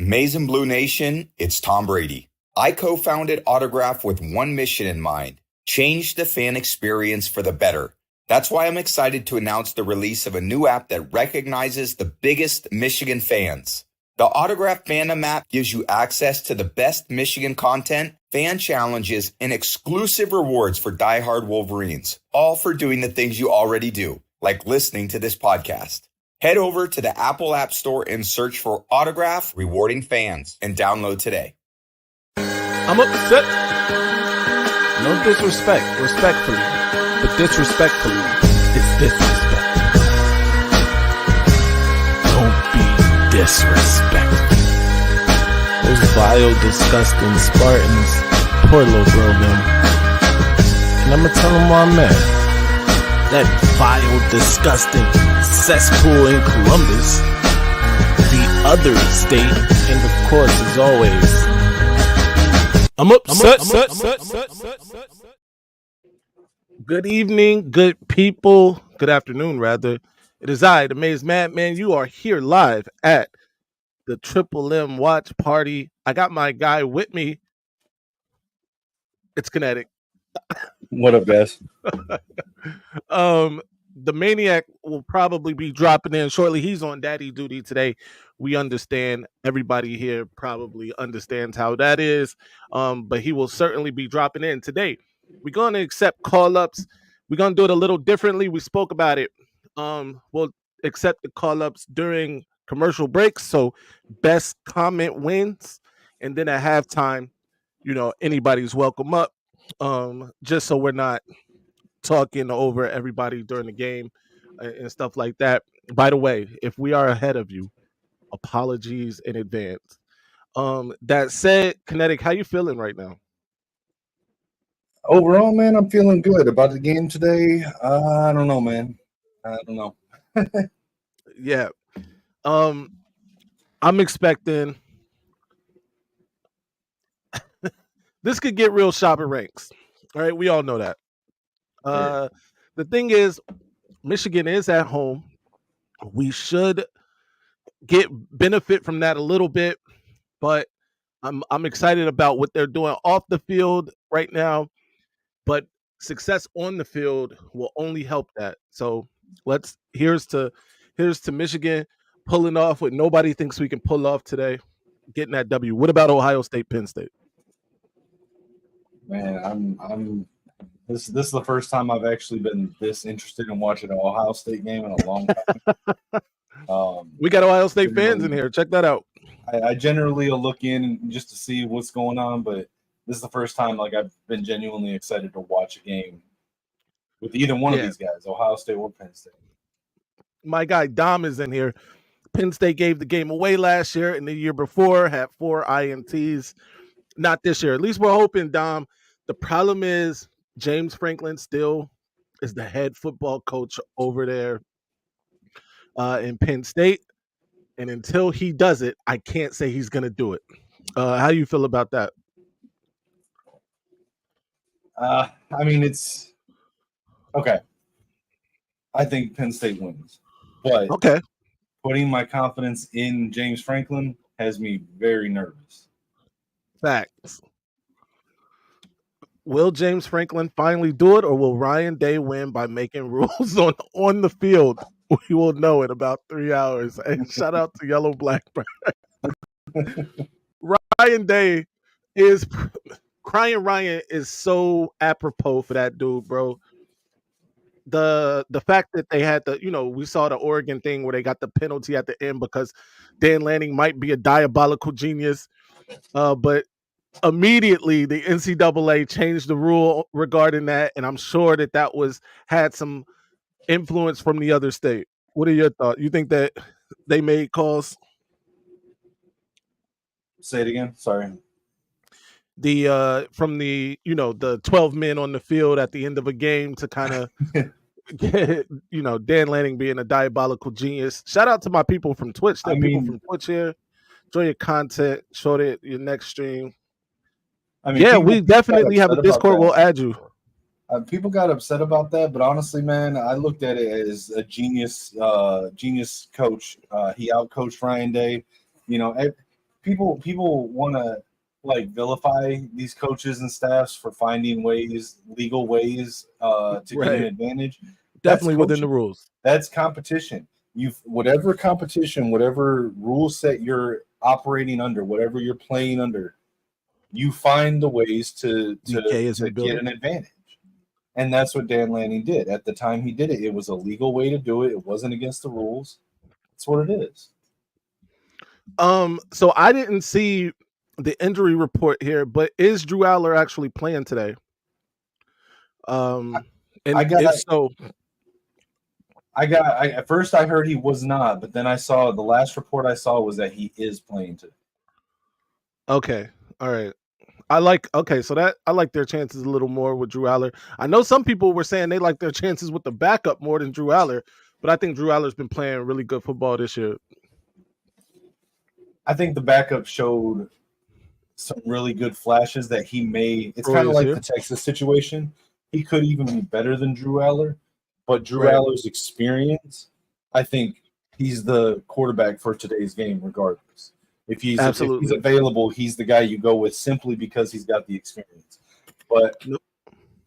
Maize and Blue Nation, it's Tom Brady. I co-founded Autograph with one mission in mind: change the fan experience for the better. That's why I'm excited to announce the release of a new app that recognizes the biggest Michigan fans. The Autograph Fandom app gives you access to the best Michigan content, fan challenges, and exclusive rewards for diehard Wolverines, all for doing the things you already do, like listening to this podcast. Head over to the Apple App Store and search for Autograph Rewarding Fans and download today. I'm upset. No disrespect, respectfully. But disrespectfully, it's disrespect. Don't be disrespectful. Those vile, disgusting Spartans. Poor little girl, man. And I'm gonna tell them why I'm mad. That vile, disgusting cesspool in Columbus, the other state, and of course, as always, I'm upset. Good evening, good people. Good afternoon, rather. It is I, the Maize Madman. You are here live at the Triple M Watch Party. I got my guy with me. It's Kinetic. What up, guys? The Maniac will probably be dropping in shortly. He's on daddy duty today. We understand. Everybody here probably understands how that is. But he will certainly be dropping in today. We're going to accept call-ups. We're going to do it a little differently. We spoke about it. We'll accept the call-ups during commercial breaks. So best comment wins. And then at halftime, anybody's welcome up. Just so we're not talking over everybody during the game and stuff like that. By the way, if we are ahead of you, apologies in advance. That said, Kinetic, how you feeling right now? Overall, man, I'm feeling good about the game today. I don't know, man. I don't know. Yeah. I'm expecting this could get real shopping ranks. All right, we all know that. The thing is, Michigan is at home. We should get benefit from that a little bit, but I'm excited about what they're doing off the field right now. But success on the field will only help that. So here's to Michigan pulling off what nobody thinks we can pull off today, getting that W. What about Ohio State, Penn State? Man, I'm. This is the first time I've actually been this interested in watching an Ohio State game in a long time. We got Ohio State fans in here. Check that out. I generally will look in just to see what's going on, but this is the first time I've been genuinely excited to watch a game with either one of these guys, Ohio State or Penn State. My guy Dom is in here. Penn State gave the game away last year, and the year before had 4 INTs. Not this year. At least we're hoping, Dom. The problem is James Franklin still is the head football coach over there in Penn State. And until he does it, I can't say he's going to do it. How do you feel about that? I mean, it's okay. I think Penn State wins. But putting my confidence in James Franklin has me very nervous. Facts. Will James Franklin finally do it, or will Ryan Day win by making rules on the field? We will know in about 3 hours. And shout out to Yellow Blackbird. Ryan Day is crying. Ryan is so apropos for that dude, bro. The fact that they had we saw the Oregon thing where they got the penalty at the end because Dan Lanning might be a diabolical genius, but immediately the NCAA changed the rule regarding that, and I'm sure that had some influence from the other state. What are your thoughts? You think that they made calls? Say it again. Sorry. From the 12 men on the field at the end of a game to kind of get Dan Lanning being a diabolical genius. Shout out to my people from Twitch. People from Twitch here. Enjoy your content. Show it your next stream. We definitely have a Discord. We'll add you. People got upset about that, but honestly, man, I looked at it as a genius coach. He outcoached Ryan Day. people want to like vilify these coaches and staffs for finding legal ways to get an advantage. Definitely within the rules. That's competition. Whatever competition, whatever rule set you're operating under, whatever you're playing under, you find the ways to get an advantage. And that's what Dan Lanning did. At the time he did it, it was a legal way to do it. It wasn't against the rules. That's what it is. So I didn't see the injury report here, but is Drew Aller actually playing today? At first I heard he was not, but then I saw the last report I saw was that he is playing today. Okay. All right. I like their chances a little more with Drew Aller. I know some people were saying they like their chances with the backup more than Drew Aller, but I think Drew Aller's been playing really good football this year. I think the backup showed some really good flashes that he may. It's kind of like the Texas situation. He could even be better than Drew Aller, but Drew Aller's experience, I think he's the quarterback for today's game regardless. If he's available, he's the guy you go with simply because he's got the experience. But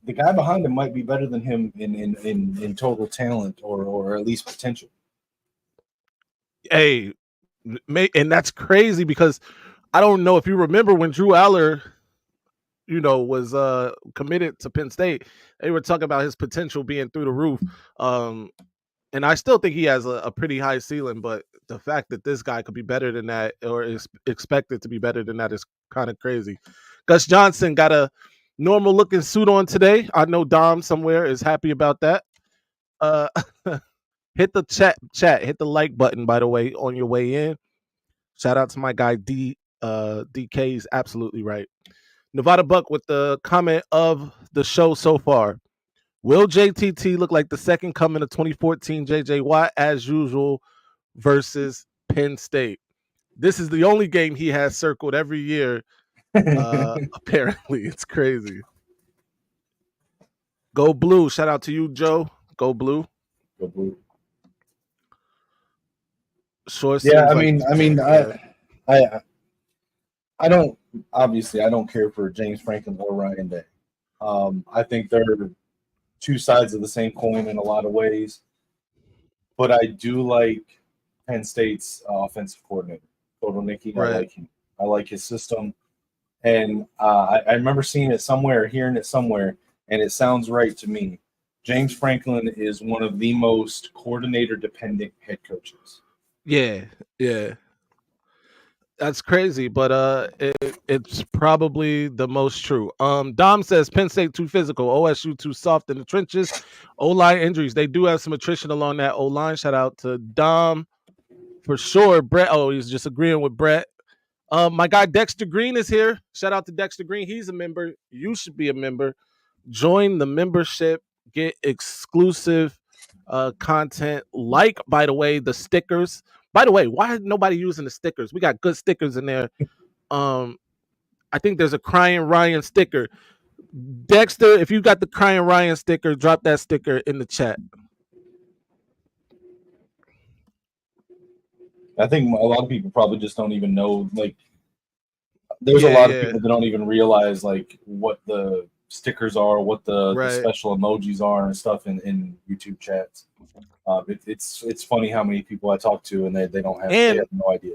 the guy behind him might be better than him in total talent or at least potential. Hey, and that's crazy because I don't know if you remember when Drew Aller, was committed to Penn State. They were talking about his potential being through the roof. And I still think he has a pretty high ceiling, but the fact that this guy could be better than that or is expected to be better than that is kind of crazy. Gus Johnson got a normal looking suit on today. I know Dom somewhere is happy about that. Hit the chat, hit the like button, by the way, on your way in. Shout out to my guy DK's absolutely right. Nevada Buck with the comment of the show so far. Will JTT look like the second coming of 2014 JJ Watt as usual versus Penn State? This is the only game he has circled every year. Apparently, it's crazy. Go Blue. Shout out to you, Joe. Go Blue. Go Blue. Sure. Yeah, I don't care for James Franklin or Ryan Day. I think they're two sides of the same coin in a lot of ways. But I do like Penn State's offensive coordinator, Total Nicky. I like him. I like his system. And I remember seeing it somewhere, hearing it somewhere, and it sounds right to me. James Franklin is one of the most coordinator-dependent head coaches. Yeah. That's crazy, but it's probably the most true. Dom says Penn State too physical, OSU too soft in the trenches. O-line injuries. They do have some attrition along that O-line. Shout out to Dom for sure. Brett, he's just agreeing with Brett. My guy Dexter Green is here. Shout out to Dexter Green. He's a member. You should be a member. Join the membership. Get exclusive content. Like, by the way, the stickers. By the way, why is nobody using the stickers? We got good stickers in there. I think there's a Crying Ryan sticker. Dexter, if you got the Crying Ryan sticker, drop that sticker in the chat. I think a lot of people probably just don't even know. Like, there's a lot of people that don't even realize like what the stickers are, what the special emojis are and stuff in YouTube chats. It's funny how many people I talk to and they don't have, they have no idea.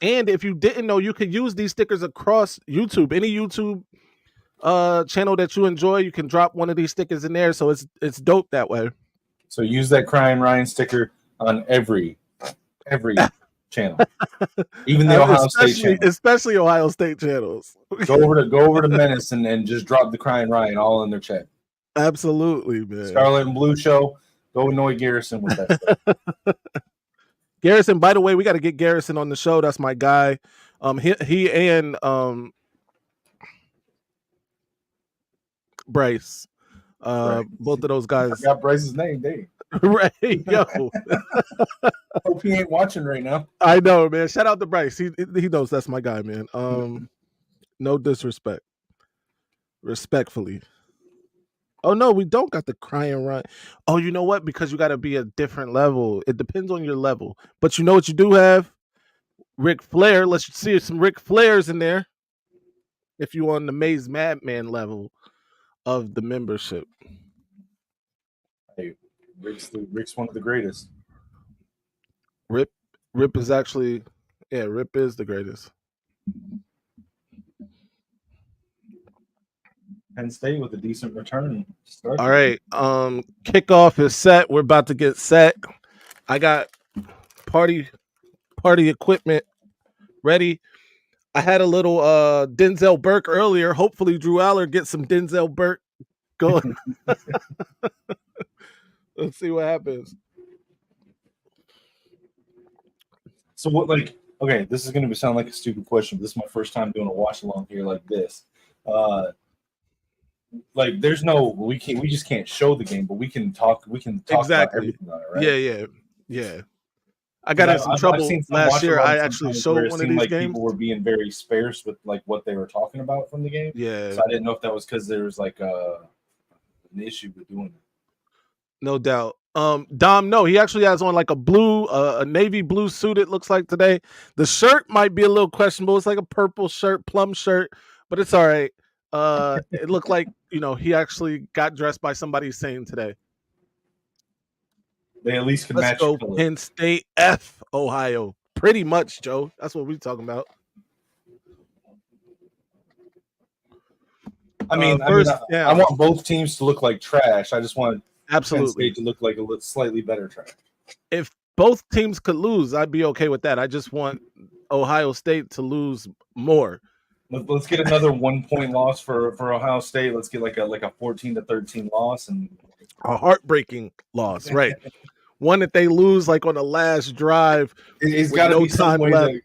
And if you didn't know, you could use these stickers across YouTube. Any YouTube channel that you enjoy, you can drop one of these stickers in there. So it's dope that way. So use that Crying Ryan sticker on every channel, even the Ohio State channel, especially Ohio State channels. Go over to Menace and just drop the Crying Ryan all in their chat. Absolutely, man. Scarlet and Blue show. Go annoy Garrison with that stuff. Garrison, by the way, we got to get Garrison on the show. That's my guy. He and Bryce. Both of those guys. I got Bryce's name, Dave. Right, yo. Hope he ain't watching right now. I know, man. Shout out to Bryce. He knows that's my guy, man. No disrespect. Respectfully. Oh no, we don't got the Crying Ryan. Oh, you know what? Because you got to be a different level. It depends on your level. But you know what you do have? Ric Flair. Let's see some Ric Flairs in there. If you on the Maize Madman level of the membership. Hey, Rick's one of the greatest. Rip is actually, yeah, Rip is the greatest. Penn State with a decent return. All right. Kickoff is set. We're about to get set. I got party equipment ready. I had a little Denzel Burke earlier. Hopefully Drew Aller gets some Denzel Burke going. Let's see what happens. So what, like, okay, this is going to sound like a stupid question, but this is my first time doing a watch along here like this. Like, there's no, we just can't show the game, but we can talk exactly about everything on it, right? Yeah. I got in some trouble last year. I actually showed one of these games. People were being very sparse with like what they were talking about from the game. Yeah. So I didn't know if that was because there was like an issue with doing it. No doubt. Dom, no, he actually has on like a navy blue suit, it looks like today. The shirt might be a little questionable. It's like a purple shirt, plum shirt, but it's all right. It looked like, he actually got dressed by somebody sane today. They at least can Let's match. go Penn State F Ohio. Pretty much, Joe. That's what we're talking about. I want both teams to look like trash. I just want Penn State to look like a slightly better trash. If both teams could lose, I'd be okay with that. I just want Ohio State to lose more. Let's get another 1 point loss for Ohio State. Let's get like a 14-13 loss and a heartbreaking loss, right? One that they lose like on the last drive. It's got to be some way left.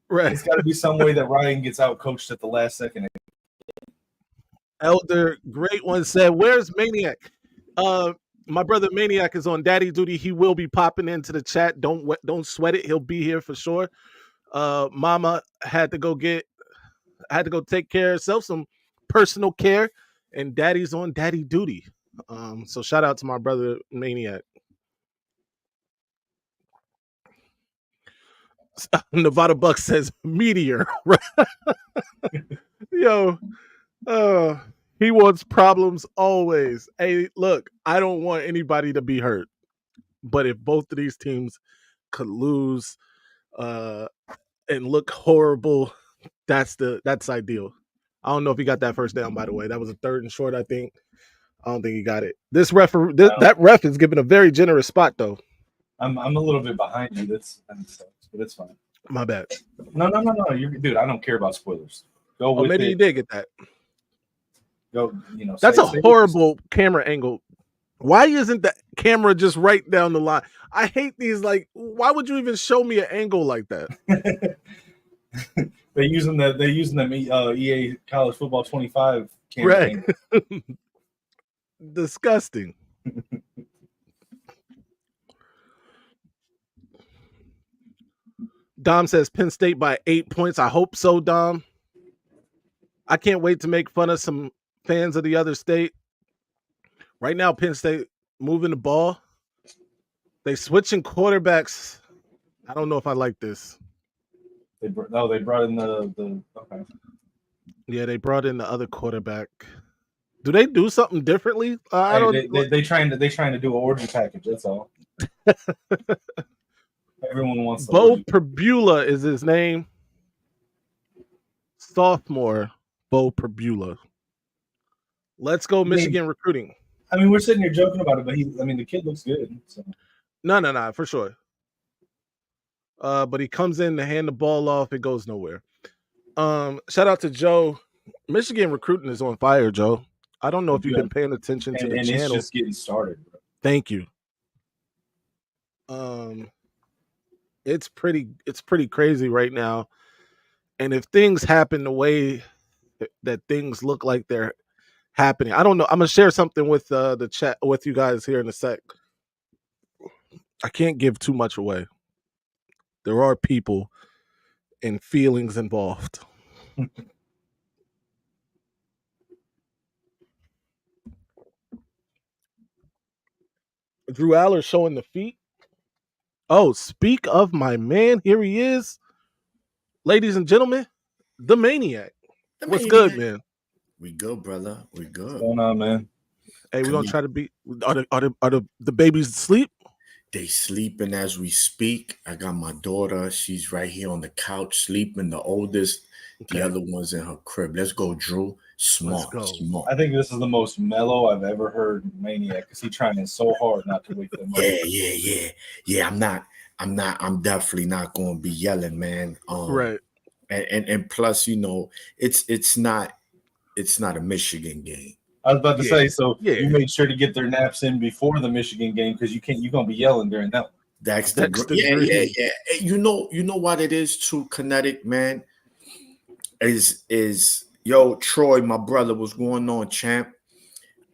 Right. It's got to be some way that Ryan gets out coached at the last second. Elder Great One said, "Where's Maniac?" My brother Maniac is on daddy duty. He will be popping into the chat. Don't sweat it. He'll be here for sure. Mama had to go take care of herself, some personal care, and daddy's on daddy duty. So shout out to my brother Maniac. Nevada Buck says meteor. Yo, he wants problems always. Hey, look, I don't want anybody to be hurt, but if both of these teams could lose and look horrible, that's ideal. I don't know if he got that first down, by the way. That was a 3rd and short, I think. I don't think he got it. That ref is giving a very generous spot, though. I'm a little bit behind you. But it's fine. My bad. No. Dude, I don't care about spoilers. Go with maybe it. You did get that. Go, That's a horrible camera angle. Why isn't the camera just right down the line? I hate these. Like, why would you even show me an angle like that? They're using them EA College Football 25 camera angle. Disgusting. Dom says Penn State by 8 points. I hope so, Dom. I can't wait to make fun of some fans of the other state. Right now, Penn State moving the ball. They switching quarterbacks. I don't know if I like this. They brought in the okay. Yeah, they brought in the other quarterback. Do they do something differently? I don't. They trying to do an orgy package. That's all. Everyone wants. Bo Perbula is his name. Sophomore Bo Perbula. Let's go Michigan recruiting. I mean, we're sitting here joking about it, but the kid looks good. So. No, for sure. But he comes in to hand the ball off. It goes nowhere. Shout out to Joe. Michigan recruiting is on fire, Joe. I don't know if you've been paying attention to the channel. It's just getting started. Bro. Thank you. It's pretty crazy right now. And if things happen the way that things look like they're happening, I don't know. I'm gonna share something with the chat with you guys here in a sec. I can't give too much away. There are people and feelings involved. Drew Aller showing the feet. Oh, speak of my man. Here he is. ladies and gentlemen, the Maniac. What's good, man? We good, brother. We good. What's going on, man? Hey, we're gonna try to be. Are the babies asleep? They sleeping as we speak. I got my daughter. She's right here on the couch sleeping. The oldest. Okay. The other one's in her crib. Let's go, Drew. Smart. I think this is the most mellow I've ever heard Maniac because he's trying so hard not to wake them up. Yeah. I'm definitely not going to be yelling, man. Right. And plus, it's not a Michigan game. I was about to say, so you made sure to get their naps in before the Michigan game because you're gonna be yelling during that one. Yeah. You know what it is too, Kinetic, man. Is Troy, my brother, what's going on, champ?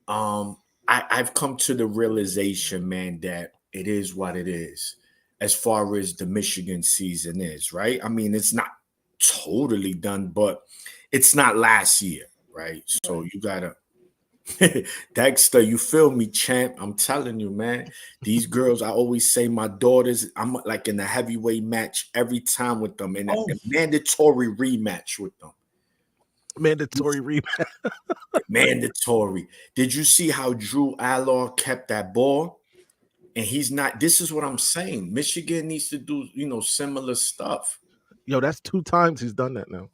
I've come to the realization, man, that it is what it is as far as the Michigan season is, right? I mean, it's not totally done, but it's not last year, right? So you gotta Dexter, you feel me, champ? I'm telling you, man. These girls, I always say my daughters, I'm like in a heavyweight match every time with them, and a mandatory rematch with them. Mandatory rematch. Mandatory. Did you see how Drew Allard kept that ball? And he's not. This is what I'm saying. Michigan needs to do, similar stuff. Yo, that's 2 times he's done that now.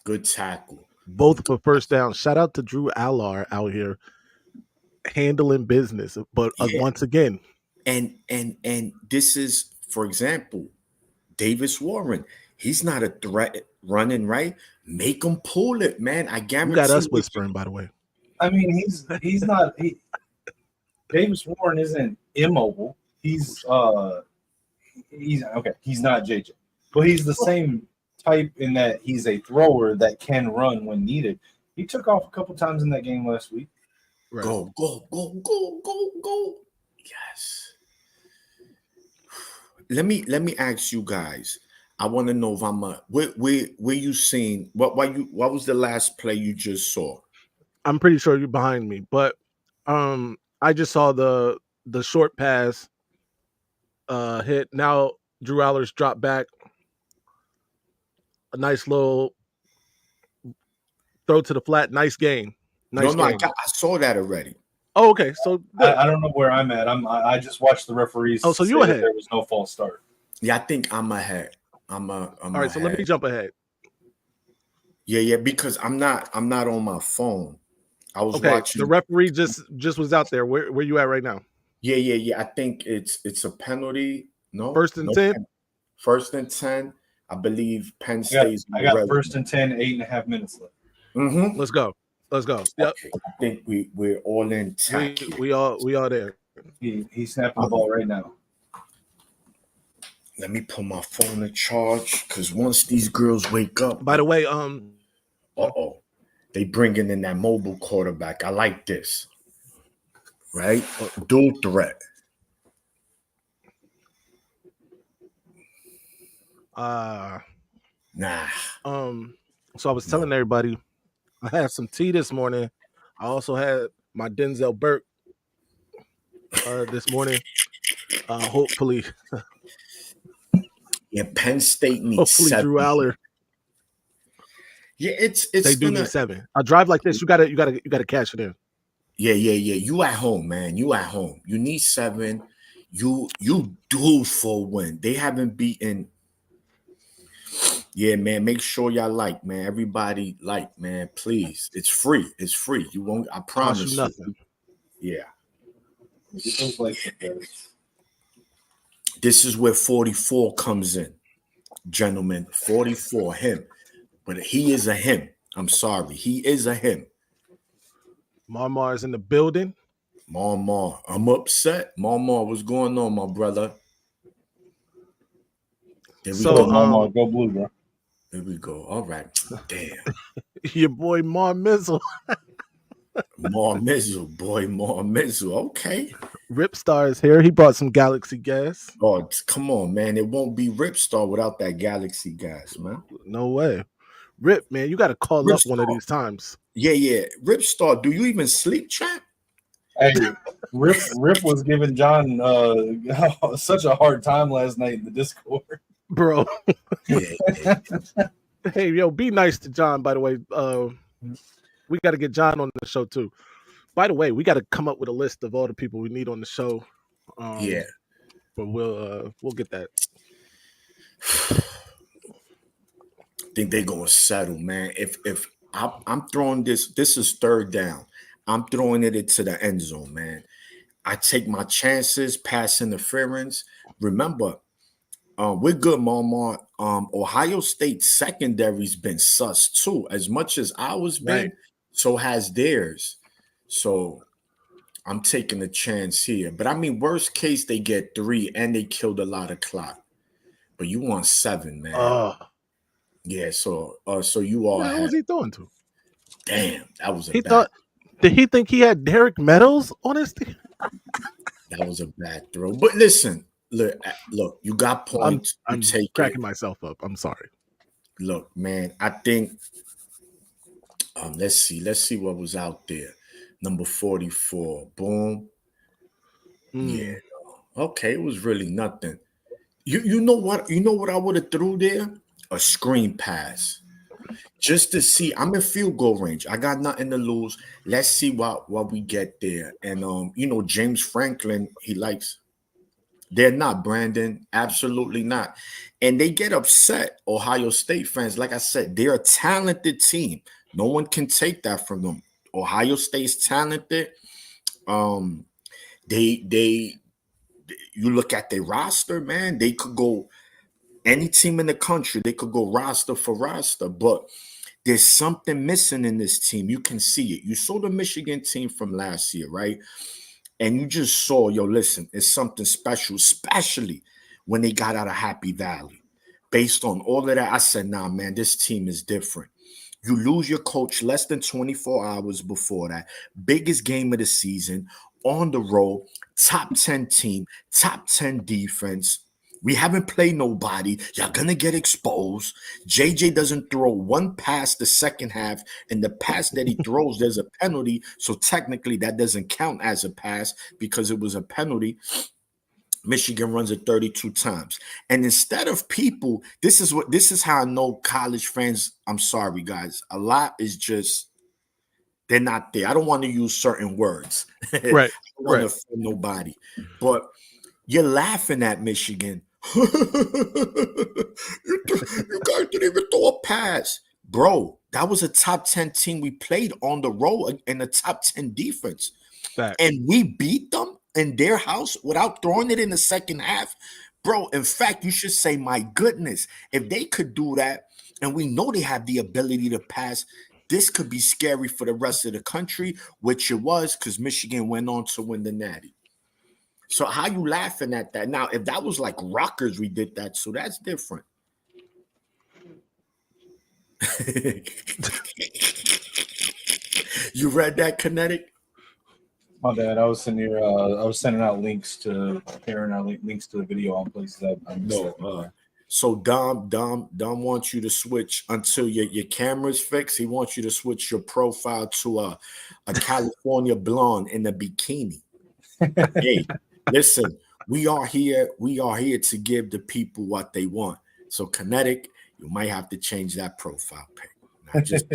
Good tackle. Both for first down. Shout out to Drew Allard out here handling business. But once again, and this is, for example, Davis Warren. He's not a threat running, right? Make him pull it, man. I guarantee. You got us whispering, by the way. I mean, he's not. Davis Warren isn't immobile. He's okay. He's not JJ, but he's the same type in that he's a thrower that can run when needed. He took off a couple times in that game last week. Right. Go. Yes. Let me ask you guys. I want to know if where you seen what was the last play you just saw? I'm pretty sure you're behind me, but I just saw the short pass hit. Now Drew Allard's dropped back. A nice little throw to the flat. Nice gain. I saw that already. Oh, okay. So I don't know where I'm at. I just watched the referees. Oh, so you ahead? There was no false start. Yeah, I think I'm ahead. I'm all right. So let me jump ahead. Yeah, because I'm not on my phone. I was watching. The referee just was out there. Where you at right now? Yeah. I think it's a penalty. No, first and 10. First and 10. I believe Penn State. I got first and 10, 8.5 minutes left. Mm-hmm. Let's go. Yep. Okay. I think we're all in. We all there. He's snapping the ball right now. Let me put my phone in charge because once these girls wake up. By the way, they bringing in that mobile quarterback. I like this. Right? Dual threat. Nah. So I was telling everybody I had some tea this morning. I also had my Denzel Burke this morning. Hopefully. Yeah, Penn State needs 7. Drew Allard. Yeah, it's they do need 7. A drive like this, you gotta cash it in. Yeah. You at home, man. You at home. You need 7. You do for a win. They haven't beaten. Yeah, man. Make sure y'all like, man. Everybody like, man. Please. It's free. You won't. I promise you. Nothing. Yeah. This is where 44 comes in, gentlemen. 44, him. But he is a him. I'm sorry. He is a him. Marmar is in the building. Marmar. I'm upset. Marmar, what's going on, my brother? There we go. Marmar, go blue, bro. There we go. All right. Damn. Your boy Mar Mizzle. Mar Mizzle. Okay. Ripstar is here. He brought some Galaxy gas. Oh, come on, man. It won't be Ripstar without that Galaxy gas, man. No way. Rip, man, you got to call up one of these times. Yeah. Ripstar, do you even sleep, champ? Hey, Rip was giving John such a hard time last night in the Discord. bro. Yeah. Hey, yo, be nice to John, by the way. We got to get John on the show, too. By the way, we got to come up with a list of all the people we need on the show. Yeah. But we'll get that. I think they're gonna settle, man. If I'm throwing this is third down. I'm throwing it into the end zone, man. I take my chances, pass interference. Remember, we're good, Mama. Ohio State secondary's been sus too. As much as ours been, so has theirs. So I'm taking a chance here. But I mean, worst case, they get 3 and they killed a lot of clock. But you want 7, man. Yeah, so you all. What was he throwing to? Damn, that was a bad. Thought. Did he think he had Derek Meadows on his team? That was a bad throw. But listen, look, you got points. I'm cracking myself up. I'm sorry. Look, man, I think. Let's see what was out there. Number 44. Boom. Yeah. Okay, it was really nothing. You know what? You know what I would have threw there? A screen pass. Just to see, I'm in field goal range. I got nothing to lose. Let's see what we get there. And James Franklin, he likes. They're not, Brandon. Absolutely not. And they get upset, Ohio State fans. Like I said, they're a talented team. No one can take that from them. Ohio State's talented. You look at their roster, man, they could go any team in the country, they could go roster for roster, but there's something missing in this team. You can see it. You saw the Michigan team from last year, right? And you just saw, listen, it's something special, especially when they got out of Happy Valley. Based on all of that, I said, nah, man, this team is different. You lose your coach less than 24 hours before that. Biggest game of the season, on the road, top 10 team, top 10 defense. We haven't played nobody. Y'all going to get exposed. JJ doesn't throw one pass the second half, and the pass that he throws, there's a penalty. So technically that doesn't count as a pass because it was a penalty. Michigan runs it 32 times. And instead of people, this is how I know college fans, I'm sorry, guys, a lot is just, they're not there. I don't want to use certain words. Right. I don't want to offend nobody. But you're laughing at Michigan. You guys didn't even throw a pass. Bro, that was a top 10 team we played on the road in the top 10 defense. Fact. And we beat them in their house without throwing it in the second half. Bro, in fact, you should say, my goodness, if they could do that, and we know they have the ability to pass, this could be scary for the rest of the country, which it was because Michigan went on to win the Natty. So how you laughing at that? Now, if that was like Rutgers, we did that, so that's different. You read that, Kinetic? My bad. I was sending here. I was sending out links to links to the video on places I no. So Dom wants you to switch until your camera's fixed. He wants you to switch your profile to a California blonde in a bikini. Hey, listen, we are here to give the people what they want. So Kinetic, you might have to change that profile pic. Not just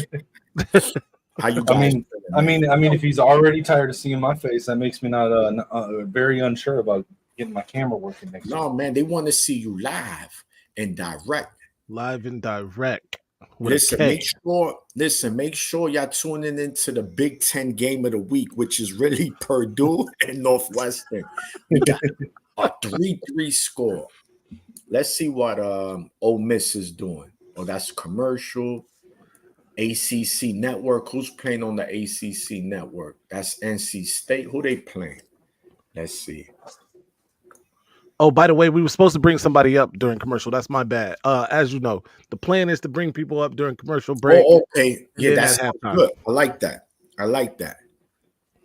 how you guys I mean, if he's already tired of seeing my face, that makes me not very unsure about getting my camera working next No, man, they want to see you live and direct. Live and direct. Make sure y'all tuning into the Big Ten game of the week, which is really Purdue and Northwestern. We got a 3-3 score. Let's see what Ole Miss is doing. Oh, that's commercial. ACC Network. Who's playing on the ACC Network? That's NC State. Who they playing? Let's see. Oh, by the way, we were supposed to bring somebody up during commercial. That's my bad. As you know, the plan is to bring people up during commercial break. Oh, okay. Yeah, that's good. I like that.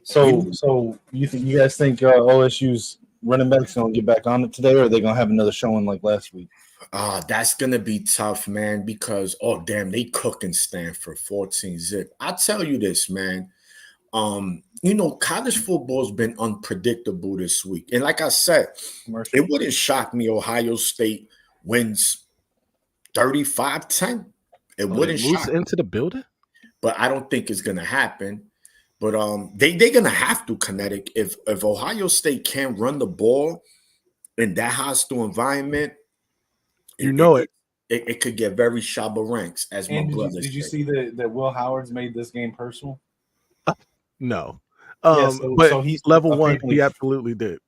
So you guys think OSU's running backs gonna get back on it today, or are they gonna have another showing like last week? That's gonna be tough, man, because they cooking Stanford 14-zip. I tell you this, man. College football's been unpredictable this week. And like I said, it wouldn't shock me Ohio State wins 35-10. It wouldn't Moose shock into the building, but I don't think it's gonna happen. But they're gonna have to, Kinetic. If Ohio State can't run the ball in that hostile environment, it could get very Shabba ranks, as my brother. Did you see that Will Howard's made this game personal? No. So he's level one. He absolutely did.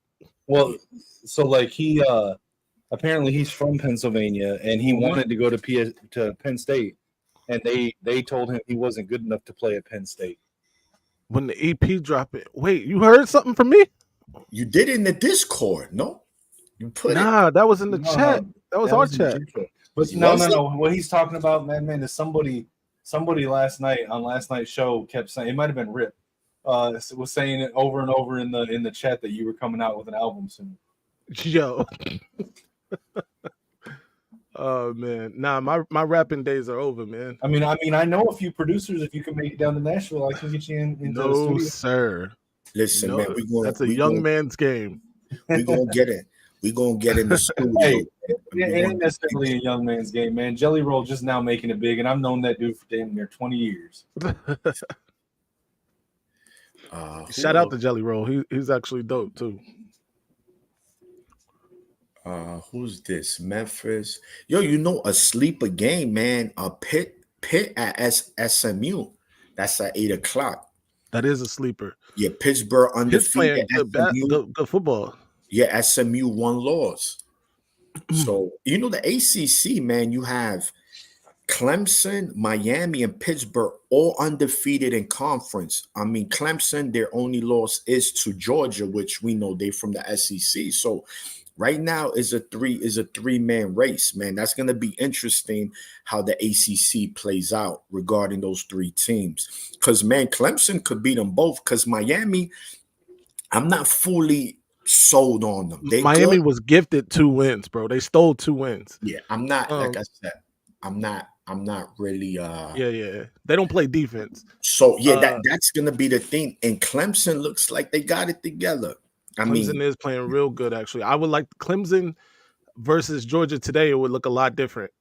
Well, so like he apparently he's from Pennsylvania and he wanted to go to Penn State, and they told him he wasn't good enough to play at Penn State. When the EP dropped it, wait, you heard something from me? You did it in the Discord, no? You put that was in the chat. That was our chat. But no. What he's talking about, man, is somebody last night on last night's show kept saying, it might have been Rip, was saying it over and over in the chat that you were coming out with an album soon. Yo. Oh man, my rapping days are over, man. I mean, I know a few producers. If you can make it down to Nashville, I can get you into the studio. No, sir. Listen, man, that's a young man's game. We're gonna get it. We're gonna get in the studio. Hey, it ain't necessarily a young man's game, man. Jelly Roll just now making it big, and I've known that dude for damn near 20 years. Shout out to Jelly Roll. He's actually dope too. Who's this? Memphis. Yo, a sleeper game, man. Pitt at SMU. That's at 8:00. That is a sleeper. Yeah, Pittsburgh undefeated. Good football. Yeah, SMU 1 loss. So, the ACC, man, you have Clemson, Miami, and Pittsburgh all undefeated in conference. I mean, Clemson, their only loss is to Georgia, which we know they're from the SEC. So right now is a three-man race, man. That's going to be interesting how the ACC plays out regarding those three teams. Because, man, Clemson could beat them both. Because Miami, I'm not fully sold on them. Miami was gifted 2 wins, bro. They stole 2 wins. Yeah, I'm not, like I said, I'm not really Yeah. They don't play defense. So that's gonna be the thing. And Clemson looks like they got it together. Clemson is playing real good, actually. I would like Clemson versus Georgia today. It would look a lot different.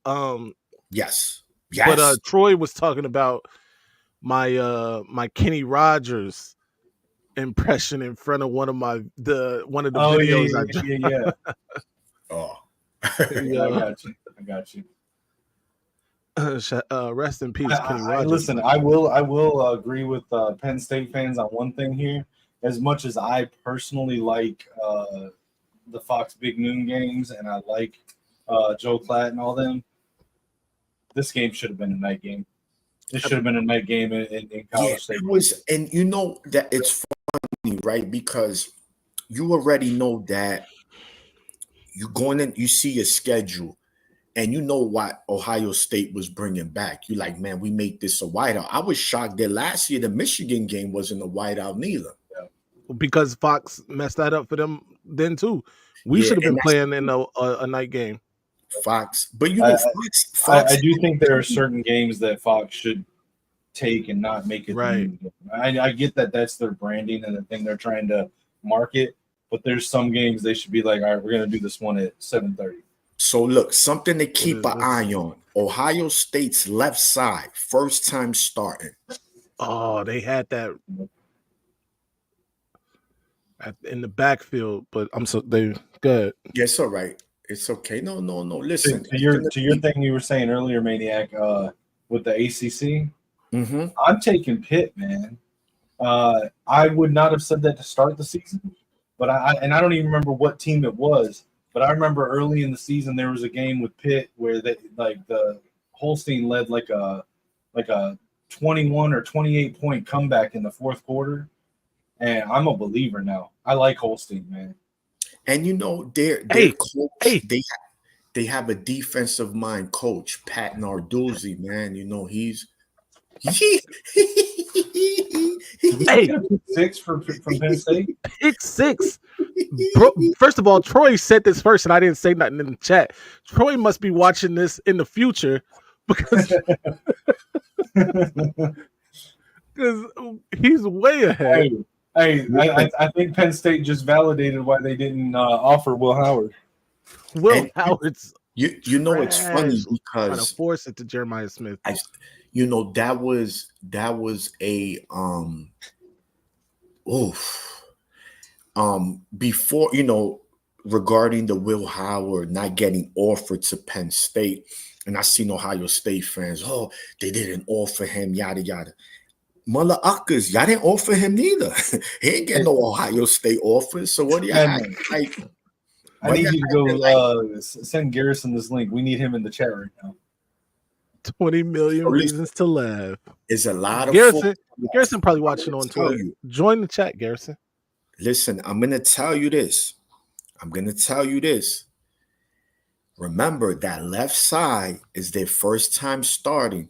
Yes. But Troy was talking about my Kenny Rogers impression in front of one of the videos I dropped. Oh, I got you. Rest in peace, Kenny Rogers. Listen, I will agree with Penn State fans on one thing here. As much as I personally like the Fox Big Noon games and I like Joe Klatt and all them, this game should have been a night game. It should have been a night game in College State. It was, and that it's funny, right? Because you already know that you're going in, you see your schedule, and you know what Ohio State was bringing back. You're like, man, we make this a whiteout. I was shocked that last year the Michigan game wasn't a whiteout neither. Because Fox messed that up for them then too. We should have been playing in a night game. Fox, but Fox. I do think there are certain games that Fox should take and not make it right. I get that that's their branding and the thing they're trying to market, but there's some games they should be like, all right, we're gonna do this one at 7:30. So look, something to keep an eye on. Ohio State's left side, first time starting. Oh, they had that in the backfield, but they good. Yes, all right. It's okay. No. Listen, to your thing you were saying earlier, Maniac, with the ACC. Mm-hmm. I'm taking Pitt, man. I would not have said that to start the season, but I don't even remember what team it was. But I remember early in the season there was a game with Pitt where the Holstein led like a 21 or 28 point comeback in the fourth quarter, and I'm a believer now. I like Holstein, man. And their coach, they have a defensive mind coach, Pat Narduzzi, man. He's hey, 6 from Penn State. Pick 6. Bro, first of all, Troy said this first, and I didn't say nothing in the chat. Troy must be watching this in the future because he's way ahead. Hey, I think Penn State just validated why they didn't offer Will Howard. Will Howard's You know it's funny because trying to force it to Jeremiah Smith. That was a before, regarding the Will Howard not getting offered to Penn State, and I seen Ohio State fans, they didn't offer him, yada yada. Mother uckers, y'all didn't offer him neither. He ain't getting no Ohio State offers. So what do you like? I need you to go send Garrison this link. We need him in the chat right now. 20 million reasons to laugh. It's a lot of Garrison probably watching on Twitter. Join the chat, Garrison. Listen, I'm gonna tell you this. Remember that left side is their first time starting.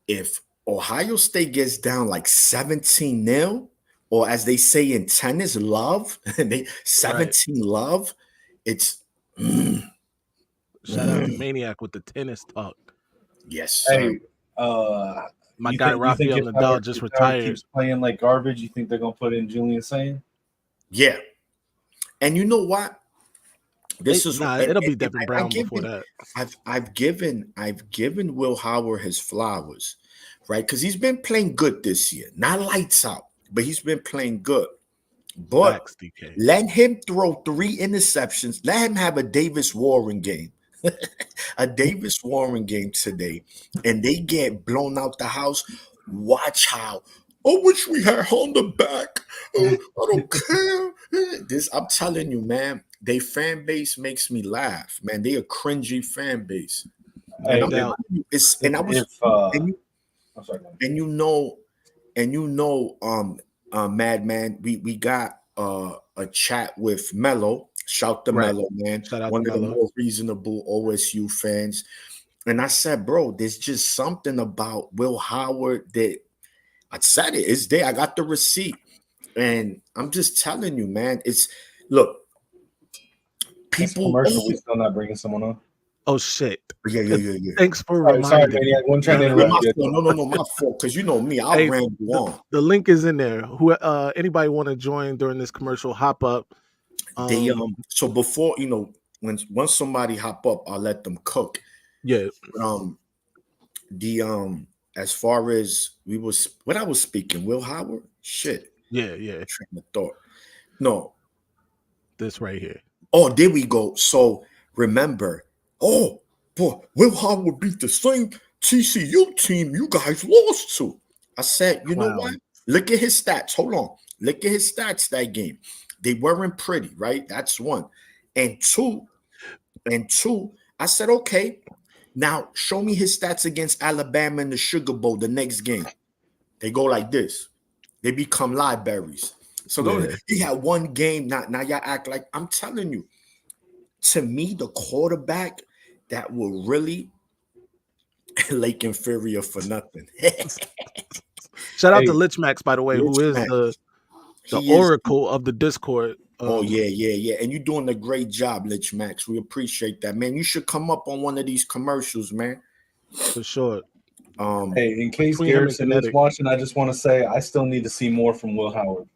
If Ohio State gets down like 17-0, or as they say in tennis, love, 17 love, it's shout out to Maniac with the tennis talk. Yes, sir. Hey, my guy Rafael Nadal just retired. Keeps playing like garbage. You think they're gonna put in Julian Sane? Yeah, and you know what? It'll be Devin Brown before that. I've given Will Howard his flowers, right? Because he's been playing good this year. Not lights out, but he's been playing good. But let him throw 3 interceptions. Let him have a Davis Warren game. A Davis Warren game today, and they get blown out the house. Watch how. I wish we had Honda back. I don't care. I'm telling you, man. Their fan base makes me laugh, man. They a cringy fan base. Madman, we got a chat with Mello. Shout to Mello, man. One of the more reasonable OSU fans. And I said, bro, there's just something about Will Howard that I said it's there. I got the receipt. And I'm just telling you, man, look, people. We still not bringing someone on. Oh shit! Yeah. Thanks for reminding me. I'm trying to interrupt you. No, my fault. Because you know me, I'll ramble on. The link is in there. Anybody want to join during this commercial? Hop up. So before once somebody hop up, I'll let them cook. Yeah. As far as what I was speaking, Will Howard, shit. Yeah. Train of thought. No, this right here. Oh, there we go. So remember, boy, Will Howard beat the same TCU team you guys lost to. I said, you know what? Look at his stats. Hold on. Look at his stats that game. They weren't pretty, right? That's one. And two, I said, okay, now show me his stats against Alabama in the Sugar Bowl the next game. They go like this. They become libraries. So he had one game. Now y'all act like I'm telling you. To me, the quarterback that will really Lake Inferior for nothing. Shout out to Lich Max, by the way, who is the oracle of the Discord. Yeah. And you're doing a great job, Lich Max. We appreciate that, man. You should come up on one of these commercials, man. For sure. Hey, in case Garrison is watching, I just want to say I still need to see more from Will Howard.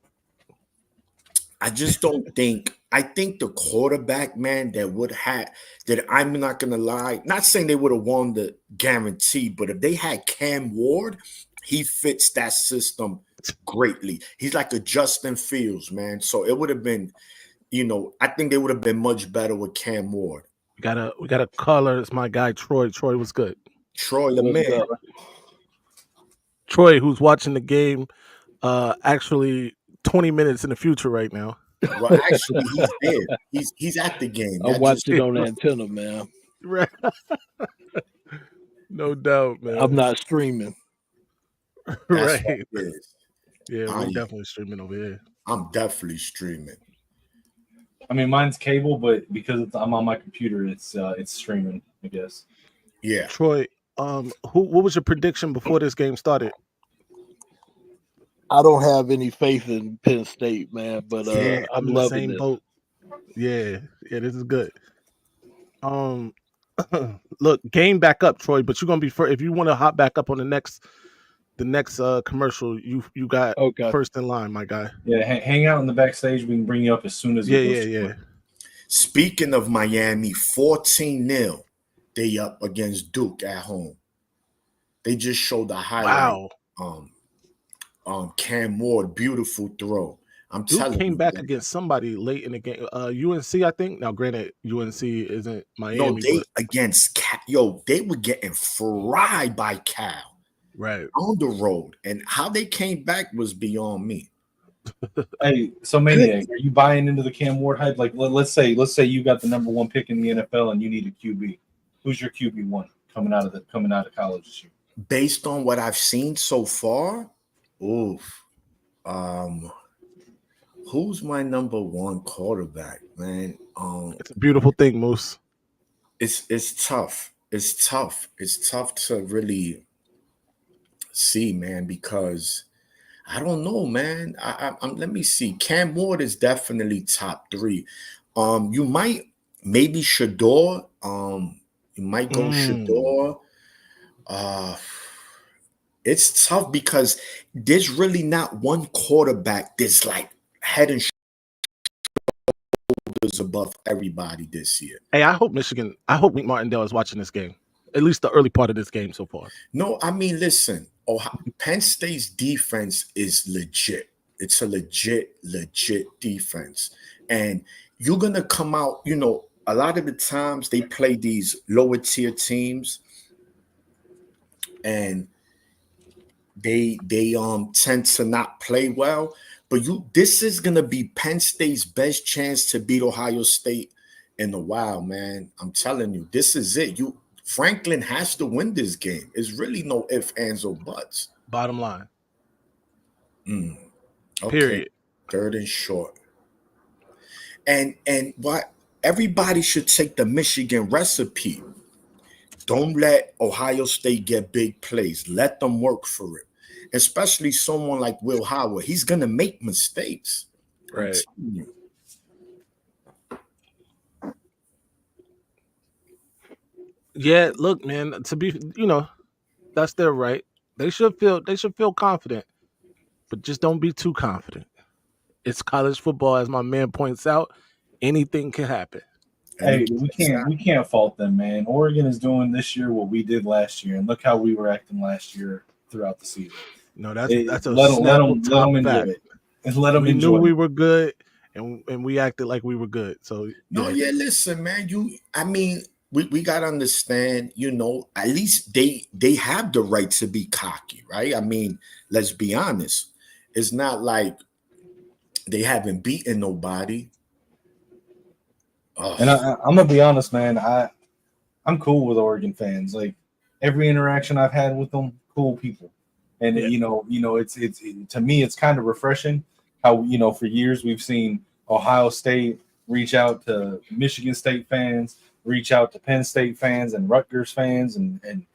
I just don't think. I think the quarterback, man, that I'm not gonna lie, not saying they would have won the guarantee, but if they had Cam Ward, he fits that system greatly. He's like a Justin Fields, man. So it would have been, I think they would have been much better with Cam Ward. We got a caller. It's my guy Troy. Troy was good. Troy the man. Troy, who's watching the game, actually 20 minutes in the future right now. Well, actually, he's there. He's at the game. I watched it on the antenna, man. Right. No doubt, man. I'm not streaming. Right. Yeah, we're definitely streaming over here. I'm definitely streaming. I mean, mine's cable, but because I'm on my computer, it's streaming, I guess. Yeah. Troy, what was your prediction before this game started? I don't have any faith in Penn State, man, but I'm in loving the same it. boat. Yeah, this is good. Look, game back up, Troy, but you're gonna be first. If you want to hop back up on the next commercial, you got first in line, my guy. Yeah, hang out in the backstage. We can bring you up as soon as yeah. Speaking of Miami, 14-0. they up against Duke at home. They just showed the highlight. Wow. Cam Ward, beautiful throw. I'm Duke telling came you, back man. against somebody late in the game. UNC, I think. Now, granted, UNC isn't Miami, No, they but against Cal. Yo, they were getting fried by Cal right on the road, and how they came back was beyond me. Hey, so Maniac, are you buying into the Cam Ward hype? Like, let's say you got the number 1 pick in the NFL and you need a QB. Who's your QB one coming out of college this year? Based on what I've seen so far, who's my number 1 quarterback, man? It's a beautiful thing, Moose. It's tough. It's tough to really see, man, because I don't know, man. I'm let me see. Cam Ward is definitely top 3. You might maybe Shador. You might go Shador. It's tough because there's really not one quarterback that's like head and shoulders above everybody this year. Hey, I hope Wink Martindale is watching this game. At least the early part of this game so far. No, I mean, listen, Penn State's defense is legit. It's a legit defense. And you're going to come out, a lot of the times they play these lower tier teams and they tend to not play well. But this is going to be Penn State's best chance to beat Ohio State in a while, man. I'm telling you, this is it. Franklin has to win this game. It's really no ifs, ands, or buts. Bottom line. Okay. Period. 3rd and short. And what everybody should take the Michigan recipe. Don't let Ohio State get big plays. Let them work for it. Especially someone like Will Howard. He's gonna make mistakes. Right. Yeah, look, man, to be, that's their right. They should feel confident, but just don't be too confident. It's college football, as my man points out. Anything can happen. Hey, we can't fault them, man. Oregon is doing this year what we did last year, and look how we were acting last year throughout the season. No, that's a let them enjoy it. And let them we enjoy. Knew we were good, and we acted like we were good. So listen, man. We gotta understand. At least they have the right to be cocky, right? I mean, let's be honest. It's not like they haven't beaten nobody. And I'm gonna be honest, man. I'm cool with Oregon fans. Like every interaction I've had with them, cool people. And it's to me, it's kind of refreshing how for years we've seen Ohio State reach out to Michigan State fans, reach out to Penn State fans and Rutgers fans, and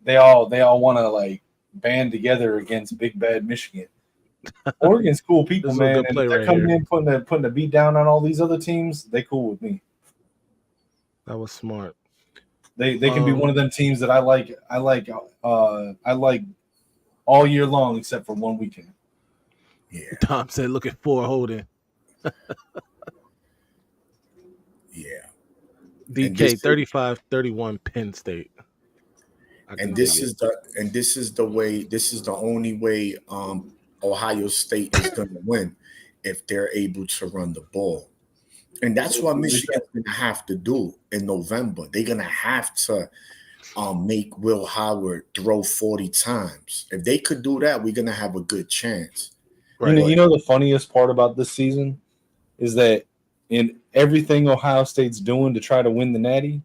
they all want to like band together against big bad Michigan. Oregon's cool people, man. And if they're coming in putting the beat down on all these other teams, they cool with me. That was smart. They can be one of them teams that I like all year long except for one weekend. Yeah. Tom said, "Look at 4 holding." Yeah. DK 35-31 Penn State. This is the only way Ohio State is going to win if they're able to run the ball. And that's what Michigan's going to have to do in November. They're going to have to make Will Howard throw 40 times. If they could do that, we're going to have a good chance. Right. The funniest part about this season is that in everything Ohio State's doing to try to win the Natty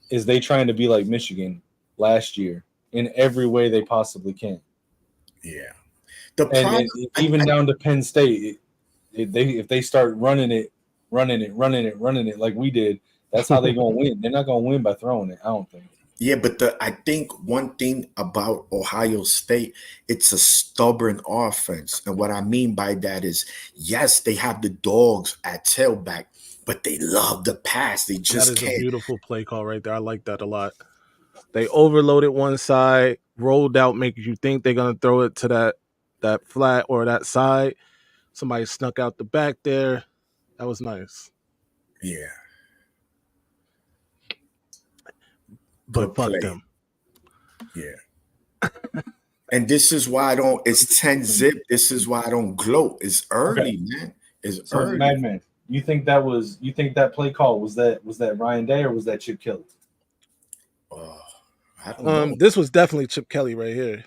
is they trying to be like Michigan last year in every way they possibly can. Yeah. Even down to Penn State, if they start running it like we did, that's how they're going to win. They're not going to win by throwing it, I don't think. Yeah, but I think one thing about Ohio State, it's a stubborn offense. And what I mean by that is, yes, they have the dogs at tailback, but they love the pass. They just can't. That is a beautiful play call right there. I like that a lot. They overloaded one side, rolled out, making you think they're going to throw it to that flat or that side. Somebody snuck out the back there. That was nice. Yeah. but fuck them. Yeah. And this is why I don't. It's 10-zip. This is why I don't gloat. It's early, man. It's early. Madman, you think that play call was that Ryan Day or was that Chip Kelly? I don't know. This was definitely Chip Kelly right here.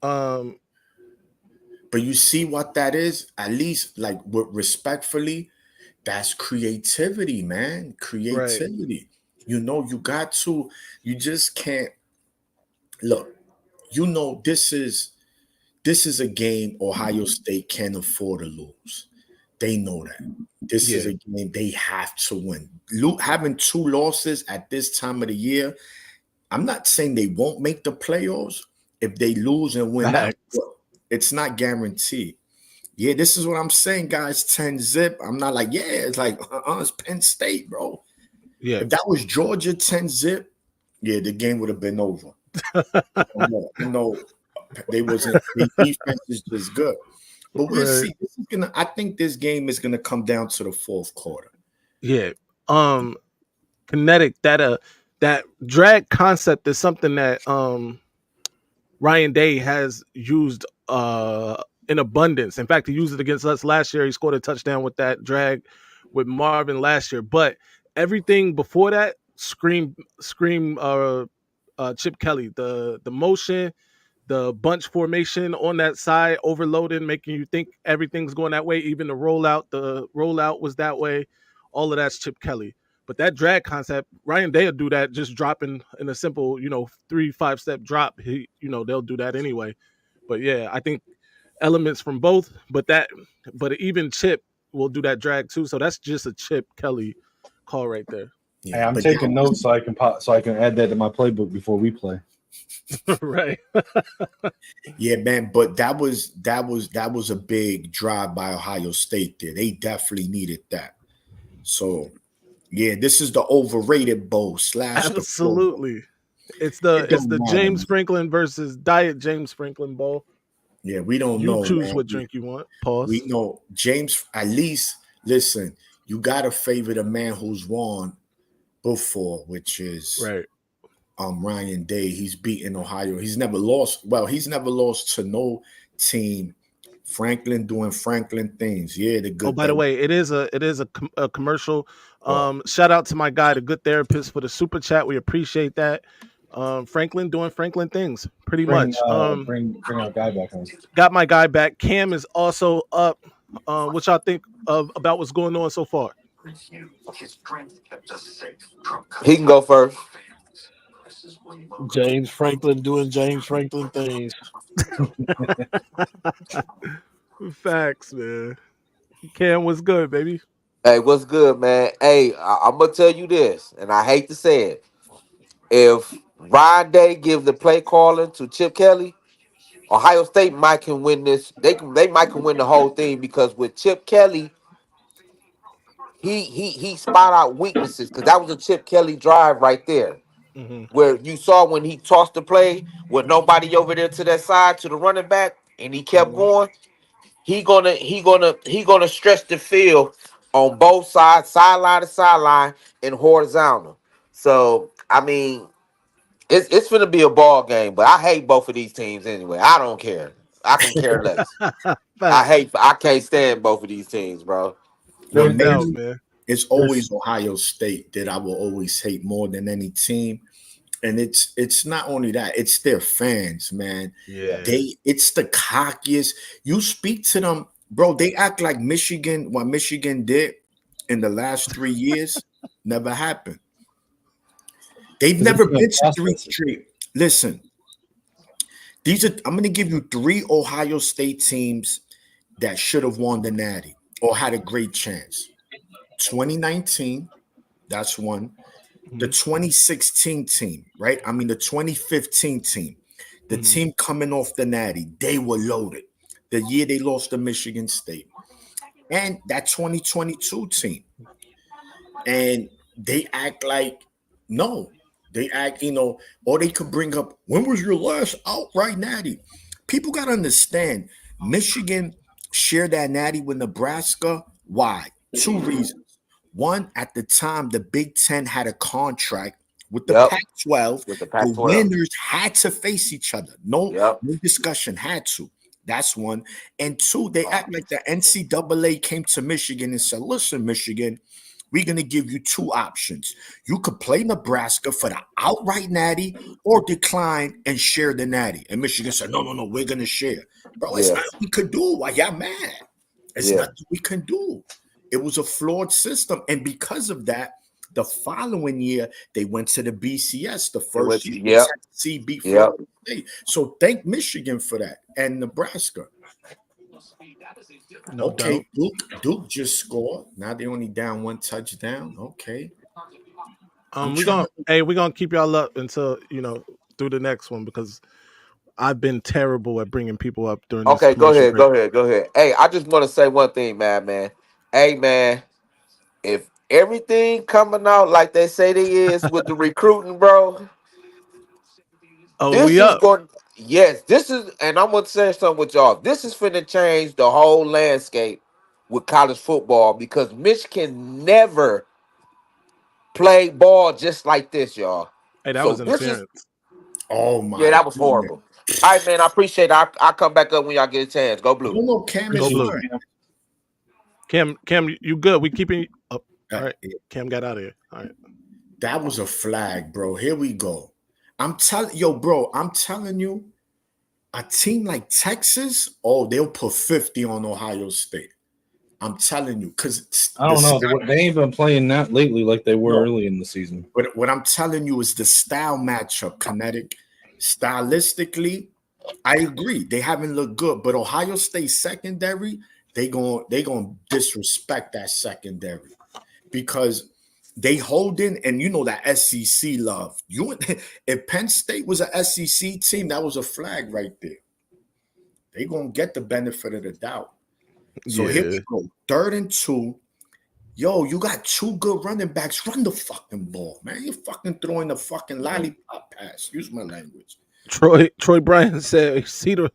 But you see what that is? At least, like, respectfully, that's creativity, man. Creativity. Right. You just can't. Look, this is a game Ohio State can't afford to lose. They know that. This is a game they have to win. Having 2 losses at this time of the year, I'm not saying they won't make the playoffs if they lose and win that. It's not guaranteed. Yeah, this is what I'm saying, guys. 10-zip. I'm not like, it's like, it's Penn State, bro. Yeah. If that was Georgia 10-zip, the game would have been over. No, they wasn't. The defense is just good, but we'll see. I think this game is gonna come down to the fourth quarter. Yeah, kinetic. That drag concept is something that Ryan Day has used in abundance. In fact, he used it against us last year. He scored a touchdown with that drag with Marvin last year. But everything before that scream. Chip Kelly, the motion, the bunch formation on that side, overloading, making you think everything's going that way. Even the rollout was that way. All of that's Chip Kelly. But that drag concept, Ryan Day will do that just dropping in a simple, 3-5 step drop. They'll do that anyway. But yeah, I think elements from both, but even Chip will do that drag too. So that's just a Chip Kelly call right there. Yeah, hey, I'm taking notes so I can add that to my playbook before we play. Right. Yeah, man. But that was a big drive by Ohio State there. They definitely needed that. So yeah, this is the overrated bowl / absolutely. It's the James Franklin versus Diet James Franklin bowl. Yeah, we don't know. You choose what drink you want. Pause. We know James. At least listen. You gotta favor the man who's won before, which is Ryan Day. He's beaten Ohio. He's never lost. Well, he's never lost to no team. Franklin doing Franklin things. Yeah, the good. Oh, by the way, it is a commercial. Shout out to my guy, the Good Therapist, for the super chat. We appreciate that. Franklin doing Franklin things, pretty much. Bring our guy back on. Got my guy back. Cam is also up. What y'all think about what's going on so far? He can go first. James Franklin doing James Franklin things. Facts, man. Cam, what's good, baby? Hey, what's good, man? Hey, I'm gonna tell you this, and I hate to say it. If Ryan Day gives the play calling to Chip Kelly, Ohio State might can win this. They might can win the whole thing, because with Chip Kelly, he spot out weaknesses, because that was a Chip Kelly drive right there, where you saw when he tossed the play with nobody over there to that side to the running back, and he kept going. He gonna stretch the field on both sides, sideline to sideline, and horizontal. So I mean, it's gonna be a ball game, but I hate both of these teams anyway. I don't care. I can care less. I can't stand both of these teams, bro. No doubt, man. It's always Ohio State that I will always hate more than any team. And it's not only that, it's their fans, man. Yeah. It's the cockiest. You speak to them, bro, they act like Michigan, what Michigan did in the last 3 years never happened. They've never been to 3 straight. Listen, I'm going to give you 3 Ohio State teams that should have won the Natty or had a great chance. 2019, that's one. The 2016 team, right? I mean, the 2015 team, the team coming off the Natty, they were loaded. The year they lost to Michigan State. And that 2022 team. And they act like, no. They act, or they could bring up, when was your last outright Natty? People got to understand, Michigan shared that Natty with Nebraska. Why? 2 reasons. One, at the time, the Big Ten had a contract with the Yep. Pac-12. With the The Pac-12. winners had to face each other. No Yep. discussion, had to. That's one. And two, they act like the NCAA came to Michigan and said, listen, Michigan, we're going to give you two options. You could play Nebraska for the outright natty or decline and share the natty. And Michigan said, no, we're going to share. Bro, it's nothing we could do. Why y'all mad? It's nothing we can do. It was a flawed system. And because of that, the following year, they went to the BCS, the first year. Tennessee beat Florida State. So thank Michigan for that and Nebraska. No doubt. Duke just scored. Now they only down one touchdown. Okay. We're gonna keep y'all up until through the next one because I've been terrible at bringing people up during this. Okay, go ahead. Hey, I just want to say one thing, man. Hey, man, if everything coming out like they say they is with the recruiting, bro. This is, and I'm gonna say something with y'all. This is finna change the whole landscape with college football because Michigan never played ball just like this, y'all. Hey, that was interference. Oh my! Yeah, that was horrible. All right, man. I appreciate it. I'll come back up when y'all get a chance. Go Blue. No, Cam, go Blue. Cam, you good? We keeping you up. All right. Cam got out of here. All right. That was a flag, bro. Here we go. I'm telling you, a team like Texas, they'll put 50 on Ohio State. I'm telling you, because I don't know. They ain't been playing that lately like they were early in the season. But what I'm telling you is the style matchup, Kinetic. Stylistically, I agree. They haven't looked good, but Ohio State secondary, they gonna disrespect that secondary because they hold in, and you know that SEC love. If Penn State was an SEC team, that was a flag right there. They gonna get the benefit of the doubt. So here we go. 3rd and 2. Yo, you got two good running backs. Run the fucking ball, man. You're fucking throwing the fucking lollipop pass. Use my language. Troy Bryan said, see the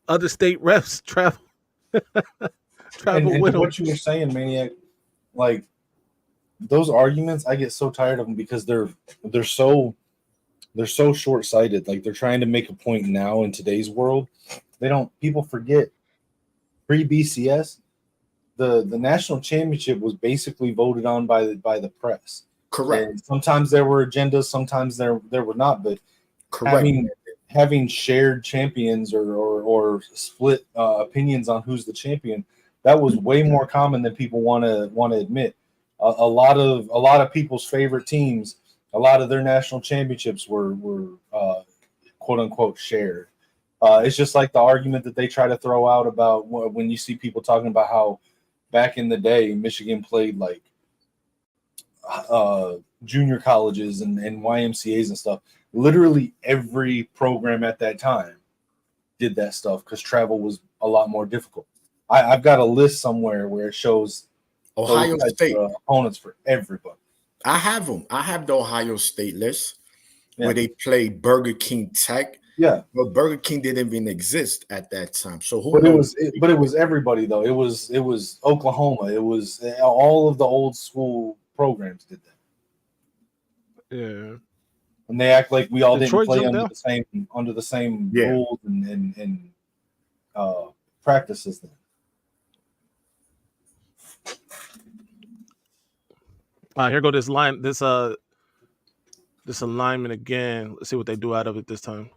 other state refs travel and with what you were saying, Maniac, like those arguments, I get so tired of them because they're so short-sighted. Like they're trying to make a point now in today's world. People forget pre-BCS, the national championship was basically voted on by the press. Correct. And sometimes there were agendas, sometimes there were not, but having shared champions or split opinions on who's the champion, that was way more common than people want to admit. A lot of people's favorite teams, a lot of their national championships were quote unquote shared. It's just like the argument that they try to throw out about when you see people talking about how back in the day Michigan played like junior colleges and YMCAs and stuff. Literally every program at that time did that stuff because travel was a lot more difficult. I've got a list somewhere where it shows Ohio State opponents for everybody. I have them. I have the Ohio State list where they played Burger King Tech. Yeah, but Burger King didn't even exist at that time. So who? But it was everybody though. It was Oklahoma. It was all of the old school programs did that. Yeah, and they act like we all Detroit didn't play under the same rules and practices then. Here go this alignment again. Let's see what they do out of it this time.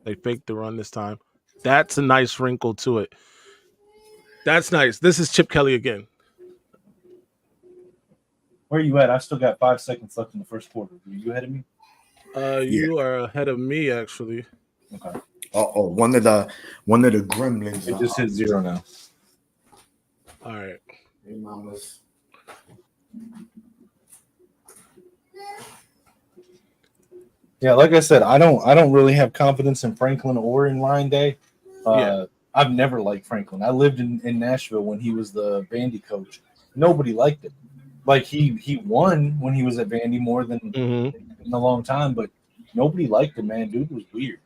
They faked the run this time. That's a nice wrinkle to it. That's nice. This is Chip Kelly again. Where are you at? I've still got 5 seconds left in the first quarter. Are you ahead of me? You are ahead of me, actually. Okay. One of the gremlins. It just hit 0 now. All right. Hey, mamas. Yeah, like I said, I don't really have confidence in Franklin or in Ryan Day. I've never liked Franklin. I lived in Nashville when he was the Vandy coach. Nobody liked him. Like he won when he was at Vandy more than in a long time, but nobody liked him, man. Dude was weird.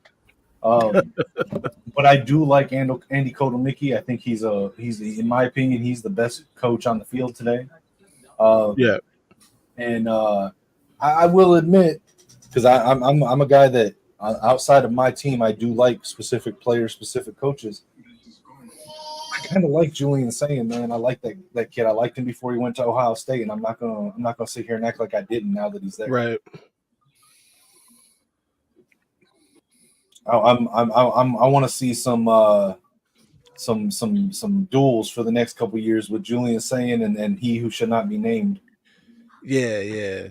But I do like Andy Kotelnicki. I think he's in my opinion, he's the best coach on the field today. And I will admit, because I'm a guy that outside of my team, I do like specific players, specific coaches. I kind of like Julian saying, man, I like that kid. I liked him before he went to Ohio State, and I'm not gonna sit here and act like I didn't now that he's there. Right. I want to see some duels for the next couple of years with Julian saying and he who should not be named. Yeah.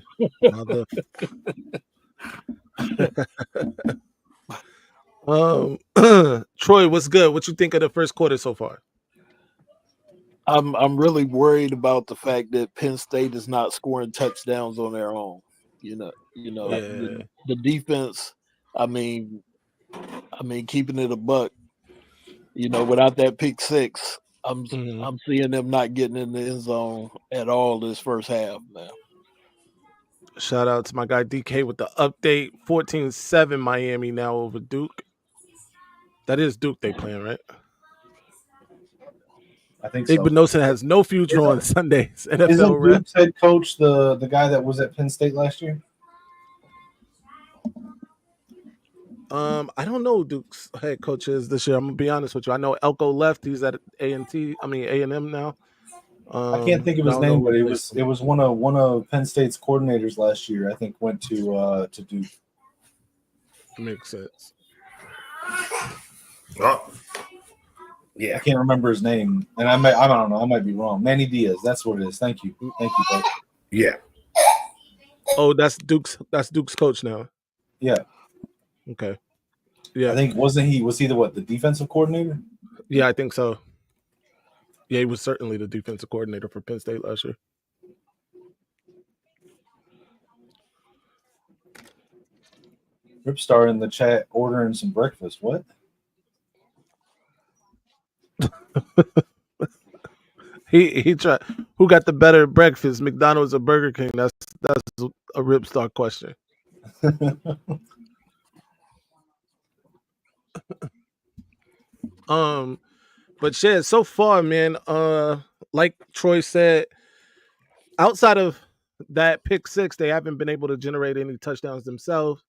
Troy, what's good? What you think of the first quarter so far? I'm really worried about the fact that Penn State is not scoring touchdowns on their own. The defense. I mean, keeping it a buck. Without that pick six, I'm seeing them not getting in the end zone at all this first half, man. Shout out to my guy DK with the update. 14-7 Miami now over Duke. That is Duke they playing, right? I think Big so. Benosin has no future on Sundays. NFL isn't Duke's head coach the guy that was at Penn State last year? I don't know who Duke's head coach is this year. I'm gonna be honest with you. I know Elko left. He's at A&M now. I can't think of his name, but it was one of Penn State's coordinators last year. I think went to Duke. Makes sense. Oh. Yeah, I can't remember his name, and I don't know. I might be wrong. Manny Diaz, that's what it is. Thank you, bud. Yeah. Oh, that's Duke's coach now. Yeah. Okay. Yeah. I think was he the defensive coordinator? Yeah, I think so. Yeah, he was certainly the defensive coordinator for Penn State last year. Ripstar in the chat ordering some breakfast. What? he tried. Who got the better breakfast, McDonald's or Burger King? That's a Ripstar question. But yeah, so far, man, like Troy said, outside of that pick six, they haven't been able to generate any touchdowns themselves.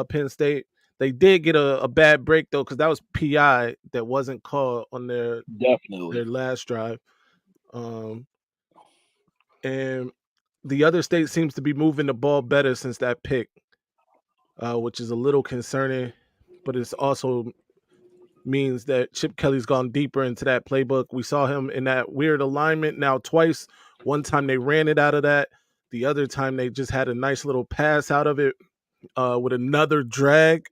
Penn State, they did get a bad break though, because that was PI that wasn't called on their last drive. And the other state seems to be moving the ball better since that pick, which is a little concerning, but it's also means that Chip Kelly's gone deeper into that playbook. We saw him in that weird alignment now twice. One time they ran it out of that. The other time they just had a nice little pass out of it with another drag.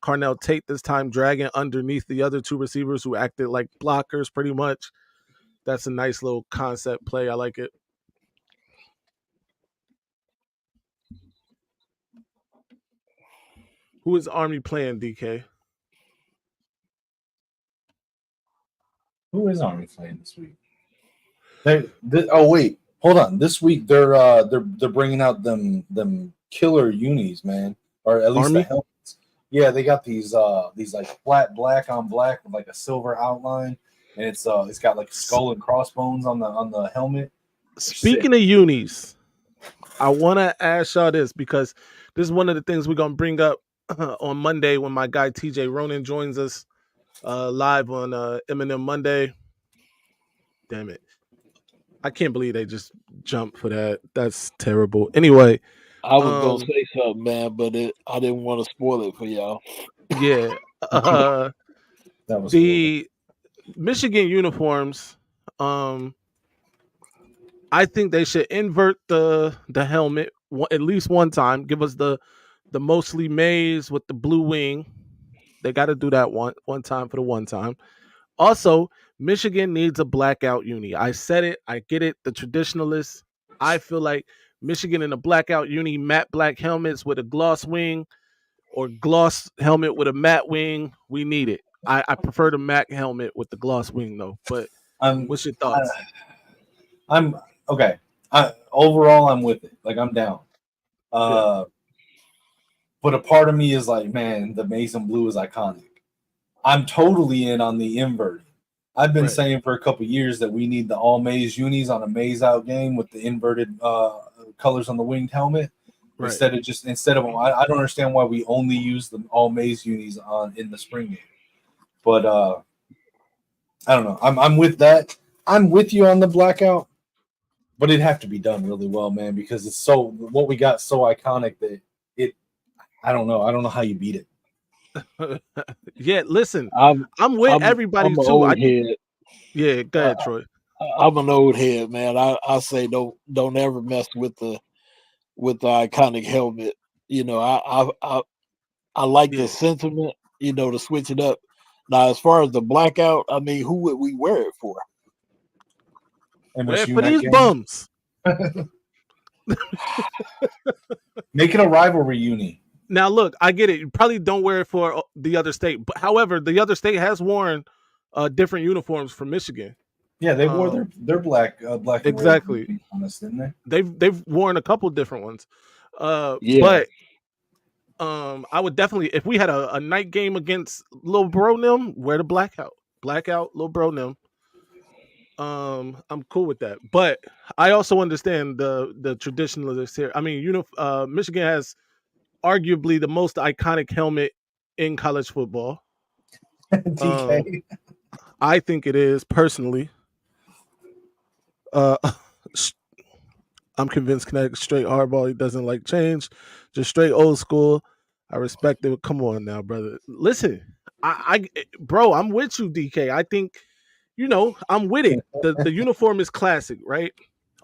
Carnell Tate this time dragging underneath the other two receivers who acted like blockers pretty much. That's a nice little concept play. I like it. Who is Army playing, DK? Who is Army playing this week? Oh wait, hold on. This week they're bringing out them killer unis, man, or at least Army? the helmets. Yeah, they got these like flat black on black with like a silver outline, and it's got like skull and crossbones on the helmet. Speaking of unis, I want to ask y'all this because this is one of the things we're gonna bring up on Monday when my guy TJ Ronan joins us live on Eminem Monday. Damn it. I can't believe they just jumped for that. That's terrible. Anyway. I was going to say something, man, but I didn't want to spoil it for y'all. Yeah. That was the Michigan uniforms, I think they should invert the helmet at least one time. Give us the mostly maize with the blue wing. They got to do that one time for the one time. Also, Michigan needs a blackout uni. I said it. I get it. The traditionalists. I feel like Michigan in a blackout uni, matte black helmets with a gloss wing or gloss helmet with a matte wing. We need it. I prefer the matte helmet with the gloss wing though. But what's your thoughts? I'm okay. Overall, I'm with it. Like I'm down. But a part of me is like, man, the maize and blue is iconic. I'm totally in on the inverted. I've been saying for a couple of years that we need the all maize unis on a maize out game with the inverted colors on the winged helmet instead of I don't understand why we only use the all maize unis in the spring game. But I don't know. I'm with that. I'm with you on the blackout, but it'd have to be done really well, man, because it's what we got so iconic that I don't know. I don't know how you beat it. Yeah, listen, I'm with everybody too. Yeah, go ahead, Troy. I'm an old head, man. I say don't ever mess with the iconic helmet. You know, I like the sentiment, you know, to switch it up. Now, as far as the blackout, I mean, who would we wear it for? Wear it for these bums. Make it a rivalry uni. Now, look, I get it. You probably don't wear it for the other state, but however, the other state has worn different uniforms from Michigan. Yeah, they wore their black exactly. And red on us, didn't they? They've worn a couple different ones. But I would definitely, if we had a night game against Lil Bro Nim, wear the blackout, Lil Bro Nim. I'm cool with that, but I also understand the traditionalists here. I mean, Michigan has arguably the most iconic helmet in college football. DK. I think it is personally. I'm convinced Connecticut straight hardball. He doesn't like change, just straight old school. I respect it. Come on now, brother. Listen, bro, I'm with you, DK. I think, I'm with it. The uniform is classic, right?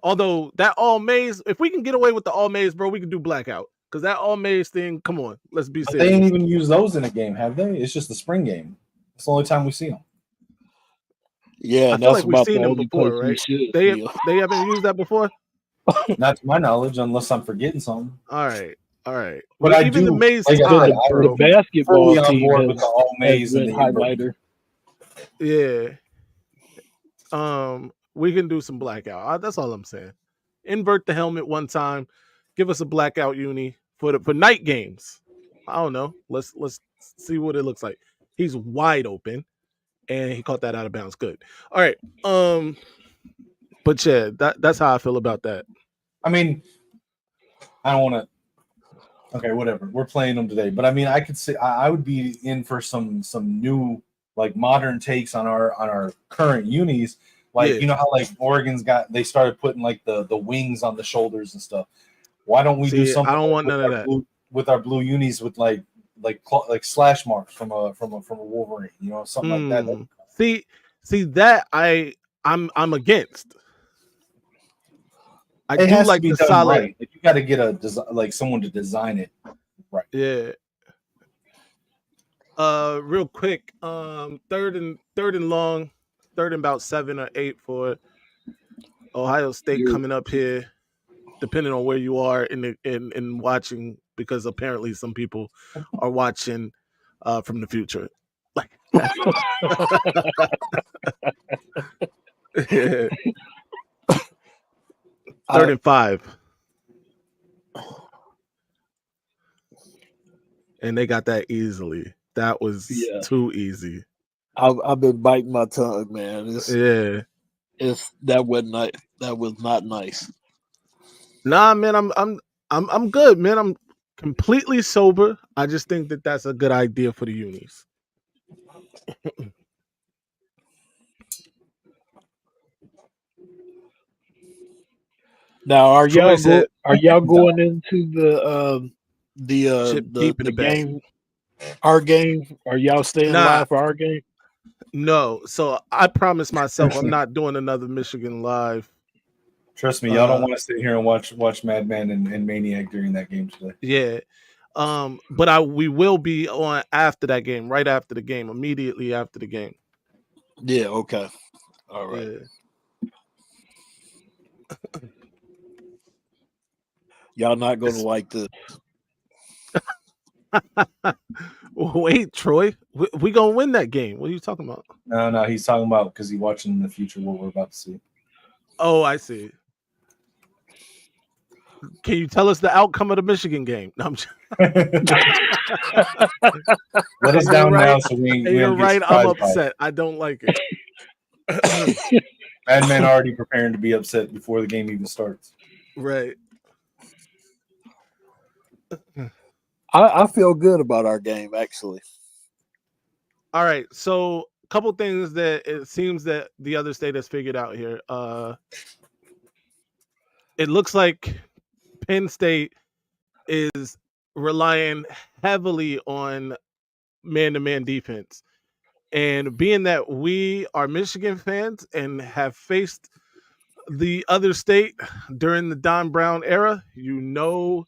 Although that all maize, if we can get away with the all maize, bro, we can do blackout. Because that all maize thing, come on, let's be serious. They ain't even used those in a game, have they? It's just the spring game. It's the only time we see them. Yeah, I feel like we've seen them before, right? They haven't used that before? Not to my knowledge, unless I'm forgetting something. All right. But I do. The maize like the basketball on team board with the all maize and the highlighter. Yeah. We can do some blackout. That's all I'm saying. Invert the helmet one time. Give us a blackout uni for night games. I don't know. Let's see what it looks like. He's wide open, and he caught that out of bounds. Good. All right. But yeah, that's how I feel about that. I mean, I don't want to. Okay, whatever. We're playing them today, but I mean, I could say I would be in for some new like modern takes on our current unis. Like you know how like Oregon's they started putting like the wings on the shoulders and stuff. Why don't we do something? I don't want none of that with our blue unis with like slash marks from a Wolverine, something like that. See that I'm against. I it do has like to be the done solid. Right. You got to get someone to design it right. Yeah. Real quick. Third and long, third and about 7 or 8 for Ohio State coming up here. Depending on where you are in watching, because apparently some people are watching from the future. Like, yeah. 3rd and 5, and they got that easily. That was too easy. I've been biting my tongue, man. That was not nice. Nah, man, I'm good, man. I'm completely sober. I just think that that's a good idea for the unis. Now, are y'all going into the game? Our game? Are y'all staying live for our game? No. So I promised myself I'm not doing another Michigan live. Trust me, y'all don't want to sit here and watch Madman and Maniac during that game today. Yeah. But we will be on after that game, right after the game, immediately after the game. Yeah, okay. All right. Yeah. Y'all not gonna like this. Wait, Troy, we gonna win that game. What are you talking about? No, he's talking about because he's watching in the future what we're about to see. Oh, I see. Can you tell us the outcome of the Michigan game? No, I'm just... Let us down now, so we you're right. I'm upset. I don't like it. Madman already preparing to be upset before the game even starts. Right. I feel good about our game, actually. All right. So a couple things that it seems that the other state has figured out here. It looks like Penn State is relying heavily on man-to-man defense. And being that we are Michigan fans and have faced the other state during the Don Brown era, you know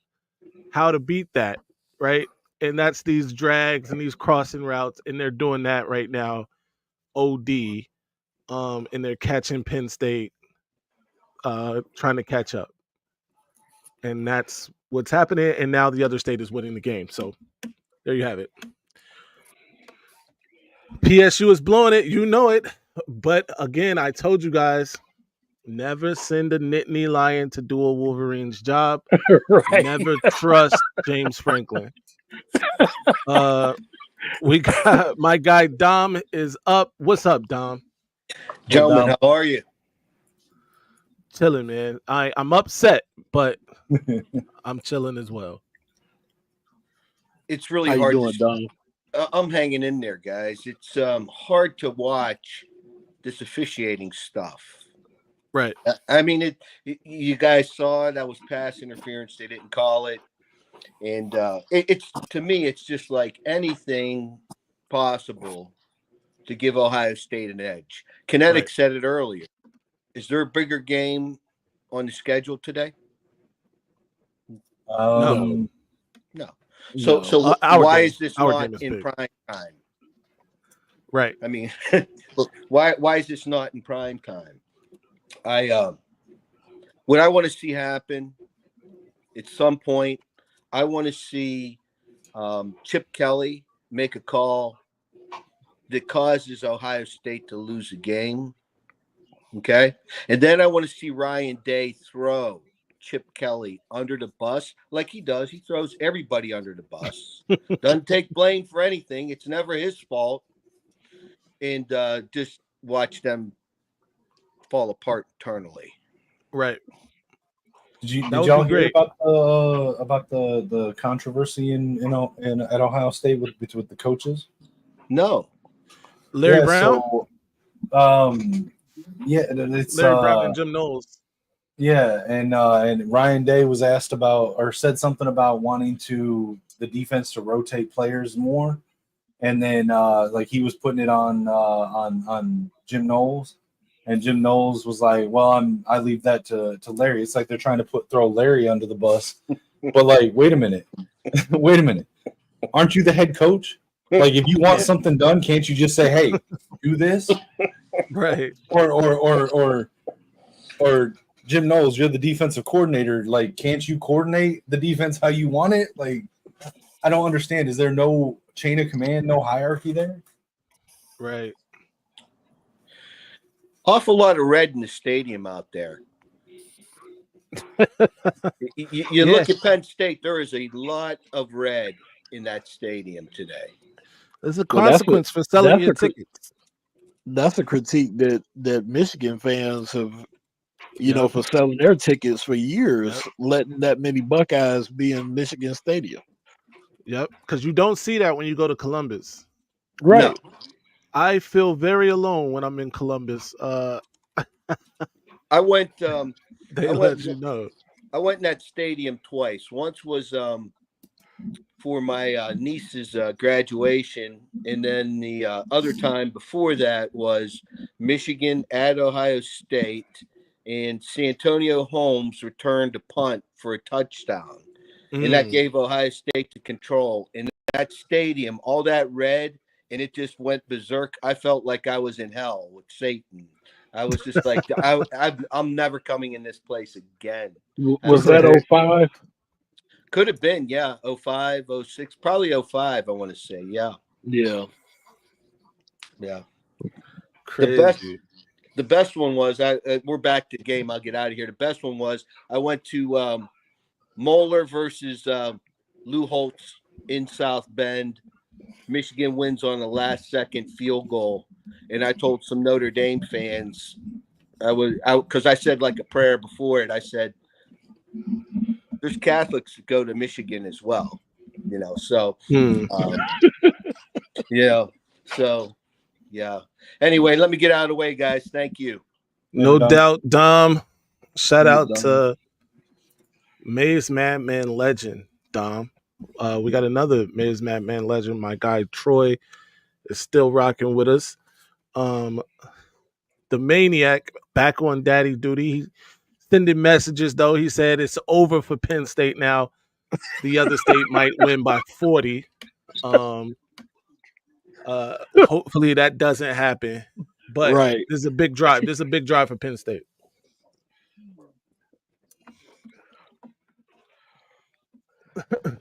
how to beat that, right? And that's these drags and these crossing routes, and they're doing that right now. OD, and they're catching Penn State, trying to catch up, and that's what's happening. And now the other state is winning the game. So there you have it. PSU is blowing it, you know it. But again, I told you guys, never send a Nittany Lion to do a Wolverine's job. Right. Never trust James Franklin. We got my guy Dom is up. What's up, Dom? Gentlemen, how are you? Chilling, man. I'm upset, but I'm chilling as well. It's really How hard. you doing, Dom? I'm hanging in there, guys. It's hard to watch this officiating stuff. Right. I mean, you guys saw that was pass interference. They didn't call it, and it's to me, it's just like anything possible to give Ohio State an edge. Kinetic said it earlier. Is there a bigger game on the schedule today? No. So why is this not in prime time? Right. I mean, why is this not in prime time? What I want to see happen at some point, I want to see Chip Kelly make a call that causes Ohio State to lose a game. Okay. And then I want to see Ryan Day throw Chip Kelly under the bus like he does. He throws everybody under the bus. Doesn't take blame for anything. It's never his fault. And just watch them fall apart eternally. Right. Did y'all hear about the controversy in at Ohio State with the coaches? No. Larry Brown? It's Larry Brown and Jim Knowles. Yeah, and Ryan Day was asked about or said something about wanting the defense to rotate players more, and then like he was putting it on Jim Knowles, and Jim Knowles was like, "Well, I leave that to Larry." It's like they're trying to throw Larry under the bus, but like, wait a minute, aren't you the head coach? Like, if you want something done, can't you just say, "Hey, do this"? Right. Or Jim Knowles, you're the defensive coordinator. Like, can't you coordinate the defense how you want it? Like, I don't understand. Is there no chain of command, no hierarchy there? Right. Awful lot of red in the stadium out there. You look at Penn State, there is a lot of red in that stadium today. There's a consequence for selling your tickets. That's a critique that Michigan fans have, for selling their tickets for years, letting that many Buckeyes be in Michigan Stadium. Yep, because you don't see that when you go to Columbus. Right. No. I feel very alone when I'm in Columbus. I went. They let you know. I went in that stadium twice. Once was for my niece's graduation, and then the other time before that was Michigan at Ohio State, and Santonio Holmes returned a punt for a touchdown, and that gave Ohio State the control. In that stadium, all that red, and it just went berserk. I felt like I was in hell with Satan. I was just like, I'm never coming in this place again. Was that 05? Could have been, yeah. 05, 06, probably 05, I want to say. Yeah. Yeah. Yeah. Crazy. The best one was, we're back to the game. I'll get out of here. The best one was I went to Moeller versus Lou Holtz in South Bend. Michigan wins on the last second field goal. and I told some Notre Dame fans, because I said like a prayer before it. I said, there's Catholics that go to Michigan as well, so, so yeah. Anyway, let me get out of the way, guys. Thank you. No doubt, Dom. Shout out to Maize Madman legend, Dom. We got another Maize Madman legend. My guy Troy is still rocking with us. The Maniac back on daddy duty. He sending messages though. He said it's over for Penn State now. The other state might win by 40. Hopefully that doesn't happen. But this is a big drive. This is a big drive for Penn State.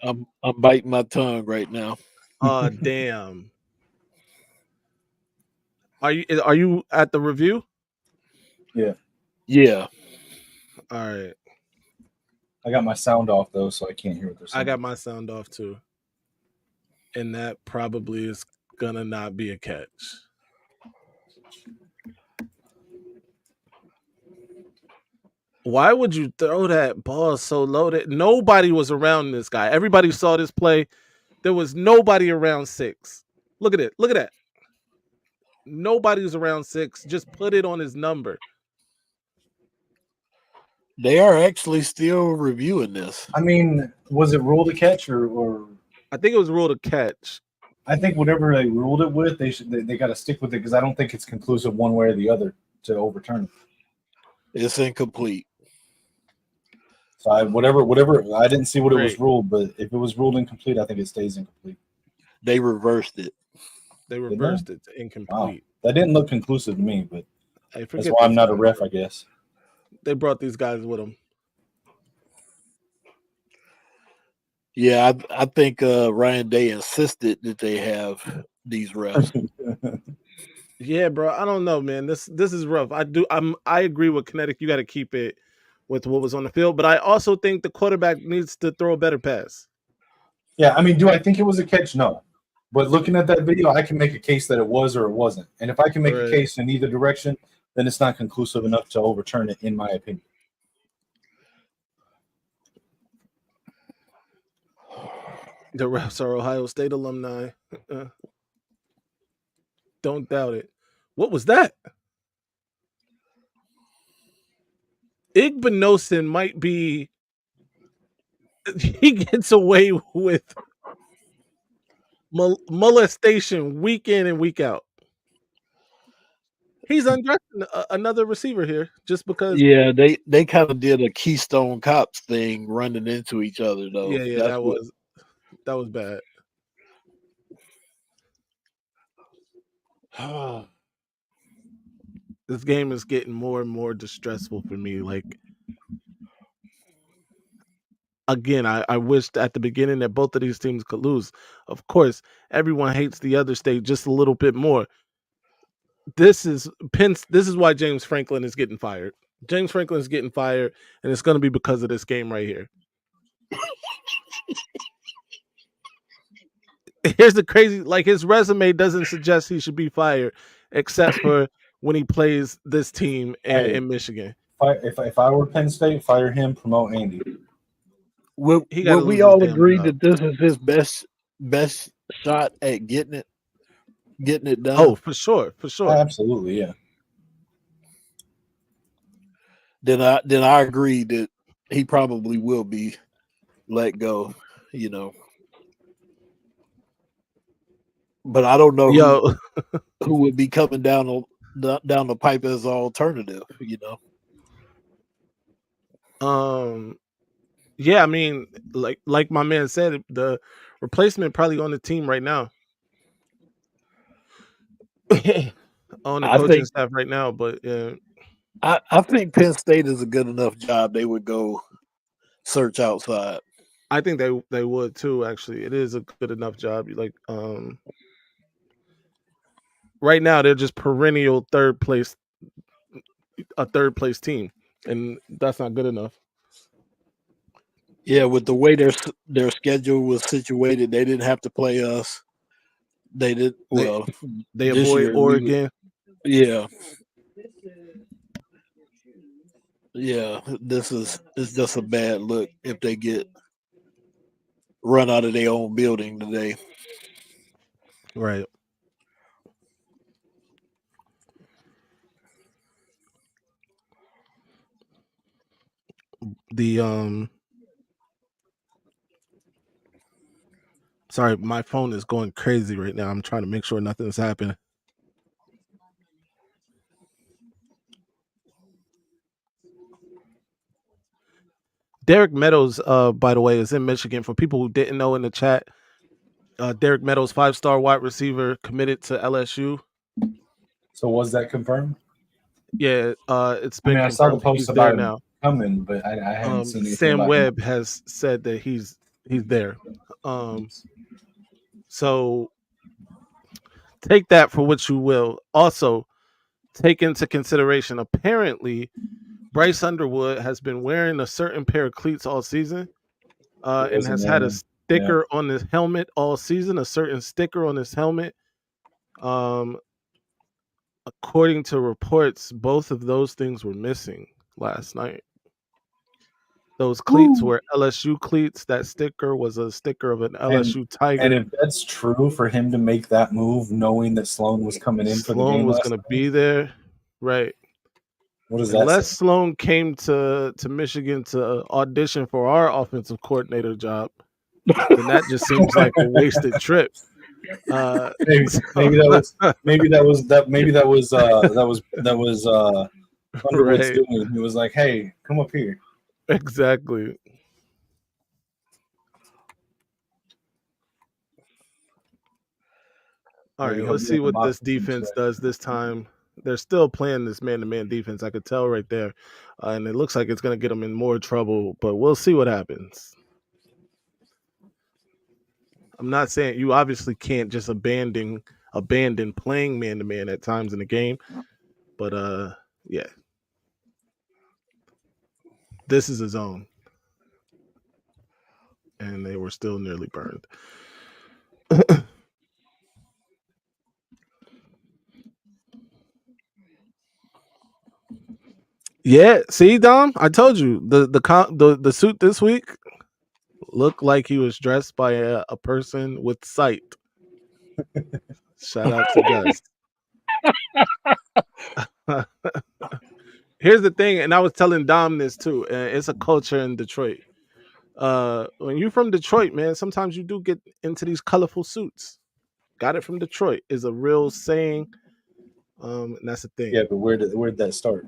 I'm biting my tongue right now. Damn. Are you at the review? Yeah. All right. I got my sound off though, so I can't hear what they're saying. I got my sound off too. And that probably is gonna not be a catch. Why would you throw that ball so loaded? Nobody was around this guy. Everybody saw this play. There was nobody around 6. Look at it. Look at that. Nobody's around 6. Just put it on his number. They are actually still reviewing this. I mean, was it ruled a catch or? I think it was ruled a catch. I think whatever they ruled it with, they got to stick with it because I don't think it's conclusive one way or the other to overturn it. It's incomplete. So whatever. I didn't see what it was ruled, but if it was ruled incomplete, I think it stays incomplete. They reversed it. They reversed it to incomplete. Wow. That didn't look conclusive to me, but that's why I'm not a ref, I guess. They brought these guys with them. Yeah, I think Ryan Day insisted that they have these refs. Yeah, bro. I don't know, man. This is rough. I agree with Kinetic. You got to keep it with what was on the field, but I also think the quarterback needs to throw a better pass. Yeah, I mean, do I think it was a catch? No. But looking at that video, I can make a case that it was or it wasn't. And if I can make a case in either direction, then it's not conclusive enough to overturn it, in my opinion. The refs are Ohio State alumni. Don't doubt it. What was that? Igbinosin might be. He gets away with molestation week in and week out. He's undressing another receiver here just because. Yeah, they kind of did a Keystone Cops thing, running into each other though. Yeah, that was bad. This game is getting more and more distressful for me. Like, again, I wished at the beginning that both of these teams could lose. Of course, everyone hates the other state just a little bit more. This is why James Franklin is getting fired. James Franklin is getting fired, and it's going to be because of this game right here. Here's the crazy, like, his resume doesn't suggest he should be fired, except for when he plays this team in Michigan. If I were Penn State, fire him, promote Andy. Will we all agree that this is his best shot at getting it done? Oh, for sure. Absolutely, yeah. Then I agree that he probably will be let go, But I don't know who would be coming down the pipe as an alternative, Yeah, I mean, like my man said, the replacement probably on the team right now. On the coaching staff right now, but yeah. I think Penn State is a good enough job. They would go search outside. I think they would too, actually. It is a good enough job. Like, right now they're just perennial third place team, and that's not good enough. Yeah, with the way their schedule was situated, they didn't have to play us. They did well. They avoid Oregon. Yeah. Yeah, it's just a bad look if they get run out of their own building today. Right. Sorry, my phone is going crazy right now. I'm trying to make sure nothing's happening. Derek Meadows, by the way, is in Michigan. For people who didn't know in the chat, Derek Meadows, 5-star wide receiver, committed to LSU. So was that confirmed? Yeah, it's been. I saw the post about him coming, but I haven't seen anything. Sam Webb has said that he's there. So take that for what you will. Also, take into consideration. Apparently, Bryce Underwood has been wearing a certain pair of cleats all season, and has had a sticker on his helmet all season. A certain sticker on his helmet. According to reports, both of those things were missing last night. Those cleats were LSU cleats. That sticker was a sticker of an LSU Tiger. And if that's true, for him to make that move, knowing that Sloan was coming in for the game, Sloan was going to be there, right? What does that Unless say? Sloan came to Michigan to audition for our offensive coordinator job, then that just seems like a wasted trip. Maybe that was Underwood's right. doing. He was like, "Hey, come up here." Exactly. All right, let's see what this defense does this time. They're still playing this man-to-man defense. I could tell right there, and it looks like it's going to get them in more trouble. But we'll see what happens. I'm not saying you obviously can't just abandon playing man-to-man at times in the game, but yeah, this is a zone, and they were still nearly burned. Yeah, see, Dom, I told you the suit this week looked like he was dressed by a person with sight. Shout out to Gus. Here's the thing, and I was telling Dom this too. It's a culture in Detroit. When you're from Detroit, man, sometimes you do get into these colorful suits. Got it from Detroit is a real saying. And that's the thing. Yeah, but where did that start?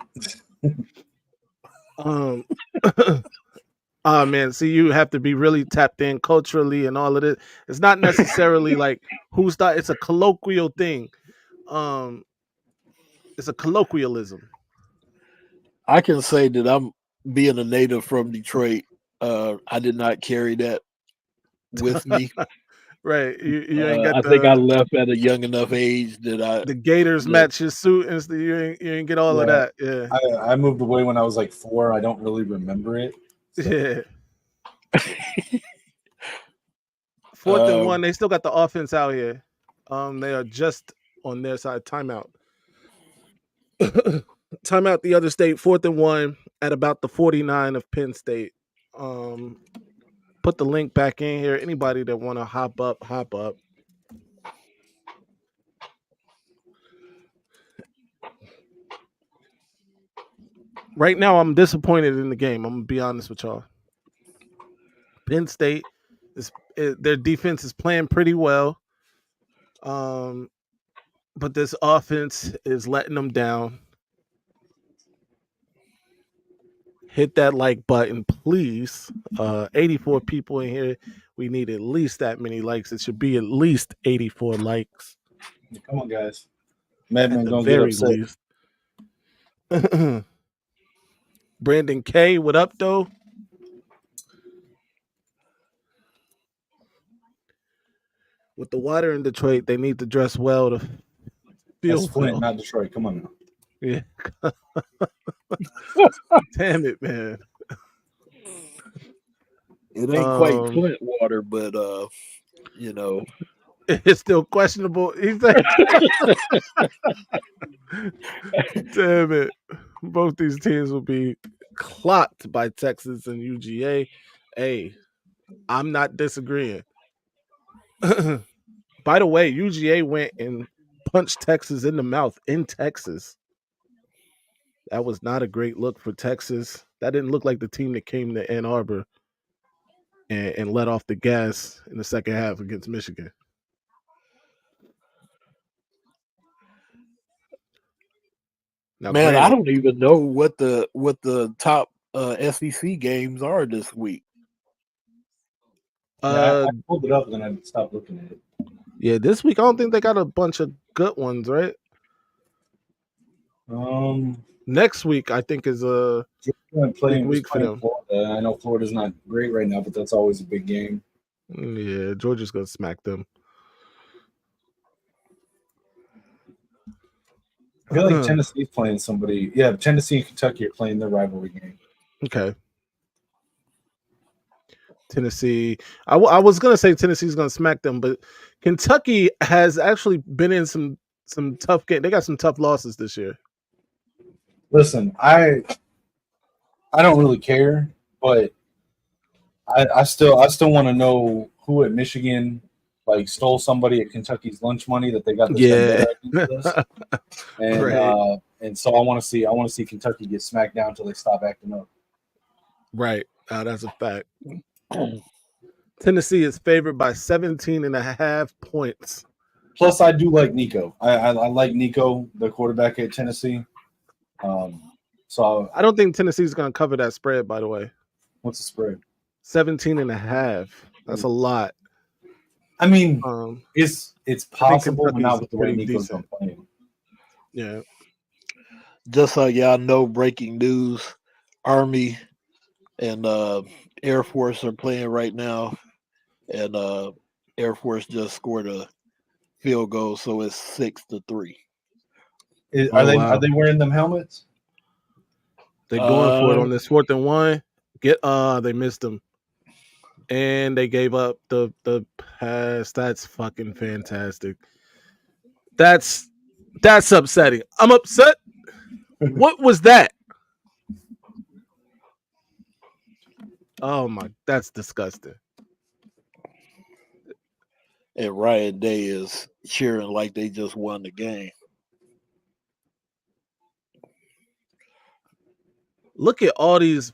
Man, see, you have to be really tapped in culturally and all of it. It's not necessarily like who's that. It's a colloquial thing. It's a colloquialism. I can say that I'm being a native from Detroit. I did not carry that with me. Right. You ain't got I think I left at a young enough age that the Gators match your suit and you ain't get all of that. Yeah. I moved away when I was like 4. I don't really remember it. So. Yeah. 4th and 1. They still got the offense out here. They are just on their side. Timeout. Timeout the other state. 4th and 1 at about the 49 of Penn State. Put the link back in here. Anybody that want to hop up. Right now, I'm disappointed in the game. I'm going to be honest with y'all. Penn State, their defense is playing pretty well. But this offense is letting them down. Hit that like button, please. 84 people in here. We need at least that many likes. It should be at least 84 likes. Come on, guys. Madman gonna very get upset. Least. Brandon K, what up, though? With the water in Detroit, they need to dress well to feel That's Flint, not Detroit. Come on now. Yeah. Damn it, man. It ain't quite Flint water, but you know. It's still questionable. He said, damn it. Both these teams will be clocked by Texas and UGA. Hey, I'm not disagreeing. By the way, UGA went and punched Texas in the mouth in Texas. That was not a great look for Texas. That didn't look like the team that came to Ann Arbor and let off the gas in the second half against Michigan. Now, man, granted, I don't even know what the top SEC games are this week. I pulled it up and then I stopped looking at it. Yeah, this week I don't think they got a bunch of good ones, right? Next week I think is a big week for them. Florida. I know Florida's not great right now, but that's always a big game. Yeah, Georgia's gonna smack them. I feel like Tennessee's playing somebody. Yeah, Tennessee and Kentucky are playing their rivalry game. Okay. Tennessee. I was gonna say Tennessee's gonna smack them, but Kentucky has actually been in some tough games. They got some tough losses this year. Listen, I don't really care, but I still want to know who at Michigan like stole somebody at Kentucky's lunch money that they got to spend their and right. And so I want to see Kentucky get smacked down until they stop acting up. Right. That's a fact. Tennessee is favored by 17.5 points. Plus, I do like Nico. I like Nico, the quarterback at Tennessee. So I don't think Tennessee's going to cover that spread, by the way. What's the spread? 17.5. That's a lot. I mean, it's possible, but not with the way Nico's going to play. Yeah. Just so y'all know, breaking news: Army and Air Force are playing right now, and Air Force just scored a field goal, so it's 6-3. Are they wearing them helmets? They're going for it on this 4th and 1. They missed them, and they gave up the pass. That's fucking fantastic. That's upsetting. I'm upset. What was that? Oh my, that's disgusting. And Ryan Day is cheering like they just won the game. Look at all these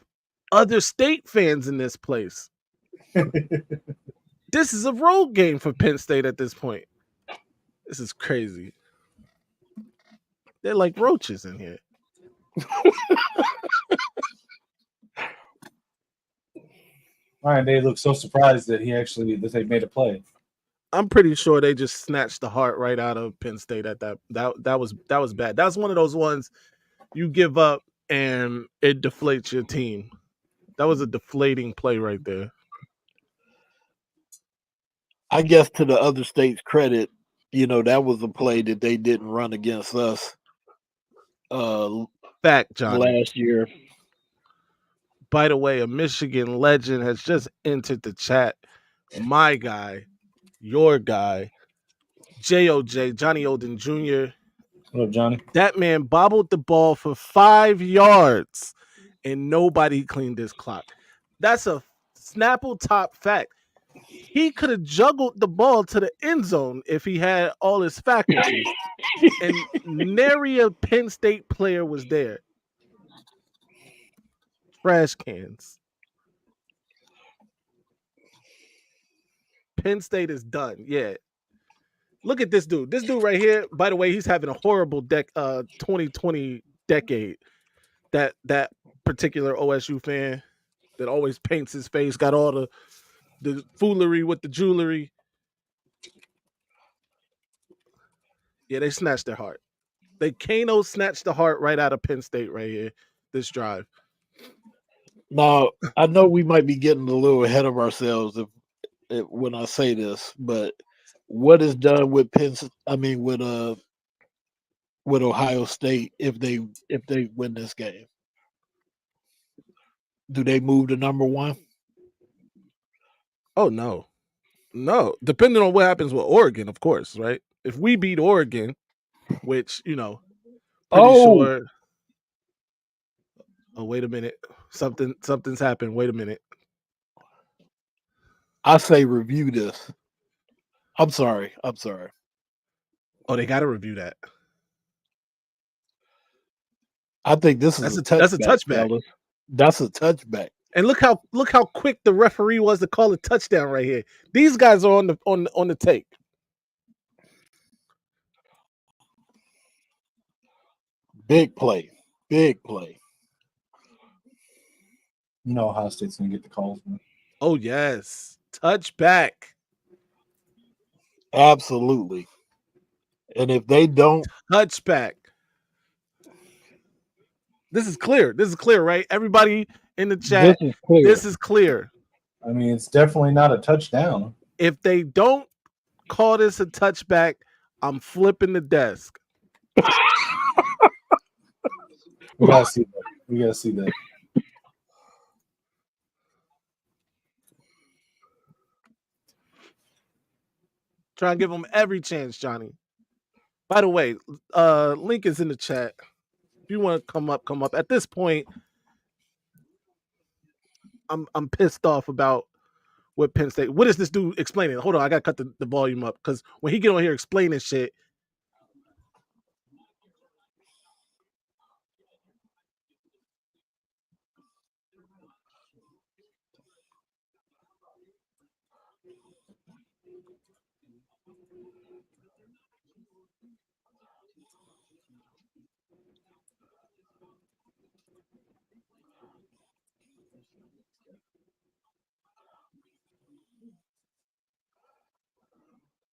other state fans in this place. This is a road game for Penn State at this point. This is crazy. They're like roaches in here. Ryan Day looked so surprised that they made a play. I'm pretty sure they just snatched the heart right out of Penn State at that was bad. That was one of those ones you give up and it deflates your team. That was a deflating play right there. I guess to the other state's credit, that was a play that they didn't run against us. Fact, John. Last year. By the way, a Michigan legend has just entered the chat. My guy, your guy, JOJ, Johnny Olden Jr. What up, Johnny? That man bobbled the ball for 5 yards and nobody cleaned his clock. That's a Snapple top fact. He could have juggled the ball to the end zone if he had all his faculties. And nary a Penn State player was there. Trash cans. Penn State is done. Yeah. Look at this dude. This dude right here, by the way, he's having a horrible 2020 decade. That particular OSU fan that always paints his face, got all the foolery with the jewelry. Yeah, they snatched their heart. They Kano snatched the heart right out of Penn State right here, this drive. Now, I know we might be getting a little ahead of ourselves when I say this, but what is done with with Ohio State if they win this game? Do they move to number 1? Oh no. No, depending on what happens with Oregon, of course, right? If we beat Oregon, which pretty sure. Oh, wait a minute. Something's happened. Wait a minute. I say review this. I'm sorry. Oh, they got to review that. I think this is a touchback. That's a touchback. Fellas. That's a touchback. And look how quick the referee was to call a touchdown right here. These guys are on the take. Big play. You know Ohio State's gonna get the calls, man. Oh yes, touchback. Absolutely. And if they don't, touchback. This is clear, right? Everybody in the chat, this is clear. I mean, it's definitely not a touchdown. If they don't call this a touchback, I'm flipping the desk. We gotta see that. Try and give them every chance, Johnny. By the way, link is in the chat. If you want to come up. At this point, I'm pissed off about what Penn State. What is this dude explaining? Hold on, I gotta cut the volume up because when he get on here explaining shit.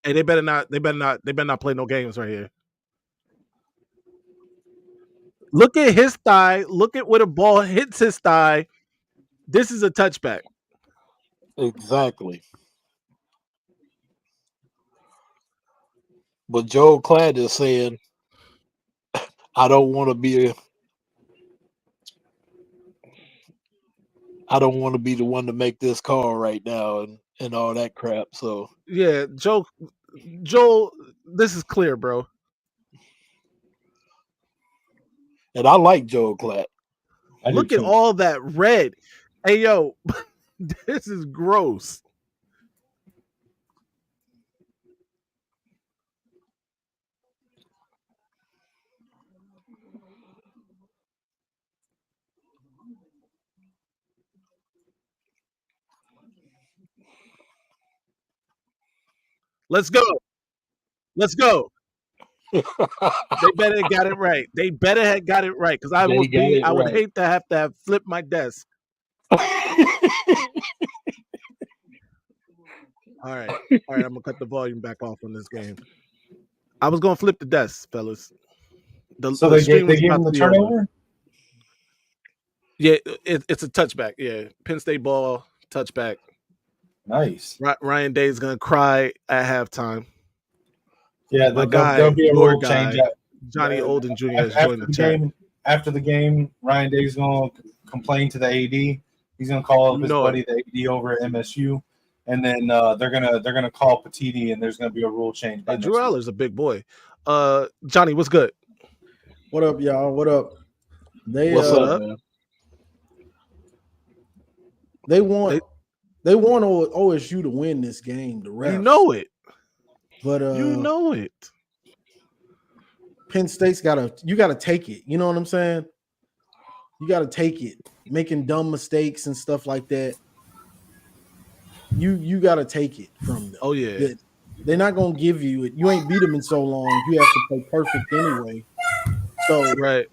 Hey, they better not play no games right here. Look at his thigh. Look at where the ball hits his thigh. This is a touchback. Exactly. But Joel Klatt is saying, I don't want to be the one to make this call right now and all that crap. So yeah, Joel, this is clear, bro. And I like Joel Klatt. Look at all that red. Hey, yo, this is gross. Let's go. They better have got it right. Because I would hate to have flipped my desk. All right, I'm gonna cut the volume back off on this game. I was gonna flip the desk, fellas. So they gave him the turnover? Yeah, it's a touchback. Yeah, Penn State ball, touchback. Nice. Ryan Day's gonna cry at halftime. Yeah, there'll be a rule change. Johnny Olden Jr. has joined the chat. After the game, Ryan Day's going to complain to the AD. He's going to call up his buddy, the AD over at MSU, and then they're gonna call Petiti, and there's going to be a rule change. Drew Aller's a big boy. Johnny, what's good? What up, y'all? What up? What's up, man? They want OSU to win this game. The refs, you know it. But you know it. Penn State's you gotta take it. You know what I'm saying? You gotta take it. Making dumb mistakes and stuff like that. You gotta take it from them. Oh yeah. They're not gonna give you it. You ain't beat them in so long. You have to play perfect anyway. So right.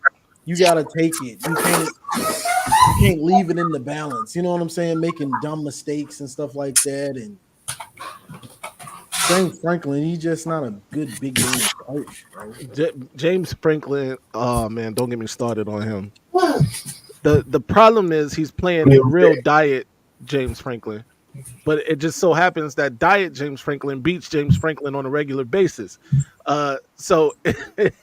You gotta take it. You can't leave it in the balance. You know what I'm saying? Making dumb mistakes and stuff like that. And James Franklin, he's just not a good big game coach, bro. James Franklin, oh man, don't get me started on him. The problem is he's playing a real diet James Franklin, but it just so happens that diet James Franklin beats James Franklin on a regular basis. So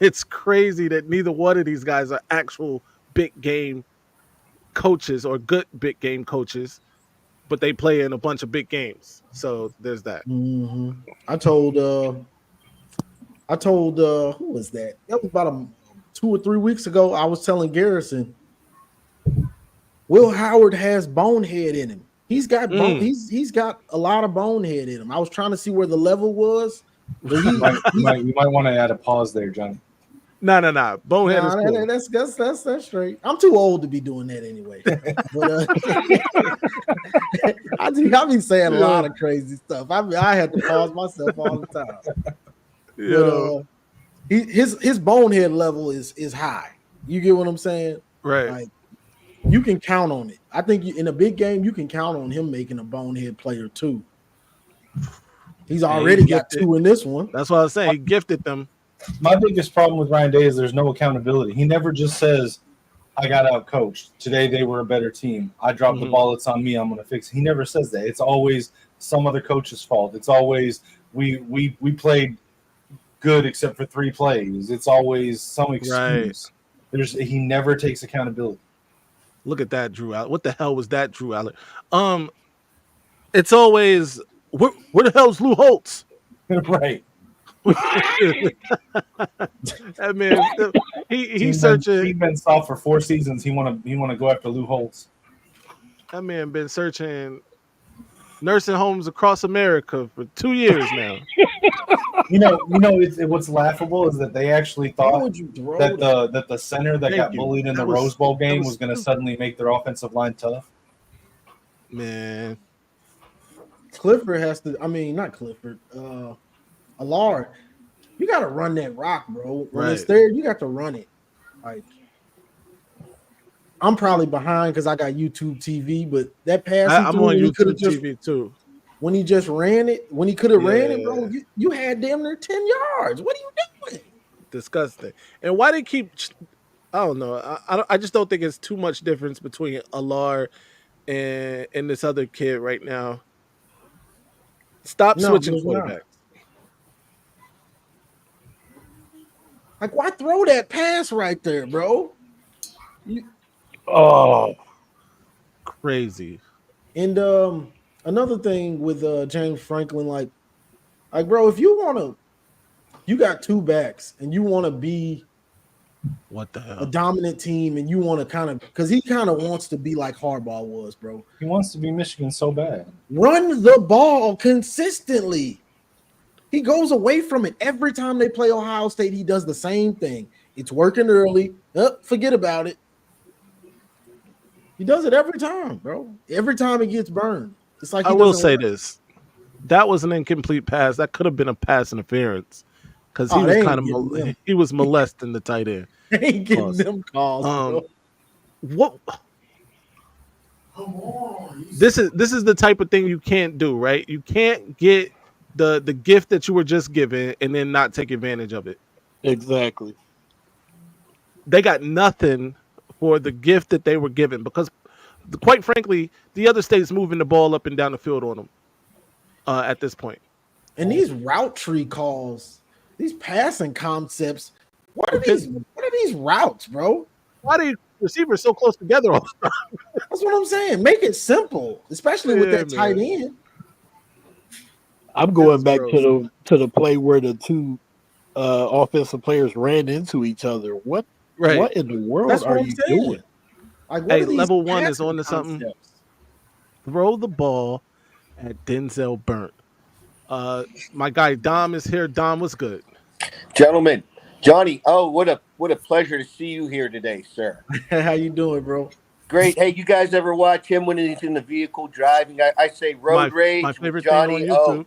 it's crazy that neither one of these guys are actual big game coaches or good big game coaches. but they play in a bunch of big games. So there's that. Mm-hmm. I told who was that? That was about 2 or 3 weeks ago. I was telling Garrison, Will Howard has bonehead in him. He's got he's got a lot of bonehead in him. I was trying to see where the level was. But you might want to add a pause there, John. No. Bonehead is cool. That's straight. I'm too old to be doing that anyway. But I be saying a lot of crazy stuff. I had to pause myself all the time. But his bonehead level is high. You get what I'm saying? Right. Like, you can count on it. I think in a big game, you can count on him making a bonehead play or two. He's already got 2 in this one. That's what I was saying. He gifted them. My biggest problem with Ryan Day is there's no accountability. He never just says, I got out-coached. Today they were a better team. I dropped the ball. It's on me. I'm going to fix it. He never says that. It's always some other coach's fault. It's always we played good except for 3 plays. It's always some excuse. Right. He never takes accountability. Look at that, Drew Allen. What the hell was that, Drew Allen? It's always where the hell's Lou Holtz? Right. That man, he's searching. He's been soft for 4 seasons. He want to go after Lou Holtz. That man been searching nursing homes across America for 2 years now. What's laughable is that they actually thought that the center that got bullied in the Rose Bowl game was going to suddenly make their offensive line tough. Man, Clifford has to. I mean, not Clifford. Allard, you got to run that rock, bro. When it's there, you got to run it. Like, I'm probably behind because I got YouTube TV, but that pass I'm on YouTube TV too. When he just ran it, when he could have ran it, bro, you had damn near 10 yards. What are you doing? Disgusting. And why they keep? I don't know. I just don't think it's too much difference between Allard and this other kid right now. Stop switching quarterbacks. Like, why throw that pass right there, bro? Crazy. And another thing with James Franklin, like, bro, if you got 2 backs and you want to be what the hell? A dominant team, and you want to kind of, because he kind of wants to be like Harbaugh was, bro. He wants to be Michigan so bad. Run the ball consistently. He goes away from it every time they play Ohio State. He does the same thing. It's working early. Forget about it. He does it every time, bro. Every time he gets burned. It's like I will say this. That was an incomplete pass. That could have been a pass interference because he was kind of he was molesting the tight end. They ain't getting them calls. What? This is the type of thing you can't do, right? You can't get the gift that you were just given and then not take advantage of it. Exactly. They got nothing for the gift that they were given because, quite frankly, the other state's moving the ball up and down the field on them at this point. And these route tree calls, these passing concepts, what are these routes, bro? Why are the receivers so close together all the time? That's what I'm saying. Make it simple, especially with that tight end. I'm going back to the play where the 2 offensive players ran into each other. What in the world are you doing? Like, hey, level 1 is on to something. Throw the ball at Denzel Burnt. My guy Dom is here. Dom, what's good? Gentlemen, Johnny, what a pleasure to see you here today, sir. How you doing, bro? Great. Hey, you guys ever watch him when he's in the vehicle driving? I say Road Rage. My favorite with Johnny. thing on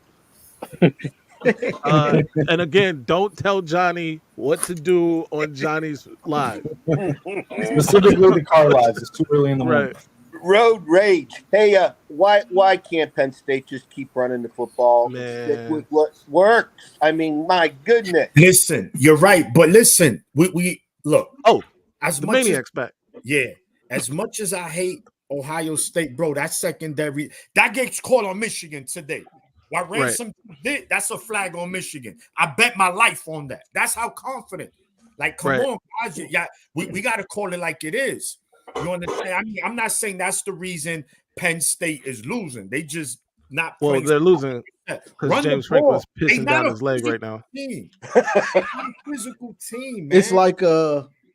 YouTube. And again, don't tell Johnny what to do on Johnny's live. Specifically the car lives. It's too early in the morning. Road Rage. Hey, why can't Penn State just keep running the football? Man. With what works? I mean, my goodness. Listen, you're right, but listen, we look. Oh, as the much maniac's back. Yeah, as much as I hate Ohio State, bro, that secondary that gets caught on Michigan today. Why Ransom did? That's a flag on Michigan. I bet my life on that. That's how confident. Like, come on, guys. Yeah, we got to call it like it is. You understand? I mean, I'm not saying that's the reason Penn State is losing. They just not well, playing. they're losing because James Franklin's pissing down his leg right now. Team. Not a physical team, man. It's like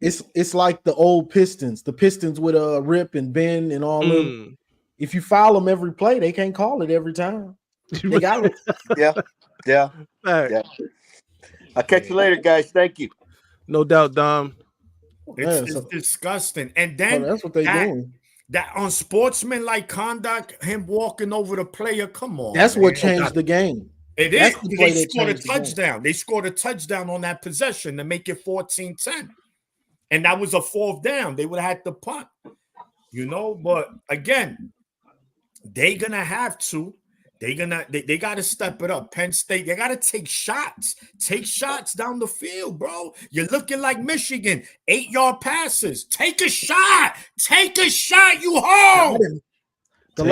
it's like the old Pistons. The Pistons with Rip and Ben and all them. If you foul them every play, they can't call it every time. They got it. Yeah. I'll catch you later, guys. Thank you. No doubt, Dom. It's disgusting. And then that's what they're doing. That unsportsmanlike conduct, him walking over the player. Come on. That's what changed the game. It is. They scored a touchdown. They scored a touchdown on that possession to make it 14-10. And that was a 4th down. They would have had to punt. But again, they're gonna have to. They got to step it up. Penn State, they got to take shots. Take shots down the field, bro. You're looking like Michigan. 8-yard passes. Take a shot. Take a shot. You home. The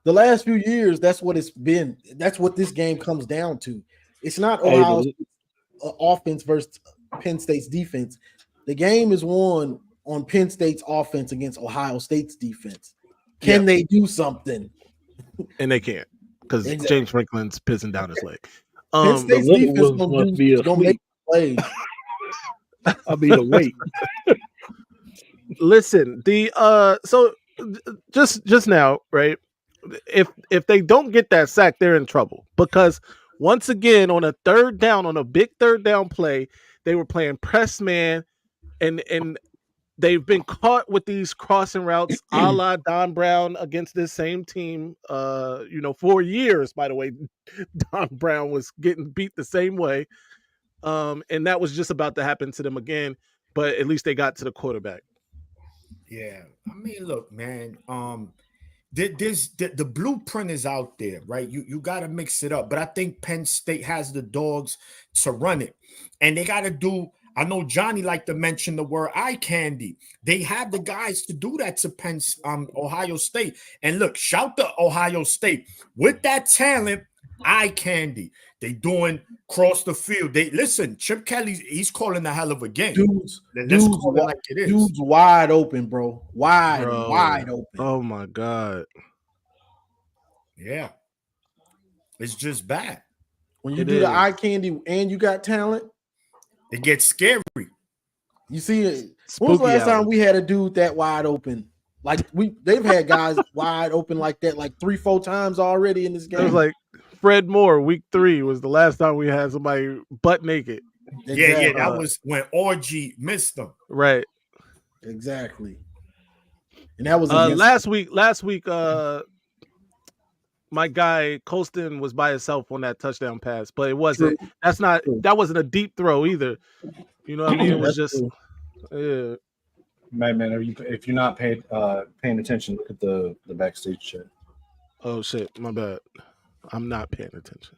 last few years, that's what it's been. That's what this game comes down to. It's not Ohio's offense versus Penn State's defense. The game is won on Penn State's offense against Ohio State's defense. Can they do something? And they can't because James Franklin's pissing down his leg. Penn State's defense gonna make plays. I'll be the wait. Listen, so just now, right? If they don't get that sack, they're in trouble because once again on a big third down play, they were playing press man and they've been caught with these crossing routes a la Don Brown against this same team. 4 years, by the way, Don Brown was getting beat the same way. And that was just about to happen to them again, but at least they got to the quarterback. Yeah. I mean, look, man, the blueprint is out there, right? You got to mix it up, but I think Penn State has the dogs to run it, and they got to do. I know Johnny liked to mention the word eye candy. They have the guys to do that to Ohio State. And look, shout to Ohio State. With that talent, eye candy. They doing cross the field. Listen, Chip Kelly, he's calling a hell of a game. Let's call it like it is. Dude's wide open, bro. Wide open. Oh, my God. Yeah. It's just bad. When you do the eye candy and you got talent, it gets scary. You see it. When was the last time we had a dude that wide open? Like they've had guys wide open like that, like 3-4 times already in this game. It was like Fred Moore, week 3 was the last time we had somebody butt naked. Exactly. Yeah, that was when Orgy missed them. Right. Exactly. And that was last week. My guy Colston was by himself on that touchdown pass, but it wasn't. That wasn't a deep throw either. You know what I mean? It was just, yeah. Man, if you're not paying attention, look at the backstage chat. Oh shit, my bad. I'm not paying attention.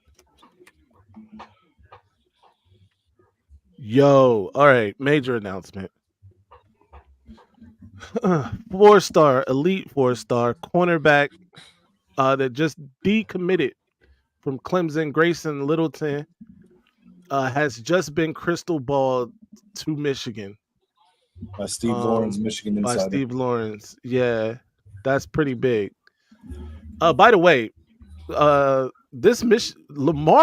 Yo, all right, major announcement. 4-star, elite 4-star cornerback. That just decommitted from Clemson, Grayson Littleton, has just been crystal balled to Michigan. By Steve Lawrence, Michigan Insider. By Steve Lawrence. Yeah, that's pretty big. By the way, Lamar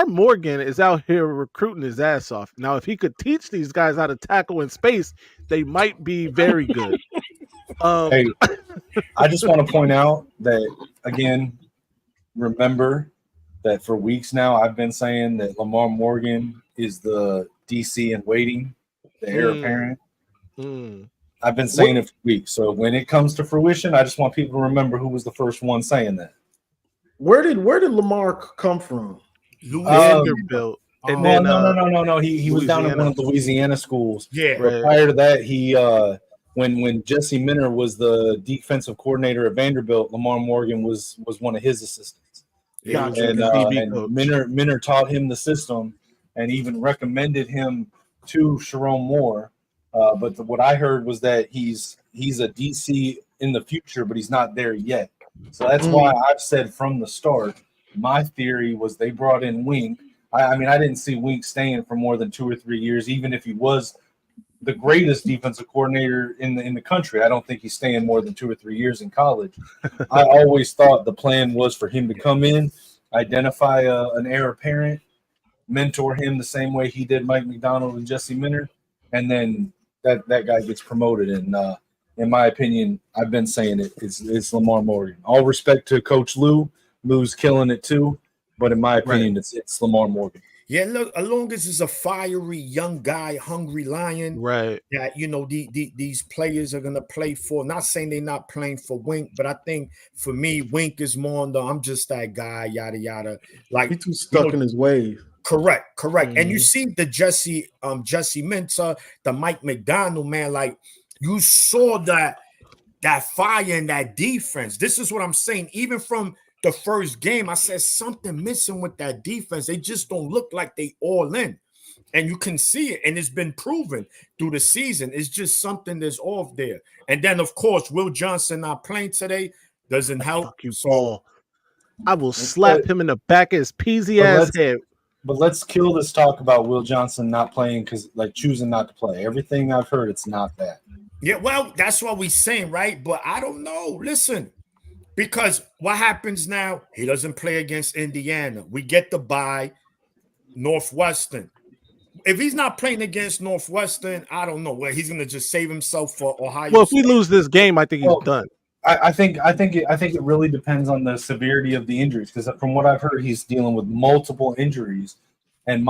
Morgan is out here recruiting his ass off. Now, if he could teach these guys how to tackle in space, they might be very good. Hey, I just want to point out that, again, remember that for weeks now I've been saying that Lamar Morgan is the DC in waiting, the heir apparent. I've been saying it for weeks. So when it comes to fruition, I just want people to remember who was the first one saying that. Where did Lamar come from? Vanderbilt. And then no. He was down in one of the Louisiana schools. Yeah. Right. Prior to that, he when Jesse Minter was the defensive coordinator at Vanderbilt, Lamar Morgan was one of his assistants. Yeah, and Minter taught him the system and even recommended him to Sharon Moore. But what I heard was that he's a DC in the future, but he's not there yet. So that's why I've said from the start, my theory was they brought in Wink. I mean, I didn't see Wink staying for more than 2 or 3 years, even if he was the greatest defensive coordinator in the country. I don't think he's staying more than 2 or 3 years in college. I always thought the plan was for him to come in, identify an heir apparent, mentor him the same way he did Mike McDonald and Jesse Minter, and then that guy gets promoted. And in my opinion, I've been saying it's Lamar Morgan. All respect to Coach Lou. Lou's killing it too, but in my opinion, it's Lamar Morgan. Yeah, look, as long as it's a fiery young guy, hungry lion, right? That these players are gonna play for. Not saying they're not playing for Wink, but I think for me, Wink is more on the I'm just that guy, yada yada. Like he's too stuck in his ways. Correct. And you see the Jesse Minter, the Mike McDonald, man, like you saw that fire in that defense. This is what I'm saying. Even from the first game, I said something missing with that defense. They just don't look like they all in. And you can see it, and it's been proven through the season. It's just something that's off there. And then, of course, Will Johnson not playing today doesn't help. Fuck you, Paul. I will slap him in the back of his peasy ass head. But let's kill this talk about Will Johnson not playing choosing not to play. Everything I've heard, it's not that. Yeah, well, that's what we're saying, right? But I don't know. Listen, because what happens now, he doesn't play against Indiana. We get the bye, Northwestern. If he's not playing against Northwestern, I don't know where he's going to just save himself for Ohio. Well, if we lose this game, I think he's done. I think it really depends on the severity of the injuries, because from what I've heard, he's dealing with multiple injuries. And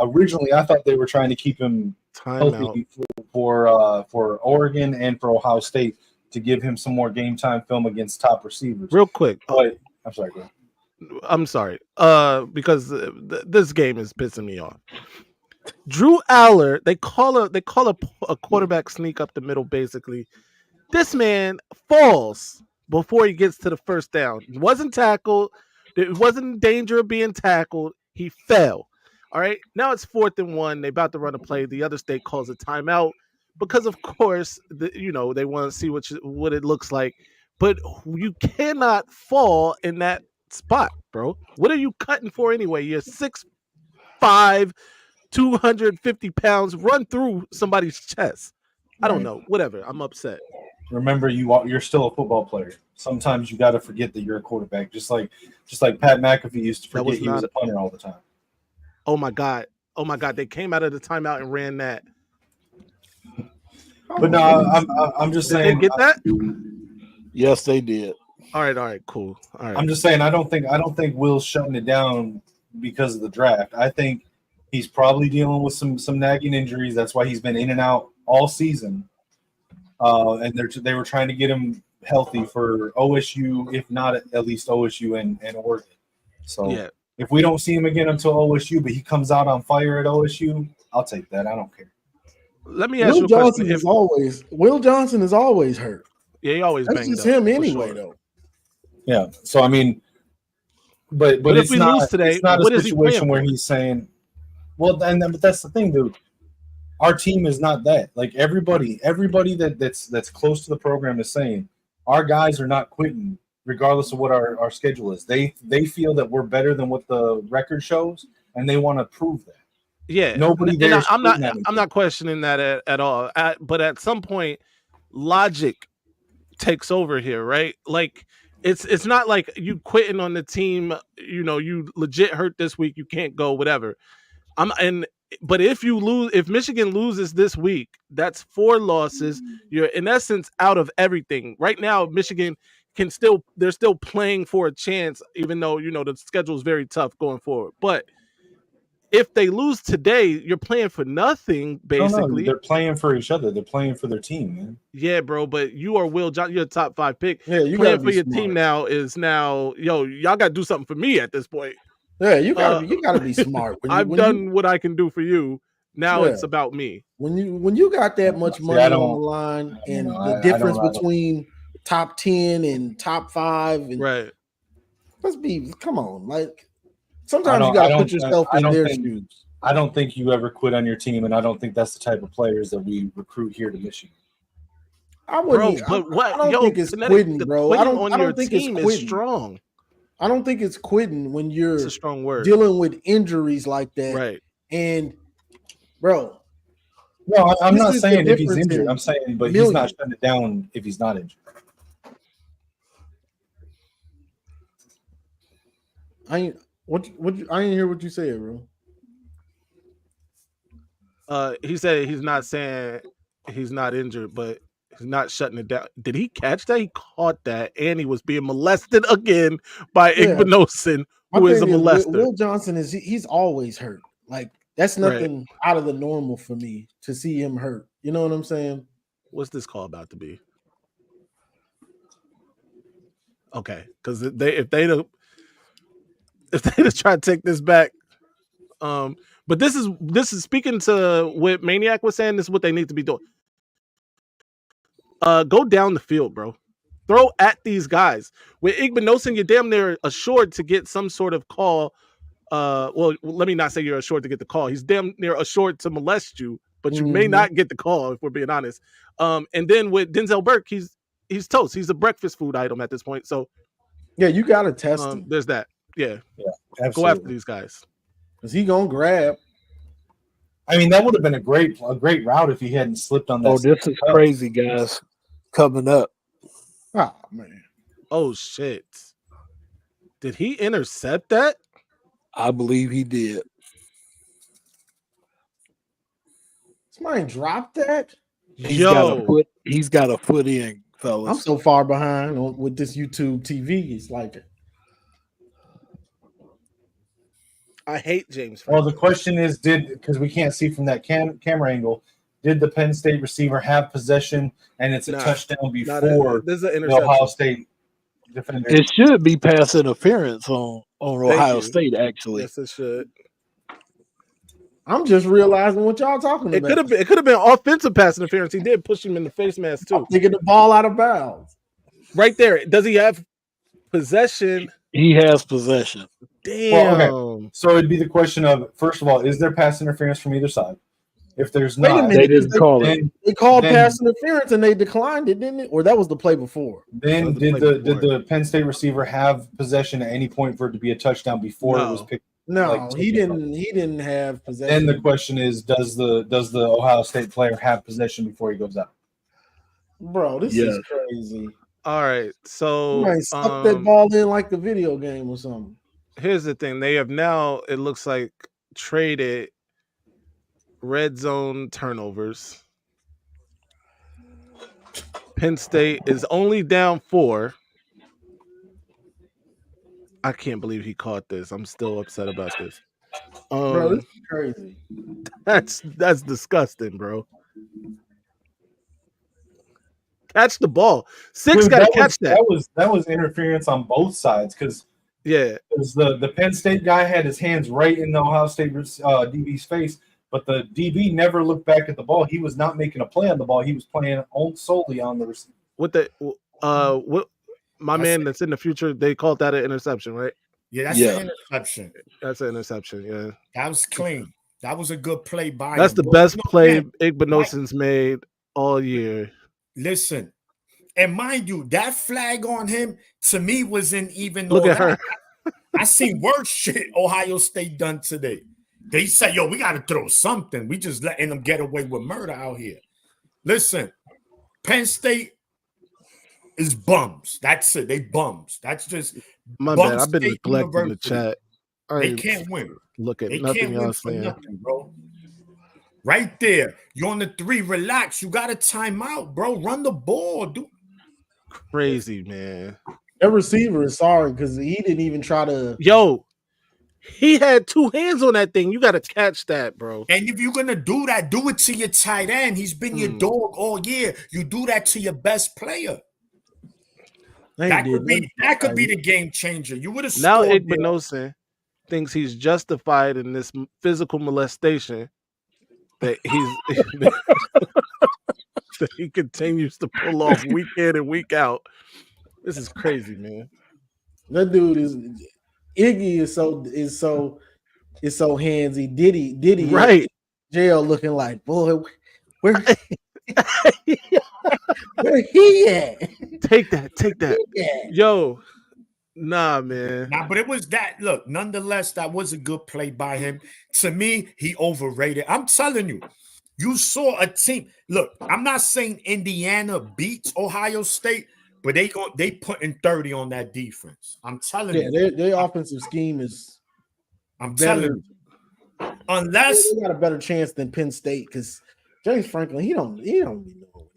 originally, I thought they were trying to keep him healthy for Oregon and for Ohio State to give him some more game time film against top receivers. Real quick, but I'm sorry. Go ahead. I'm sorry, because this game is pissing me off. Drew Aller, they call a quarterback sneak up the middle, basically. This man falls before he gets to the first down. He wasn't tackled. It wasn't in danger of being tackled. He fell. All right. Now it's 4th and 1. They're about to run a play. The other state calls a timeout because, of course, they want to see what it looks like. But you cannot fall in that spot, bro. What are you cutting for anyway? You're 6'5", 250 pounds. Run through somebody's chest. I don't know. Whatever. I'm upset. Remember, you're still a football player. Sometimes you got to forget that you're a quarterback. Just like Pat McAfee used to forget he was a punter all the time. Oh my god! They came out of the timeout and ran that. But no, I'm just saying. Did they get that? Yes, they did. All right, cool. All right. I'm just saying. I don't think Will's shutting it down because of the draft. I think he's probably dealing with some nagging injuries. That's why he's been in and out all season. And they were trying to get him healthy for OSU, if not at least OSU and Oregon. So if we don't see him again until OSU, but he comes out on fire at OSU, I'll take that. I don't care. Let me ask you a question. Will Johnson is always hurt. Yeah, he always that's banged just up, him anyway, though. Yeah. So I mean, but if we lose today, it's not a situation where he's saying, well, but that's the thing, dude. Our team is not that. Like everybody that's close to the program is saying, our guys are not quitting regardless of what our schedule is. They feel that we're better than what the record shows, and they want to prove that. Yeah, nobody there. I'm not questioning that at all. But at some point, logic takes over here, right? Like it's not like you quitting on the team. You legit hurt this week. You can't go. Whatever. But if Michigan loses this week, that's 4 losses. You're in essence out of everything. Right now, Michigan they're still playing for a chance, even though the schedule is very tough going forward. But if they lose today, you're playing for nothing, basically. No, they're playing for each other. They're playing for their team, man. Yeah, bro, but you are Will Johnson. You're a top 5 pick. Yeah, you playing for your team now, y'all got to do something for me at this point. Yeah, you gotta be smart. I've done what I can do for you. Now it's about me. When you got that much money on the line, and the difference between top 10 and top 5, and right? Come on, like sometimes you gotta put yourself in their shoes. I don't think you ever quit on your team, and I don't think that's the type of players that we recruit here to Michigan. I wouldn't. Bro, but what? I don't think it's quitting, bro. I don't think it's quitting. Strong. I don't think it's quitting when you're it's a strong word. Dealing with injuries like that. Right. And, bro, No, I'm not is the saying if he's difference injured. in I'm saying, but he's millions. not shutting it down if he's not injured. I ain't hear what you said, bro. He said he's not saying he's not injured, but he's not shutting it down. Did he catch that? He caught that, and he was being molested again by Igbinosun, who is a molester. Will Johnson he's always hurt. Like that's nothing out of the normal for me to see him hurt. You know what I'm saying? What's this call about to be? Okay, because if they'd have tried to take this back, but this is speaking to what Maniac was saying. This is what they need to be doing. Go down the field, bro. Throw at these guys. With Igbinosun, you're damn near assured to get some sort of call. Well, let me not say you're assured to get the call. He's damn near assured to molest you, but you may not get the call if we're being honest. And then with Denzel Burke, he's toast. He's a breakfast food item at this point. So yeah, you gotta test him. There's that. Yeah, absolutely. Go after these guys. Is he gonna grab? I mean, that would have been a great route if he hadn't slipped on that. Oh, this is crazy, guys. Coming up. Oh man. Oh shit. Did he intercept that? I believe he did. Somebody dropped that? He's got a foot in, fellas. I'm so far behind with this YouTube TV. It's like I hate James. Well, the question is, because we can't see from that camera angle, did the Penn State receiver have possession and it's a touchdown before the Ohio State defender? It should be pass interference on Ohio State, actually. Yes, it should. I'm just realizing what y'all talking about. It could have been offensive pass interference. He did push him in the face mask too. Taking the ball out of bounds. Right there. Does he have possession? He has possession. Damn. Well, okay. So it'd be the question of, first of all, is there pass interference from either side? If there's not, they didn't call it. They called pass interference and they declined it, didn't it? Or that was the play before. Then did the Penn State receiver have possession at any point for it to be a touchdown before it was picked? No, he didn't. He didn't have possession. Then the question is, does the Ohio State player have possession before he goes out? Bro, this is crazy. All right, so you might suck that ball in like the video game or something. Here's the thing: they have now, it looks like, traded red zone turnovers. Penn State is only down 4. I can't believe he caught this. I'm still upset about this. Bro, this is crazy. That's disgusting, bro. Catch the ball. Six got to catch that. That was interference on both sides because the Penn State guy had his hands right in the Ohio State DB's face, but the DB never looked back at the ball. He was not making a play on the ball. He was playing solely on the receiver. That's in the future, they called that an interception, right? Yeah, that's an interception. That's an interception, yeah. That was clean. That was a good play by That's him. The best play Igbinosun's made all year. Listen, and mind you, that flag on him, to me, wasn't even Look at her. I seen worse shit Ohio State done today. They said, yo, we got to throw something. We just letting them get away with murder out here. Listen, Penn State is bums. That's it. They bums. That's just my bad. I've been neglecting the chat. They can't win. Look at they nothing can't else, win for man. nothing, bro. Right there. You're on the 3. Relax. You got a timeout, bro. Run the ball, dude. Crazy, man. That receiver is sorry because he didn't even try to. Yo, he had 2 hands on that thing. You got to catch that, bro. And if you're going to do that, do it to your tight end. He's been your dog all year. You do that to your best player. That could be the game changer. You would have now Igbinosun thinks he's justified in this physical molestation that that he continues to pull off week in and week out. This is crazy, man. That dude Iggy is so handsy. Diddy right jail looking like, boy, where he at? Take that. Yo, nah, man. Nah, but it was that. Look, nonetheless, that was a good play by him. To me, he overrated. I'm telling you, You saw a team. Look, I'm not saying Indiana beats Ohio State, but they putting 30 on that defense. I'm telling you. Yeah, their offensive scheme is I'm better. telling you. Unless they got a better chance than Penn State because James Franklin, he don't really know what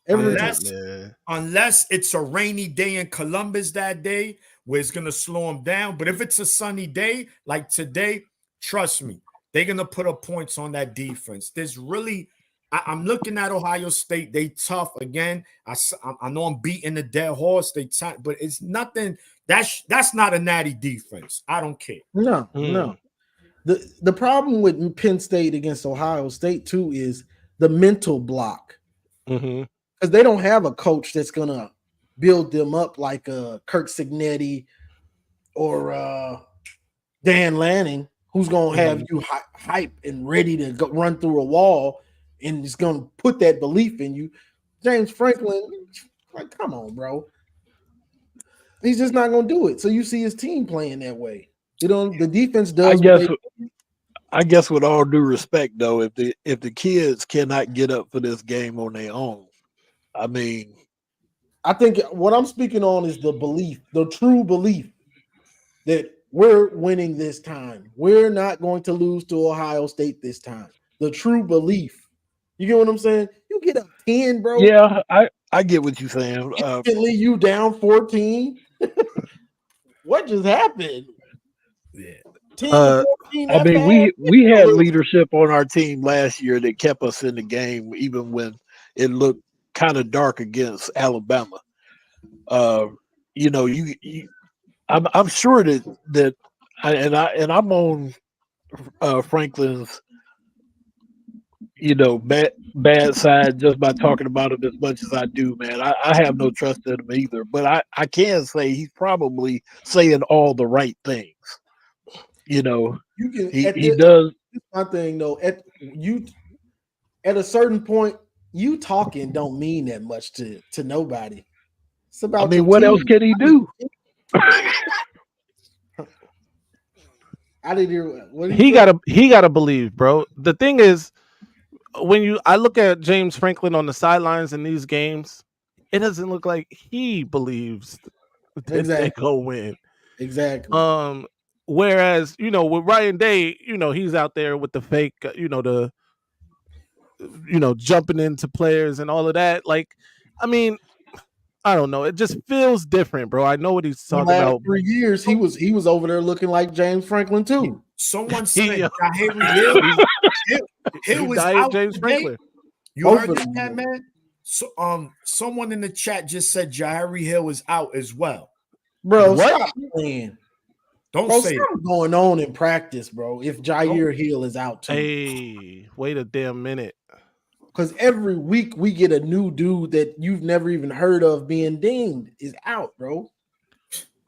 he does. Unless it's a rainy day in Columbus that day where it's gonna slow them down. But if it's a sunny day like today, trust me, they're gonna put up points on that defense. There's really, I'm looking at Ohio State. They tough again. I know I'm beating the dead horse. But it's nothing. That's not a natty defense. I don't care. No. The problem with Penn State against Ohio State too is the mental block. Mm-hmm. Because they don't have a coach that's gonna build them up like Kirk Cignetti or Dan Lanning, who's gonna have you hype and ready to go run through a wall, and is gonna put that belief in you. James Franklin, like, come on, bro. He's just not gonna do it. So you see his team playing that way. The defense does. I guess with all due respect, though, if the kids cannot get up for this game on their own, I mean, I think what I'm speaking on is the belief, the true belief that we're winning this time. We're not going to lose to Ohio State this time. The true belief. You get what I'm saying? You get up 10, bro. Yeah, I get what you're saying. Instantly, you down 14. What just happened? Yeah. 10 to 14, I mean, we had leadership on our team last year that kept us in the game, even when it looked kind of dark against Alabama. I'm sure that I'm on Franklin's bad side just by talking about him as much as I do, man. I have no trust in him either, but I can say he's probably saying all the right things. He does. My thing though, at a certain point, you talking don't mean that much to nobody. It's about. I mean, what else can he do? I didn't hear what he gotta believe, bro. The thing is, when I look at James Franklin on the sidelines in these games, it doesn't look like he believes that they go win. Exactly. Whereas, with Ryan Day, he's out there with the fake, jumping into players and all of that. Like, I mean, I don't know. It just feels different, bro. I know what he's talking about. 3 years, he was over there looking like James Franklin too. Someone said Jairi Hill was out James today. Franklin. You heard that, man? So, someone in the chat just said Jairi Hill is out as well. Bro, stop playing. Don't say what's going on in practice, bro. If Jair Hill is out too. Hey, wait a damn minute. Because every week we get a new dude that you've never even heard of being dinged is out, bro.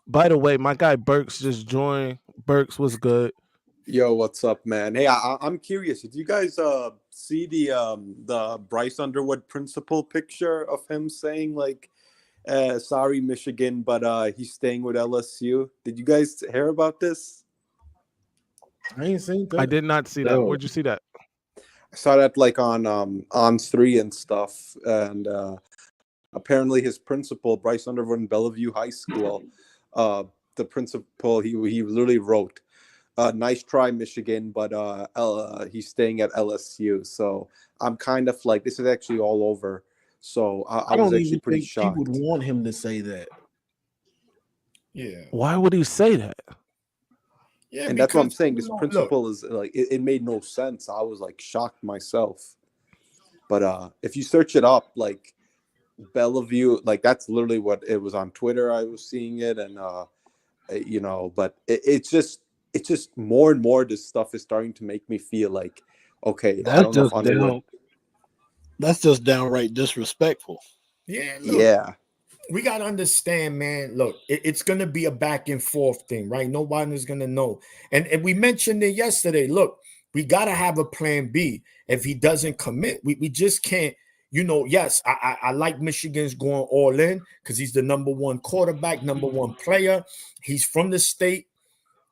By the way, my guy Burks just joined. Burks was good. Yo, what's up, man? Hey, I'm curious. Did you guys see the Bryce Underwood principal picture of him saying like, sorry, Michigan, but he's staying with LSU? Did you guys hear about this? I ain't seen that. I did not see that. Where'd you see that? I saw that like on On3 and stuff, and apparently his principal, Bryce Underwood in Bellevue High School, the principal, he literally wrote, nice try, Michigan, but he's staying at LSU. So I'm kind of like, this is actually all over. So I was actually pretty shocked. He would want him to say that. Yeah. Why would he say that? Yeah, and that's what I'm saying. This principle is like, it made no sense. I was like shocked myself. But if you search it up, like Bellevue, like that's literally what it was on Twitter. I was seeing it, and but it's just more and more. This stuff is starting to make me feel like, okay, that's just downright disrespectful. Yeah. Look, we got to understand, man. Look, it's going to be a back and forth thing, right? Nobody's going to know. And we mentioned it yesterday. Look, we got to have a plan B. If he doesn't commit, we just can't, yes, I like Michigan's going all in because he's the number one quarterback, number one player. He's from the state.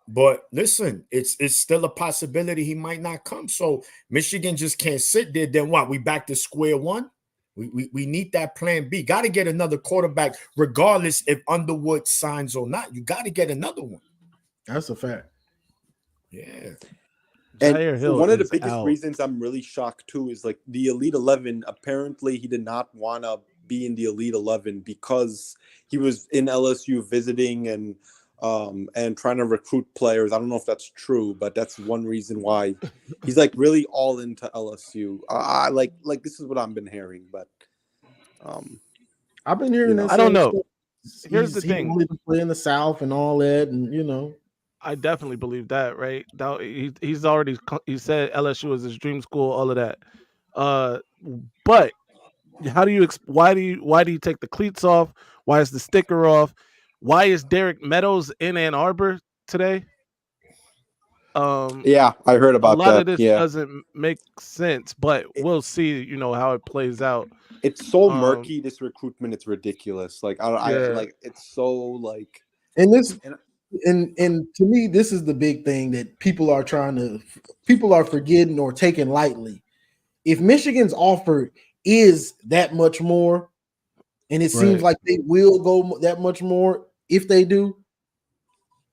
But listen, it's still a possibility he might not come. So Michigan just can't sit there. Then what? We back to square one. We need that plan B. Got to get another quarterback, regardless if Underwood signs or not. You got to get another one. That's a fact. Yeah. And one of the biggest reasons I'm really shocked too is like the Elite 11. Apparently, he did not want to be in the Elite 11 because he was in LSU visiting and trying to recruit players. I don't know if that's true, but that's one reason why he's like really all into LSU. I like this is what I've been hearing, but I've been hearing that. I don't know. Here's the thing: he wanted to play in the South and all that, and I definitely believe that, right? He's already said LSU is his dream school, all of that. But how do you why do you take the cleats off? Why is the sticker off? Why is Derek Meadows in Ann Arbor today? Yeah, I heard about that. A lot of this doesn't make sense, but we'll see, how it plays out. It's so murky, this recruitment, it's ridiculous. Like I like it's so like and to me, this is the big thing that people are forgetting or taking lightly. If Michigan's offer is that much more, and it seems like they will go that much more if they do,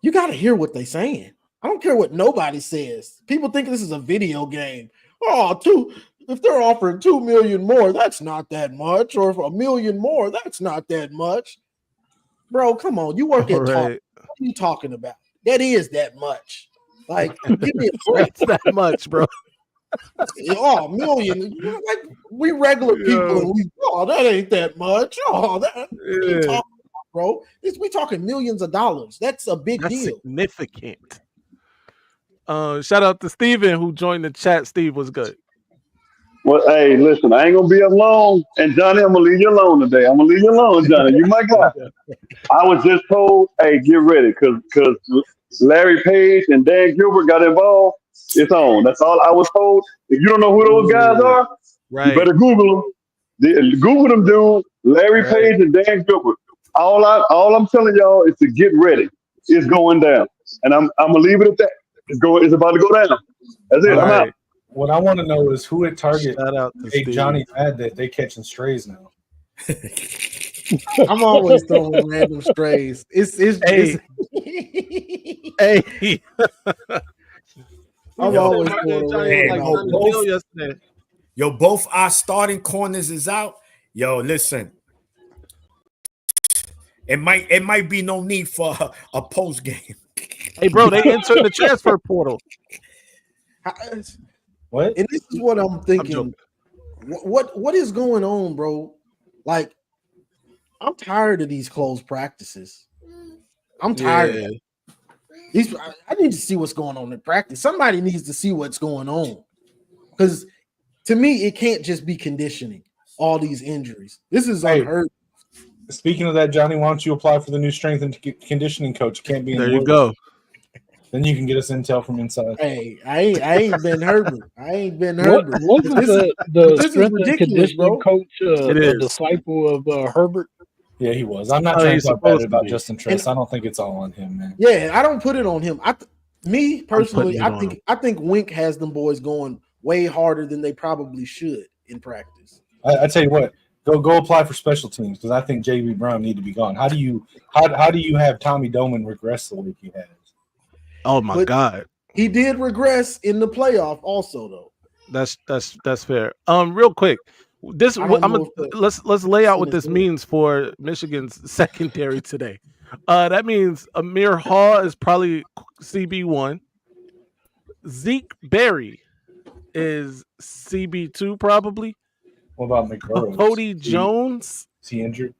you got to hear what they're saying. I don't care what nobody says. People think this is a video game. If they're offering $2 million more, that's not that much. Or if $1 million more, that's not that much. Bro, come on. You work at Target. What are you talking about? That is that much. Like, give me a break. That's that much, bro. $1 million. Like, we regular people, and that ain't that much. What you talking about, bro? We talking millions of dollars. That's a big deal. Significant. Shout out to Steven who joined the chat. Steve was good. Well, hey, listen, I ain't gonna be alone. And Johnny, I'm gonna leave you alone today. I'm gonna leave you alone, Johnny. You my guy. I was just told, hey, get ready, because Larry Page and Dan Gilbert got involved. It's on. That's all I was told. If you don't know who those guys are, you better Google them. Google them, dude. Larry Page and Dan Gilbert. All I'm telling y'all is to get ready. It's going down, and I'm gonna leave it at that. It's about to go down. That's it. I'm out. What I want to know is who at Target made Johnny mad that they catching strays now. I'm always throwing random strays. Hey. I'm always throwing Yo, both our starting corners is out. Yo, listen. It might be no need for a post game. Hey, bro, they entered the transfer portal. What? And this is what I'm thinking. What is going on, bro? Like, I'm tired of these closed practices. I'm tired of these. I need to see what's going on in practice. Somebody needs to see what's going on. Because to me, it can't just be conditioning, all these injuries. This is unheard of. Speaking of that, Johnny, why don't you apply for the new strength and conditioning coach? Can't be in there you go. Then you can get us intel from inside. Hey, I ain't been Herbert. Wasn't the strength and conditioning coach a disciple of Herbert? Yeah, he was. I'm not trying to talk bad about Justin Tress. I don't think it's all on him, man. Yeah, I don't put it on him. Me personally, I think Wink has them boys going way harder than they probably should in practice. I tell you what, go apply for special teams because I think J.B. Brown need to be gone. How do you have Tommy Doman regress the way he has? Oh my God, he did regress in the playoff, also though. That's fair. Real quick, let's lay out what this means for Michigan's secondary today. That means Amir Hall is probably CB1. Zeke Berry is CB2 probably. What about McBurrows? Cody Jones. Is he injured?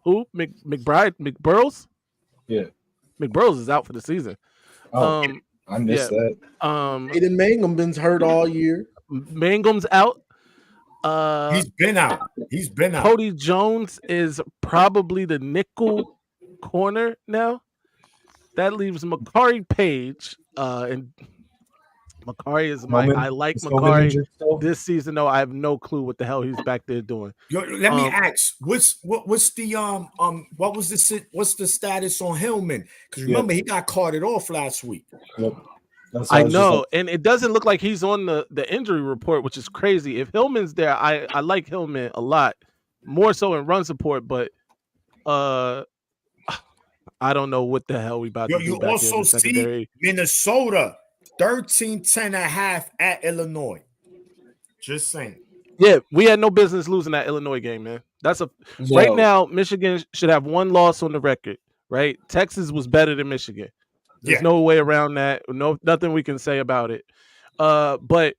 Who? McBurrows? Yeah. McBurrows is out for the season. Oh, I missed that. Aiden Mangum been hurt all year. Mangum's out. He's been out. Cody Jones is probably the nickel corner now. That leaves Makari Page and Makari is I like Is Hillman Makari injured still? this season. though. I have no clue what the hell he's back there doing. Yo, let me ask, what's the what's the status on Hillman? Because remember, he got carted off last week. Yep. I know, and it doesn't look like he's on the injury report, which is crazy. If Hillman's there, I like Hillman a lot, more so in run support, but I don't know what the hell we about to do. You back also in the secondary. see Minnesota 13-10.5 at Illinois. Just saying. Yeah, we had no business losing that Illinois game, man. Right now, Michigan should have one loss on the record, right? Texas was better than Michigan. There's no way around that. Nothing we can say about it. But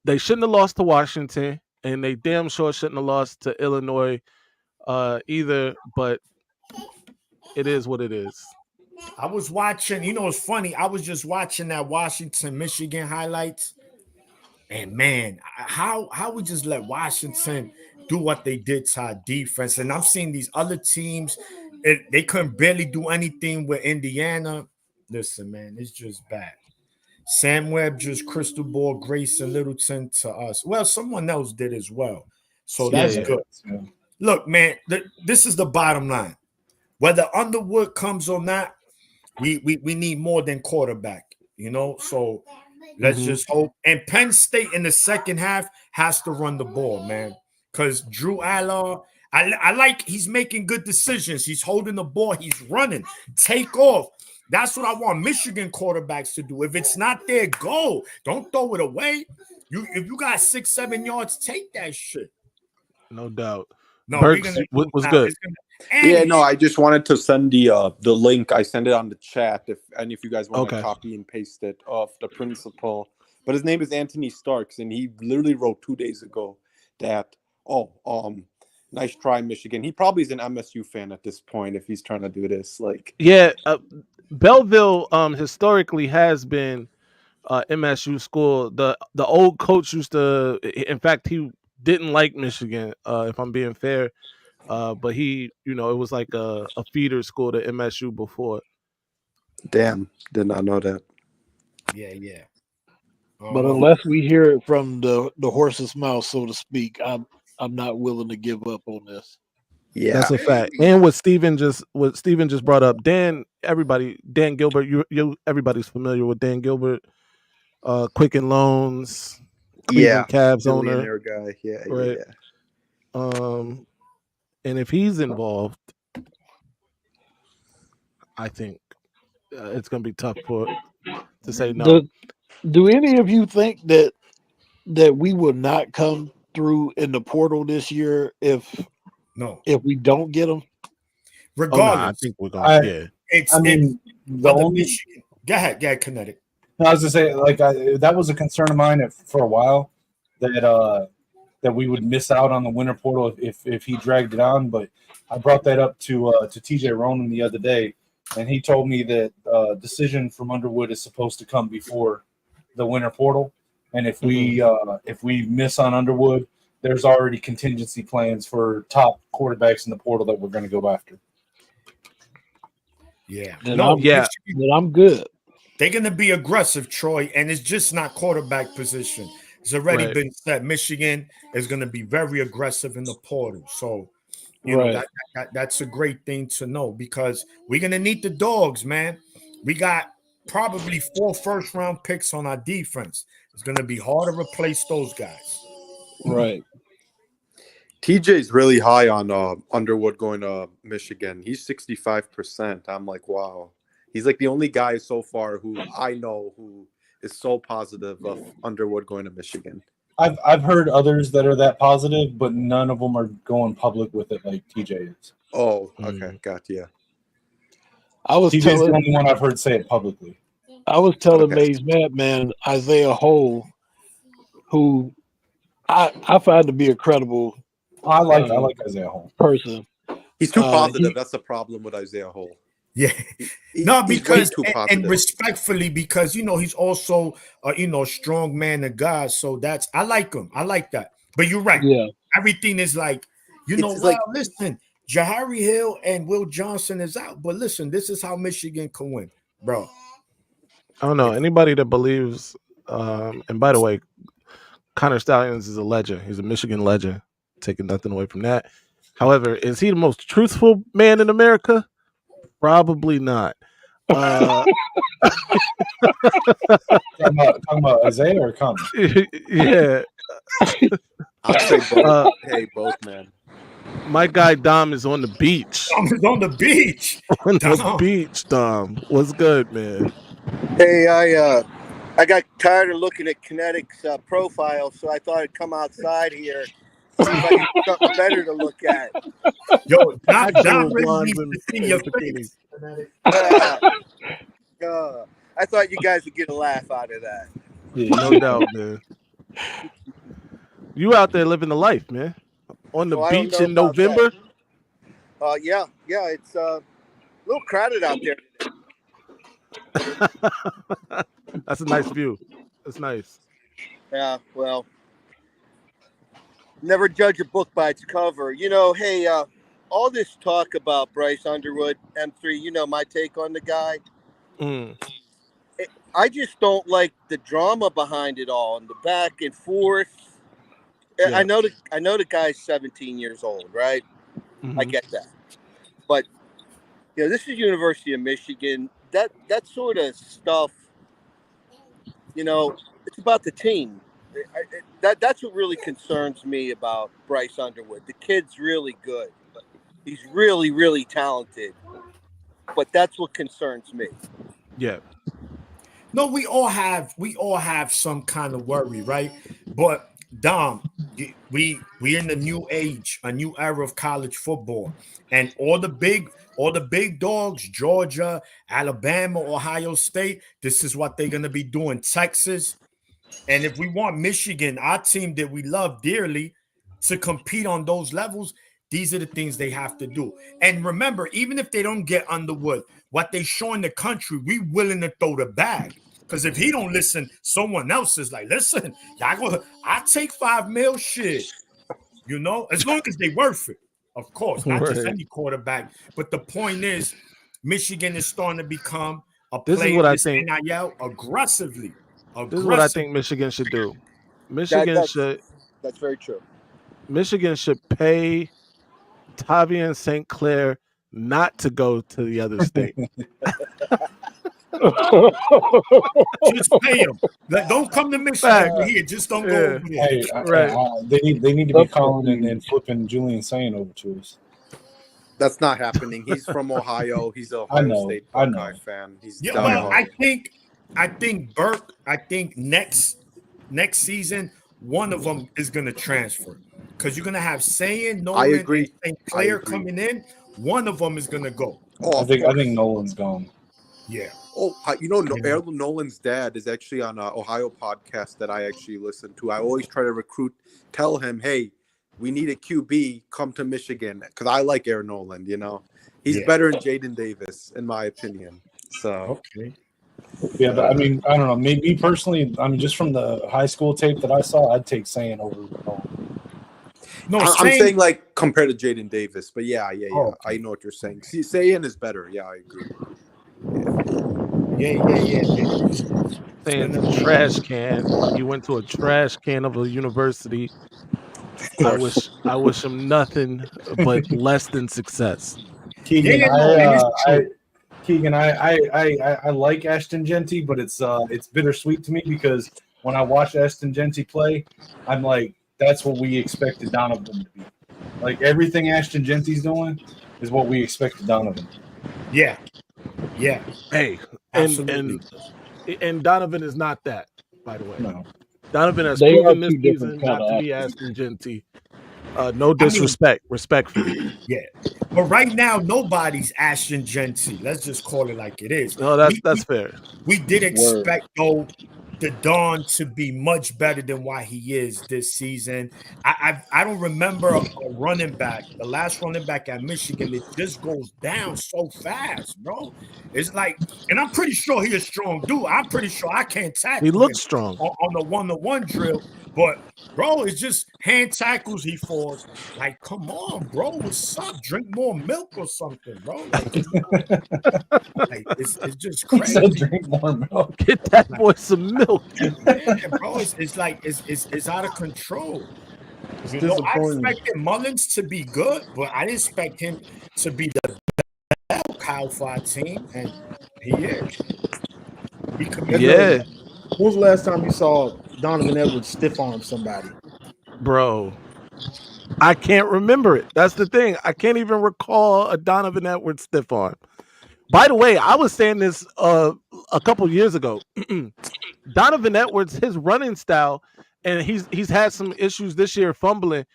they shouldn't have lost to Washington, and they damn sure shouldn't have lost to Illinois either. But it is what it is. I was watching, it's funny. I was just watching that Washington Michigan highlights. And man, how we just let Washington do what they did to our defense. And I'm seeing these other teams, they couldn't barely do anything with Indiana. Listen, man, it's just bad. Sam Webb just crystal ball Grayson Littleton to us. Well, someone else did as well. So that's good. Yeah. Look, man, this is the bottom line. Whether Underwood comes or not, we need more than quarterback, So let's just hope. And Penn State in the second half has to run the ball, man. Because Drew Allard, I like he's making good decisions. He's holding the ball. He's running. Take off. That's what I want Michigan quarterbacks to do. If it's not there, go. Don't throw it away. If you got 6-7 yards, take that shit. No doubt. No, Burks was good. I just wanted to send the link. I send it on the chat if you guys want to copy and paste it of the principal. But his name is Anthony Starks, and he literally wrote 2 days ago that nice try, Michigan. He probably is an MSU fan at this point if he's trying to do this. Belleville historically has been MSU school. The old coach used to, in fact, he didn't like Michigan, if I'm being fair. But he, it was like a feeder school to MSU before. Damn, did not know that. Yeah. But unless we hear it from the horse's mouth, so to speak, I'm not willing to give up on this. Yeah, that's a fact. And what Steven just brought up, Dan Gilbert, everybody's familiar with Dan Gilbert, Quicken Loans, Cleveland Cavs owner, guy. Right. And if he's involved, I think it's going to be tough to say no. Do any of you think that we will not come through in the portal this year if we don't get them? Regardless, I think we're going to. Michigan. Go ahead, Kinetic. I was going to say, that was a concern of mine for a while that we would miss out on the winter portal if he dragged it on. But I brought that up to TJ Ronan the other day, and he told me that decision from Underwood is supposed to come before the winter portal. And if we miss on Underwood, there's already contingency plans for top quarterbacks in the portal that we're going to go after. Yeah. Then I'm good. They're going to be aggressive, Troy, and it's just not quarterback position. It's already been said. Michigan is going to be very aggressive in the portal. So, you know, that's a great thing to know because we're going to need the dogs, man. We got probably 4 first-round picks on our defense. It's going to be hard to replace those guys. Right. TJ's really high on Underwood going to Michigan. He's 65%. I'm like, wow. He's like the only guy so far who I know who is so positive of Underwood going to Michigan. I've heard others that are that positive, but none of them are going public with it like TJ is. Oh, okay. Got you. TJ's the only one I've heard say it publicly. I was telling Maize Madman Isaiah Hole, who I find to be a credible I like Isaiah Hole person. He's too positive. That's the problem with Isaiah Hole. Yeah, because and respectfully, because you know he's also strong man of God. So I like him. I like that. But you're right. Yeah, everything is like listen, Jahari Hill and Will Johnson is out. But listen, this is how Michigan can win, bro. I don't know anybody that believes. And by the way, Connor Stallions is a legend. He's a Michigan legend. Taking nothing away from that. However, is he the most truthful man in America? Probably not. Talking about Isaiah or Connor? Yeah. I'd say both. Hey, both, man. My guy Dom is on the beach. Dom is on the beach. On the beach, Dom. What's good, man? Hey, I got tired of looking at Kinetic's profile, so I thought I'd come outside here, see if I could get something better to look at. Yo, Dom really needs to see your face. I thought you guys would get a laugh out of that. Yeah, no doubt, man. You out there living the life, man. On the beach in November? Yeah, it's a little crowded out there. That's a nice view. That's nice. Yeah, well, never judge a book by its cover. Hey, all this talk about Bryce Underwood, M3, my take on the guy. I just don't like the drama behind it all and the back and forth. Yeah. I know the guy's 17 years old, right? Mm-hmm. I get that. But this is University of Michigan. That sort of stuff, it's about the team. That's what really concerns me about Bryce Underwood. The kid's really good. He's really, really talented. But that's what concerns me. Yeah. No, we all have some kind of worry, right? But Dom, we in the new age, a new era of college football, and all the big dogs, Georgia, Alabama, Ohio State, this is what they're gonna be doing. Texas, and if we want Michigan, our team that we love dearly, to compete on those levels, these are the things they have to do. And remember, even if they don't get Underwood, what they show in the country, we willing to throw the bag. Because if he don't listen, someone else is like, listen, I take $5 million, shit. As long as they worth it, of course, not just any quarterback. But the point is, Michigan is starting to become a player. This is what I think. Aggressively. This is what I think Michigan should do. That's very true. Michigan should pay Tavian St. Clair not to go to the other state. Just pay him. Don't come to Michigan here. Just don't go over here. Hey, they need to be calling and flipping Julian Sayin over to us. That's not happening. He's from Ohio. He's a Ohio State Buckeye fan. He's well, I think Burke. I think next season one of them is going to transfer because you're going to have Sayin, Nolan, and St. Clair coming in. One of them is going to go. I think Nolan's gone. Yeah. Oh, Errol Nolan's dad is actually on an Ohio podcast that I actually listen to. I always try to tell him, hey, we need a QB, come to Michigan. Because I like Errol Nolan, He's better than Jaden Davis, in my opinion. So, okay. Yeah, but I don't know. Me personally, just from the high school tape that I saw, I'd take Sayin over Nolan. No, I'm saying like compared to Jaden Davis. But yeah. Oh, okay. I know what you're saying. See, Sayin is better. Yeah, I agree. Yeah. Saying a trash can. He went to a trash can of a university. I wish him nothing but less than success. Keegan, I like Ashton Genty, but it's bittersweet to me because when I watch Ashton Genty play, I'm like, that's what we expected Donovan to be. Like everything Ashton Genty's doing is what we expected Donovan. Yeah. Hey, and Donovan is not that, by the way. No. Donovan has proven this season not to be Ashton Genty. No disrespect, respectfully. Yeah, but right now nobody's Ashton Genty. Let's just call it like it is. No, that's fair. We did expect though the Don to be much better than what he is this season. I don't remember a running back, the last running back at Michigan, it just goes down so fast, bro. It's like, and I'm pretty sure he's a strong dude. I'm pretty sure I can't tackle him. He looks strong on the 1-to-1 drill. But bro, it's just hand tackles. He falls. Like, come on, bro. What's up? Drink more milk or something, bro. Like, it's just crazy. He said drink more milk. Get that boy some milk. Yeah, bro. It's like it's out of control. You know, I expected Mullins to be good, but I didn't expect him to be the bell cow for our team, and he is. Yeah. When was the last time you saw Donovan Edwards stiff arm somebody? Bro, I can't remember it. That's the thing. I can't even recall a Donovan Edwards stiff arm. By the way, I was saying this a couple years ago. Donovan Edwards, his running style, and he's had some issues this year fumbling.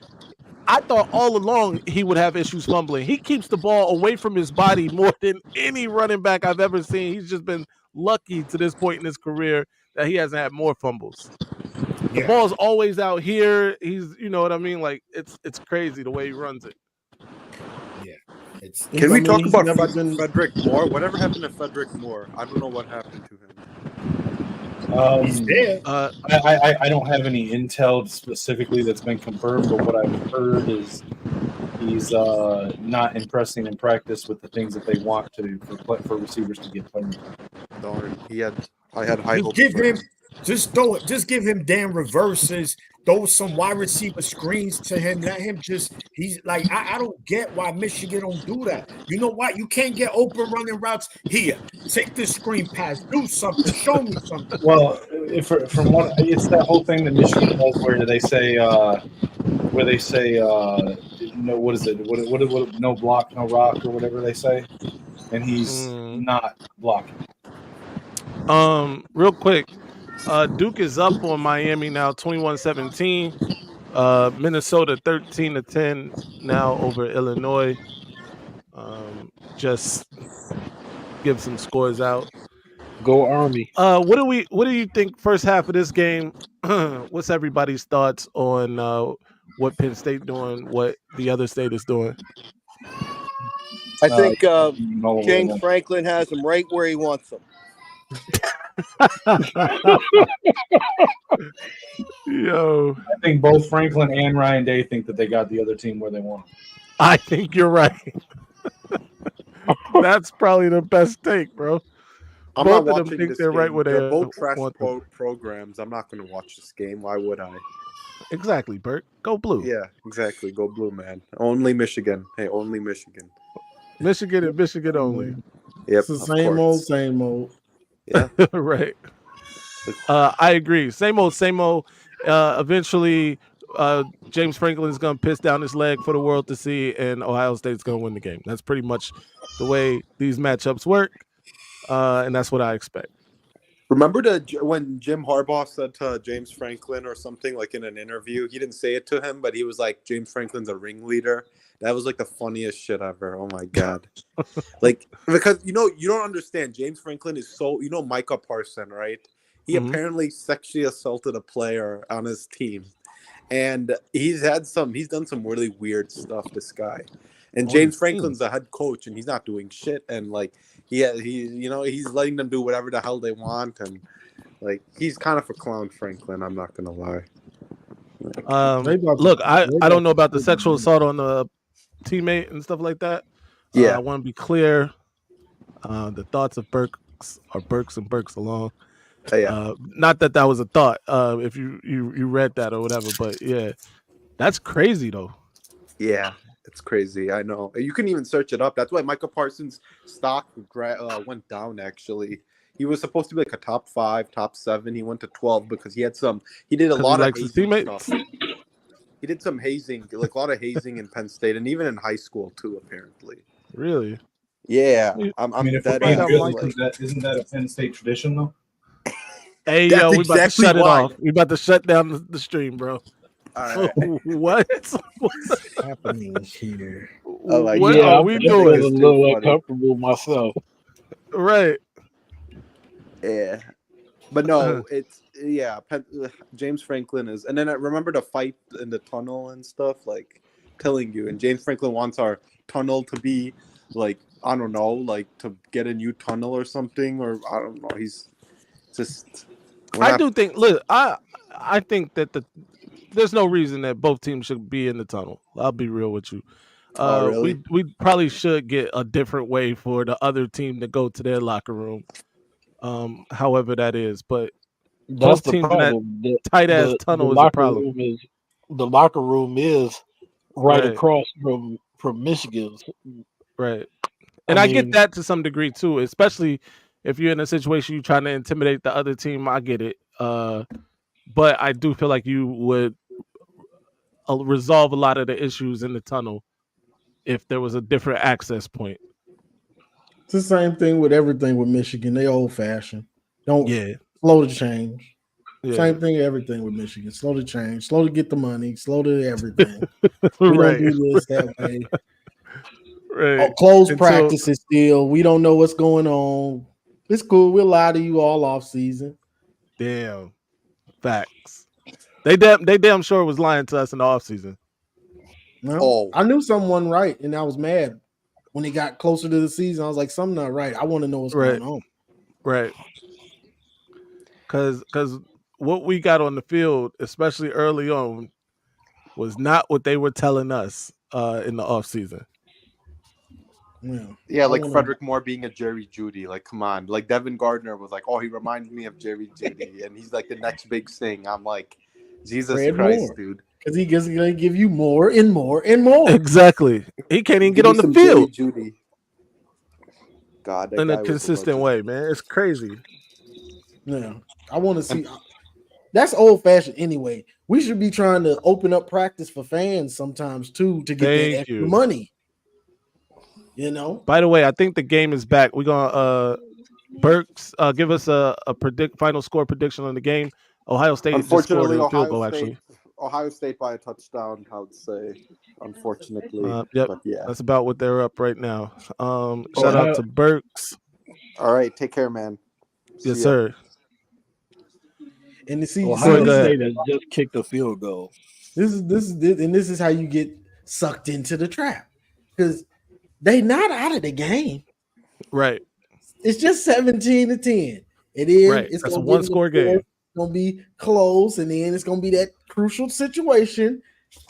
I thought all along he would have issues fumbling. He keeps the ball away from his body more than any running back I've ever seen. He's just been lucky to this point in his career that he hasn't had more fumbles. The ball's always out here. He's, you know what I mean? Like, it's crazy the way he runs it. Yeah. Can we talk about Frederick Moore? Whatever happened to Frederick Moore? I don't know what happened to him. He's there. I don't have any intel specifically that's been confirmed, but what I've heard is he's not impressing in practice with the things that they want to for receivers to get playing. Darn, I had high hopes. Just give him damn reverses. Throw some wide receiver screens to him. Let him he's like, I don't get why Michigan don't do that. You know what? You can't get open running routes here. Take this screen pass. Do something. Show me something. Well, from what it's that whole thing that Michigan does where they say no, what is it? What no block, no rock, or whatever they say, and he's not blocking. Real quick. Duke is up on Miami now, 21-17. Minnesota 13-10 now over Illinois. Just give some scores out. Go Army. What do you think first half of this game? What's everybody's thoughts on what Penn State doing, what the other state is doing? I think James Franklin has him right where he wants them. Yo, I think both Franklin and Ryan Day think that they got the other team where they want them. I think you're right. That's probably the best take, bro. I'm both not of them watching think this they're game. right where They're both want trash programs. I'm not going to watch this game. Why would I? Exactly, Bert. Go blue. Yeah, exactly. Go blue, man. Only Michigan. Hey, only Michigan. Michigan and Michigan only. Yep. It's the same old. Yeah. Right. I agree. Same old. Eventually, James Franklin is going to piss down his leg for the world to see, and Ohio State's going to win the game. That's pretty much the way these matchups work, and that's what I expect. Remember when Jim Harbaugh said to James Franklin or something, like in an interview, he didn't say it to him, but he was like, James Franklin's a ringleader. That was like the funniest shit ever. Oh my God. Like, because, you don't understand. James Franklin is Micah Parsons, right? He apparently sexually assaulted a player on his team. And he's done some really weird stuff, this guy. And James Franklin's the head coach, and he's not doing shit. And like, he's letting them do whatever the hell they want. And like, he's kind of a clown, Franklin. I'm not gonna lie. Look, I don't know about the sexual assault on the teammate and stuff like that. Yeah, I want to be clear. The thoughts of Burks are Burks and Burks alone. Yeah. Not that was a thought. If you read that or whatever, but yeah, that's crazy though. Yeah, it's crazy. I know. You can even search it up. That's why Micah Parsons' stock went down. Actually, he was supposed to be like a top 5, top 7. He went to 12 because he did a lot of hazing stuff. He did some hazing, like a lot of hazing in Penn State and even in high school too, apparently. Really? Yeah. Isn't that a Penn State tradition though? Hey, That's we about to shut it off. We about to shut down the stream, bro. All right. What's happening here? What are we doing? I'm a little uncomfortable myself. Right. Yeah. But no, James Franklin is, and then I remember the fight in the tunnel and stuff, like telling you, and James Franklin wants our tunnel to be like, I don't know, like to get a new tunnel or something, or I don't know. He's just I do think. Look, I think that there's no reason that both teams should be in the tunnel. I'll be real with you. Really? We probably should get a different way for the other team to go to their locker room. However that is, but That's both the teams in that problem. tight ass tunnel is a problem. The locker room is right across from Michigan's. Right. And I get that to some degree too, especially if you're in a situation you're trying to intimidate the other team. I get it. But I do feel like you would resolve a lot of the issues in the tunnel if there was a different access point. It's the same thing with everything with Michigan. They old fashioned. Don't slow to change. Yeah. Same thing, everything with Michigan. Slow to change, slow to get the money, slow to everything. We don't do this that way. Right. Closed practices still. We don't know what's going on. It's cool. We'll lie to you all off season. Damn. Facts. They damn sure was lying to us in the off season. No, I knew someone right, and I was mad when it got closer to the season. I was like, something not right. I want to know what's going on. Right. Because what we got on the field, especially early on, was not what they were telling us in the off season. Yeah, like Frederick Moore being a Jerry Jeudy. Like, come on. Like, Devin Gardner was like, oh, he reminds me of Jerry Jeudy, and he's like the next big thing. I'm like, Jesus Christ, dude. Because he's going to give you more and more and more. Exactly. He can't even get on the field. Jeudy. God, in a consistent way, man. It's crazy. Yeah. I want to see. That's old fashioned anyway. We should be trying to open up practice for fans sometimes too to get that extra money. You know. By the way, I think the game is back. We're gonna Burks give us a final score prediction on the game. Ohio State just scored a field goal, actually. Ohio State by a touchdown, I would say. Unfortunately, yep. But yeah, that's about what they're up right now. Shout out to Burks. All right, take care, man. Yes, sir. And see, Ohio State has just kicked a field goal. This is how you get sucked into the trap because they not out of the game. Right. It's just 17-10. It is. Right. It's a one-score game. It's gonna be close, and then it's gonna be that crucial situation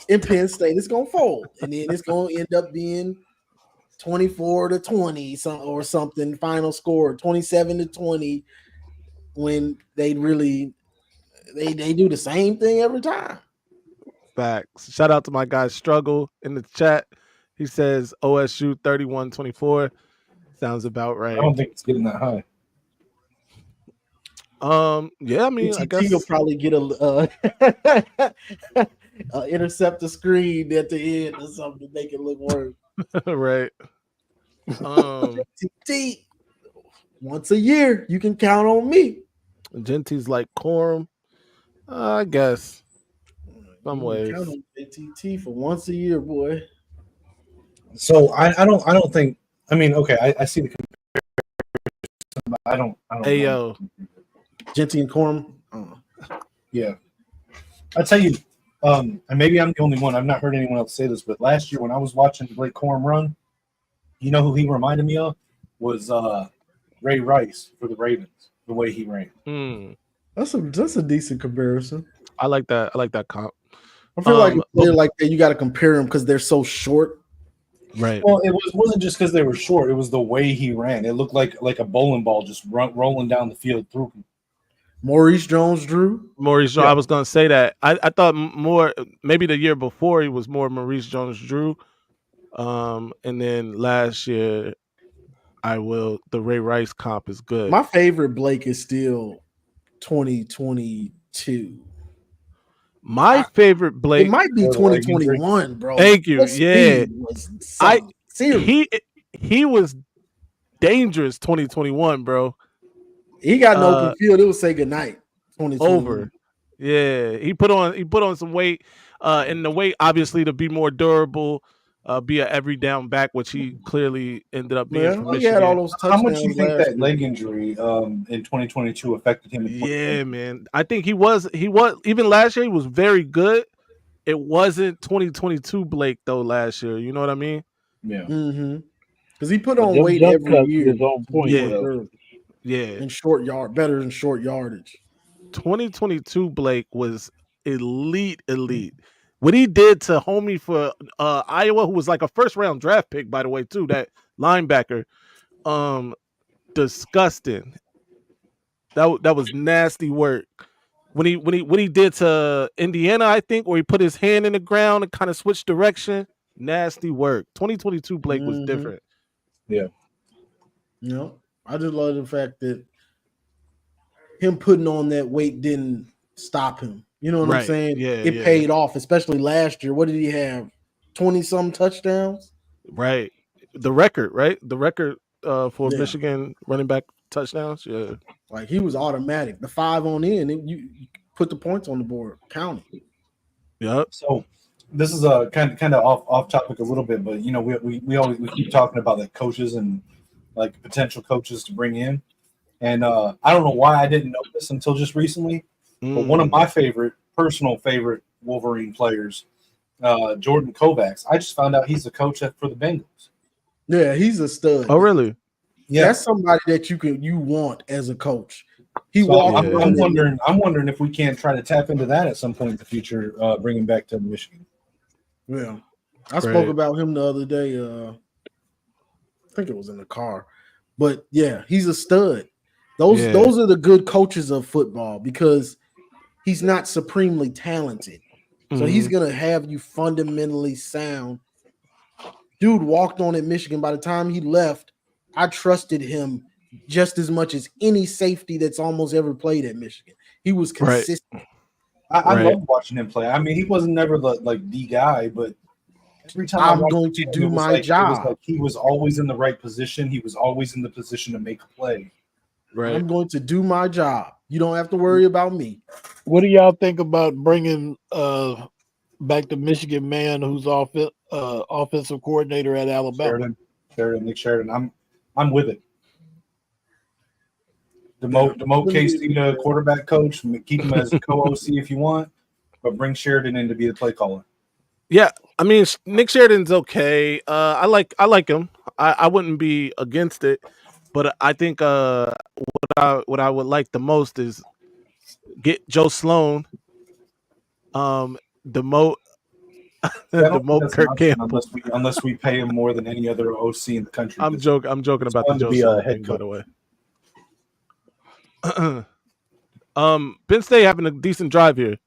in Penn State. It's gonna fold, and then it's gonna end up being 24-20 or something. Final score 27-20 when they really. They do the same thing every time. Facts. Shout out to my guy Struggle in the chat. He says OSU 31-24. Sounds about right. I don't think it's getting that high. Yeah, I mean, I guess he'll probably get a intercept the screen at the end or something to make it look worse. Right. TT, once a year, you can count on me. Genty's like Corum. I guess some ways. Count on ATT for once a year, boy. So I don't think. I mean, okay, I see the comparison, but I don't. Hey yo, Genty and Corum. Yeah, I tell you, and maybe I'm the only one. I've not heard anyone else say this, but last year when I was watching Blake Corum run, you know who he reminded me of was Ray Rice for the Ravens. The way he ran. That's a decent comparison. I like that. I like that comp. I feel like they're like that. You got to compare them because they're so short. Right. Well, it wasn't just because they were short. It was the way he ran. It looked like a bowling ball just rolling down the field through him. Maurice Jones-Drew. Maurice Jones. Yeah. I was going to say that. I thought more maybe the year before he was more Maurice Jones-Drew, and then last year the Ray Rice comp is good. My favorite Blake is still 2022. My favorite Blake. It might be 2021, bro. Thank you. Yeah. He was dangerous 2021, bro. He got an open field. It would say goodnight. 2021. Over. Yeah. He put on some weight. And the weight obviously to be more durable. Be an every down back, which he clearly ended up being. From Michigan. Had all those touchdowns. How much do you think that leg injury in 2022 affected him? Yeah, man. I think he was even last year. He was very good. It wasn't 2022 Blake though. Last year, you know what I mean? Yeah. Because he put on weight every year. His own point. Yeah. In short yard, better in short yardage. 2022 Blake was elite. What he did to homie for Iowa, who was like a first round draft pick, by the way, too, that linebacker, disgusting. That was nasty work. When he did to Indiana, I think, where he put his hand in the ground and kind of switched direction, nasty work. 2022 Blake was different. Yeah. I just love the fact that him putting on that weight didn't stop him. You know what I'm saying? Yeah, it paid off, especially last year. What did he have? 20-some touchdowns? Right. The record, right? The record for Michigan running back touchdowns. Yeah. Like he was automatic. The 5 on in, you put the points on the board. Count it. Yep. So this is a kind of off topic a little bit, but we keep talking about like coaches and like potential coaches to bring in. And I don't know why I didn't know this until just recently, but one of my personal favorite Wolverine players, Jordan Kovacs, I just found out he's the coach for the Bengals. Yeah, he's a stud. Oh, really? Yeah, that's somebody that you want as a coach. I'm wondering if we can't try to tap into that at some point in the future, bring him back to Michigan. Yeah, I spoke about him the other day. I think it was in the car, but yeah, he's a stud. Those are the good coaches of football because he's not supremely talented. So he's going to have you fundamentally sound. Dude walked on at Michigan. By the time he left, I trusted him just as much as any safety that's almost ever played at Michigan. He was consistent. I love watching him play. I mean, he wasn't never the guy, but every time I'm going to do my job. He was always in the right position. He was always in the position to make a play. Right. I'm going to do my job. You don't have to worry about me. What do y'all think about bringing back the Michigan man who's offensive coordinator at Alabama? Nick Sheridan. I'm with it. Demote Casey to quarterback coach. Keep him as a co-OC if you want, but bring Sheridan in to be the play caller. Yeah, I mean Nick Sheridan's okay. I like him. I wouldn't be against it, but I think what I would like the most is get Joe Sloan, demote Kirk Campbell. Unless we pay him more than any other OC in the country. I'm joking about the Joe Sloan thing, by the way. Penn State having a decent drive here,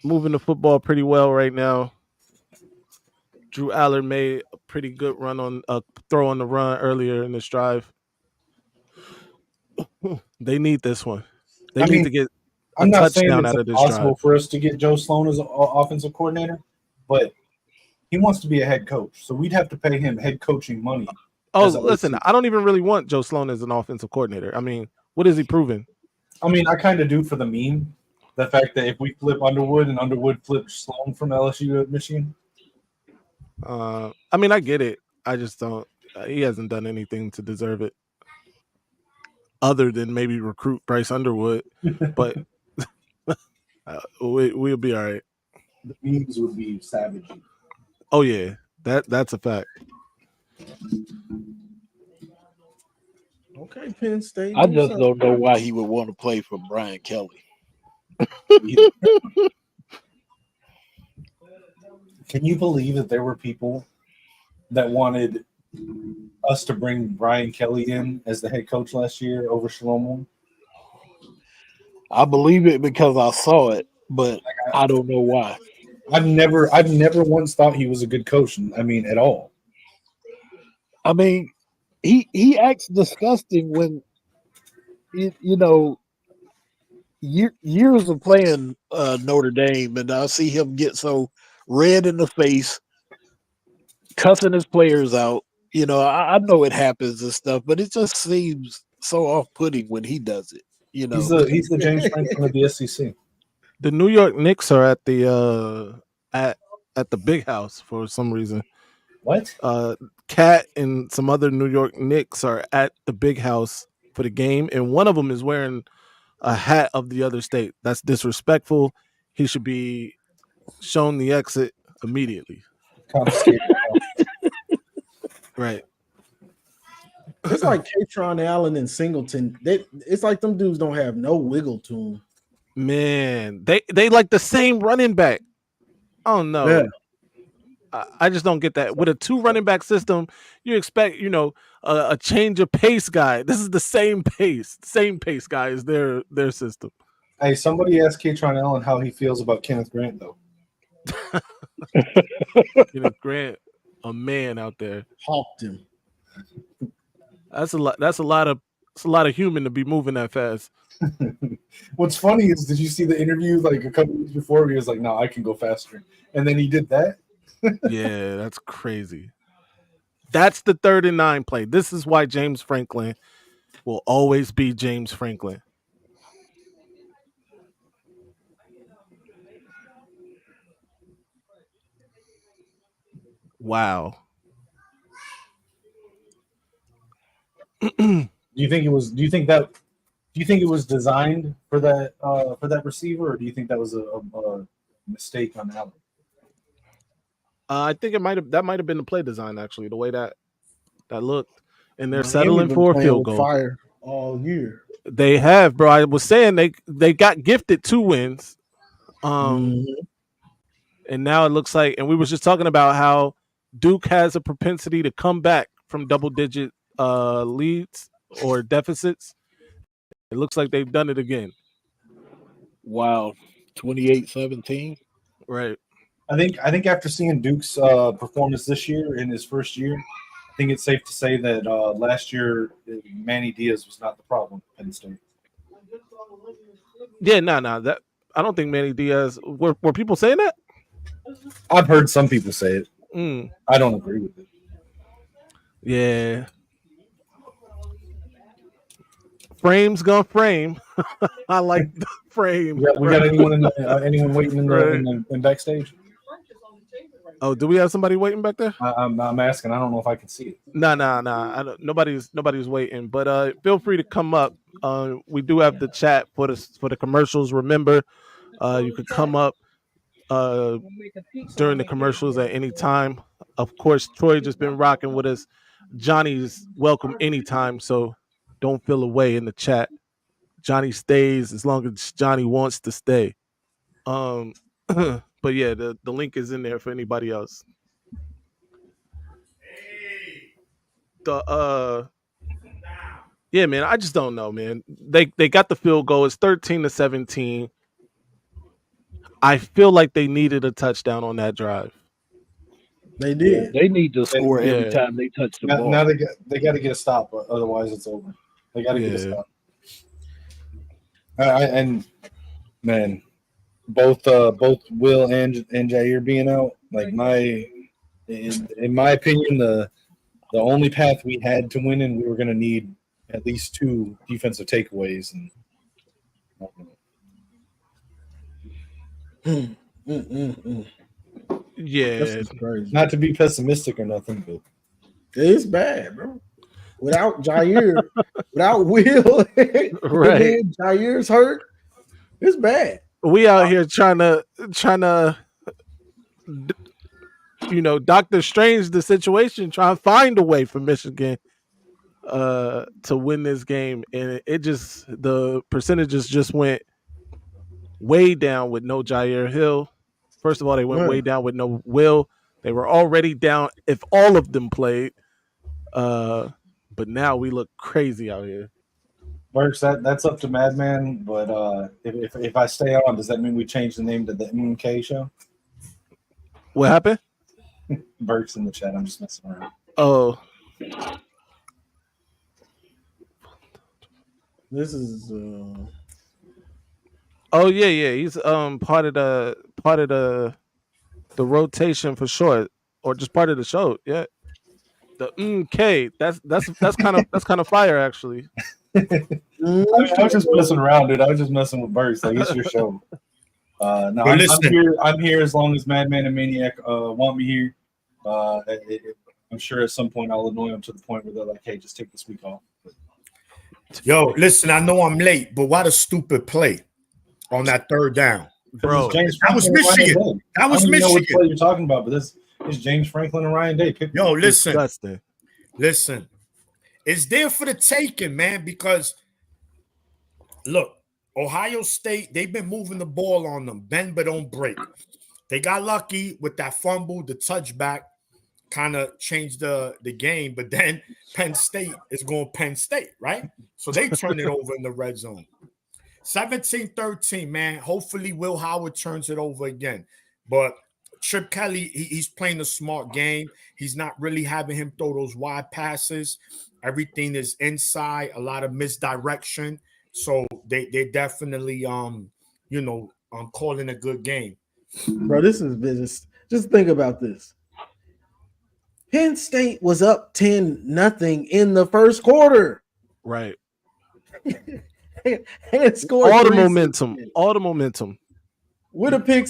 moving the football pretty well right now. Drew Allard made a pretty good run on a throw on the run earlier in this drive. They need this one. They need to get a touchdown out of this drive. It's possible for us to get Joe Sloan as an offensive coordinator, but he wants to be a head coach, so we'd have to pay him head coaching money. Oh, listen, I don't even really want Joe Sloan as an offensive coordinator. I mean, what is he proving? I mean, I kind of do for the meme. The fact that if we flip Underwood and Underwood flips Sloan from LSU to Michigan. I mean, I get it. I just don't. He hasn't done anything to deserve it, other than maybe recruit Bryce Underwood. But we'll be all right. The memes would be savage. Oh yeah, that's a fact. Okay, Penn State. I just don't know why he would want to play for Brian Kelly. Can you believe that there were people that wanted us to bring Brian Kelly in as the head coach last year over Shalom? I believe it because I saw it, but I don't know why. I've never once thought he was a good coach. I mean, at all. I mean, he acts disgusting when years of playing Notre Dame, and I see him get so red in the face, cussing his players out. I know it happens and stuff, but it just seems so off-putting when he does it. He's the James Franklin of the SEC. The New York Knicks are at the at the Big House for some reason. What? Cat and some other New York Knicks are at the Big House for the game, and one of them is wearing a hat of the other state. That's disrespectful. He should be shown the exit immediately. Confiscated. Right. It's like Katron Allen and Singleton. It's like them dudes don't have no wiggle to them. Man, they like the same running back. Oh no. Yeah. I just don't get that. With a 2 running back system, you expect, a change of pace guy. This is the same pace guy is their system. Hey, somebody asked Katron Allen how he feels about Kenneth Grant, though. Kenneth Grant, a man out there. Hawked him. That's a lot. That's a lot of human to be moving that fast. What's funny is, did you see the interview like a couple weeks before where he was like, "No, I can go faster," and then he did that? Yeah, that's crazy. That's the 3rd and 9 play. This is why James Franklin will always be James Franklin. Wow. Do you think it was designed for that receiver, or do you think that was a mistake on Allen? I think that might have been the play design, actually, the way that looked. And they're settling for a field goal. Fire all year. They have, bro. I was saying they got gifted 2 wins. And now it looks like, and we were just talking about how Duke has a propensity to come back from double-digit leads or deficits. It looks like they've done it again. Wow, 28-17. Right. I think after seeing Duke's performance this year in his first year, I think it's safe to say that last year Manny Diaz was not the problem at Penn State. Yeah, no. That I don't think Manny Diaz. Were people saying that? I've heard some people say it. I don't agree with it. Yeah. Frame's gonna frame. I like the frame. We got anyone waiting in backstage? Oh, do we have somebody waiting back there? I'm asking. I don't know if I can see it. No. Nobody's waiting. But feel free to come up. We do have the chat for the commercials. Remember, you could come up during the commercials at any time. Of course, Troy just been rocking with us. Johnny's welcome anytime, so don't feel away in the chat. Johnny stays as long as Johnny wants to stay. But yeah, the link is in there for anybody else. Yeah, man, I just don't know, man. They got the field goal. It's 13-17. I feel like they needed a touchdown on that drive. They did. They need to score every time they touch the ball. Now they got to get a stop, otherwise it's over. They got to get a stop. And man, both Will and Jair being out, like in my opinion, the only path we had to winning, we were going to need at least 2 defensive takeaways. And yeah, not to be pessimistic or nothing, but it's bad, bro. Without Jair, without Will, right? Jair's hurt. It's bad. We out here trying to Doctor Strange the situation, trying to find a way for Michigan to win this game, and the percentages just went way down with no Jair Hill. First of all, they went way down with no Will. They were already down if all of them played. But now we look crazy out here. Works. That's up to Madman. But if I stay on, does that mean we change the name to the MK Show? What happened? Burke's in the chat. I'm just messing around. Oh, this is. Oh yeah. He's part of the rotation for sure, or just part of the show. Yeah. The MK. That's kind of fire actually. I was just messing around, dude. I was just messing with Burks. Like, it's your show. No, I'm here as long as Madman and Maniac want me here. I'm sure at some point I'll annoy them to the point where they're like, "Hey, just take this week off." Yo, listen, I know I'm late, but what a stupid play on that 3rd down, bro. That was Michigan. That was Michigan. I don't know what play you're talking about, but this is James Franklin and Ryan Day. Yo, listen. it's there for the taking, man, because look, Ohio State, they've been moving the ball on them, bend but don't break. They got lucky with that fumble, the touchback kind of changed the game, but then Penn State is going Penn State, right? So they turn it over in the red zone. 17-13, man. Hopefully Will Howard turns it over again. But Chip Kelly, he's playing a smart game. He's not really having him throw those wide passes. Everything is inside, a lot of misdirection. So they definitely calling a good game. Bro, this is business. Just think about this. Penn State was up 10-0 in the first quarter. Right. And scored all the momentum. With a pick,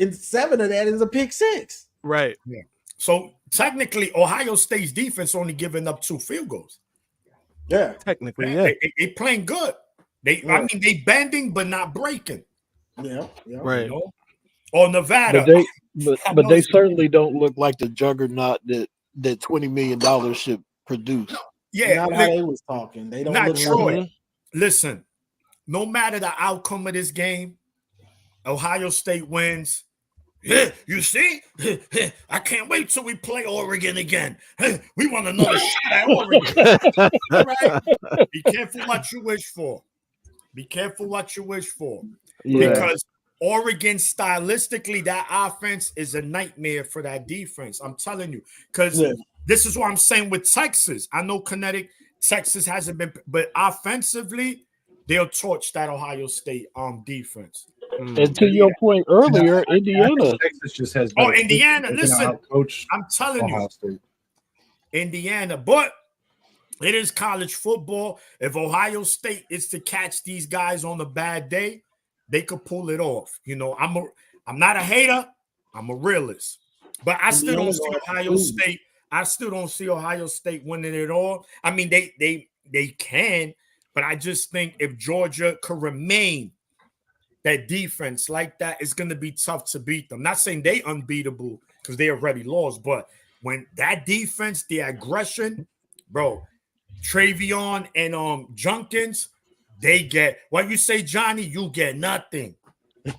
and 7 of that is a pick 6. Right. Yeah. So technically, Ohio State's defense only giving up 2 field goals. Yeah. Technically, yeah. They playing good. I mean, they bending but not breaking. Yeah. Right. You know? Or Nevada. But they certainly don't look like the juggernaut that $20 million should produce. Yeah. Not how they was talking. They don't not look Troy. like Listen, no matter the outcome of this game, Ohio State wins. You see? I can't wait till we play Oregon again. We want another shot at Oregon. All right? Be careful what you wish for. Yeah. Because Oregon, stylistically, that offense is a nightmare for that defense. I'm telling you. Because this is what I'm saying with Texas. I know Texas hasn't been, but offensively, they'll torch that Ohio State defense. And to your point earlier, Indiana. Texas just has. Indiana! Listen, I'm telling you, Indiana. But it is college football. If Ohio State is to catch these guys on a bad day, they could pull it off. You know, I'm not a hater. I'm a realist. But I still don't see Ohio State. I still don't see Ohio State winning it all. I mean, they can, but I just think if Georgia could remain that defense like that, it's going to be tough to beat them. Not saying they unbeatable because they already lost, but when that defense, the aggression, bro, Travion and Junkins, they get what you say, Johnny. You get nothing. You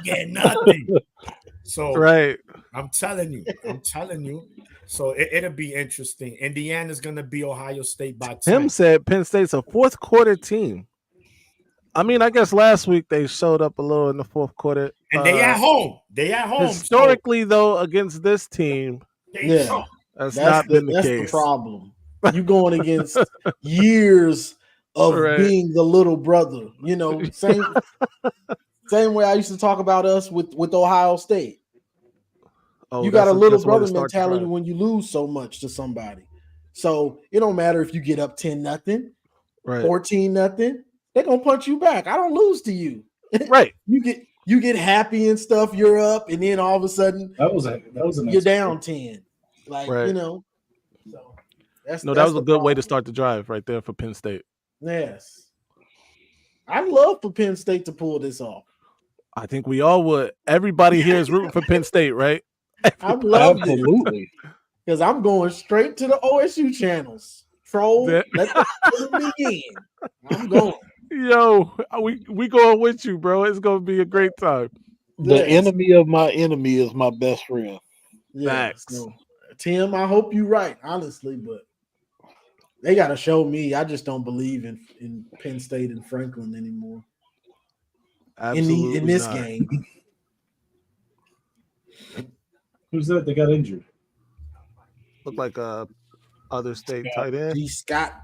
get nothing. So right. I'm telling you. So it'll be interesting. Indiana's going to be Ohio State by 10. Tim said Penn State's a fourth quarter team. I mean, I guess last week they showed up a little in the fourth quarter. And they at home. Historically, though, against this team, that's not been the case. That's the problem. You going against years of being the little brother. You know, same way I used to talk about us with Ohio State. You got a little brother mentality when you lose so much to somebody. So it don't matter if you get up 10-0, 14-0. They're gonna punch you back. I don't lose to you. Right. You get happy and stuff, you're up, and then all of a sudden that was you're down 10. Like, you know. So that was a good way to start the drive right there for Penn State. Yes. I'd love for Penn State to pull this off. I think we all would. Everybody here is rooting for Penn State, right? I love it. Because I'm going straight to the OSU channels. Troll, let the begin. I'm going. Yo, we going with you, bro. It's gonna be a great time. The enemy of my enemy is my best friend. Facts. So, Tim, I hope you're right, honestly, but they gotta show me. I just don't believe in Penn State and Franklin anymore. Absolutely in this game. Who's that? They got injured. Look like other state tight end. G. Scott.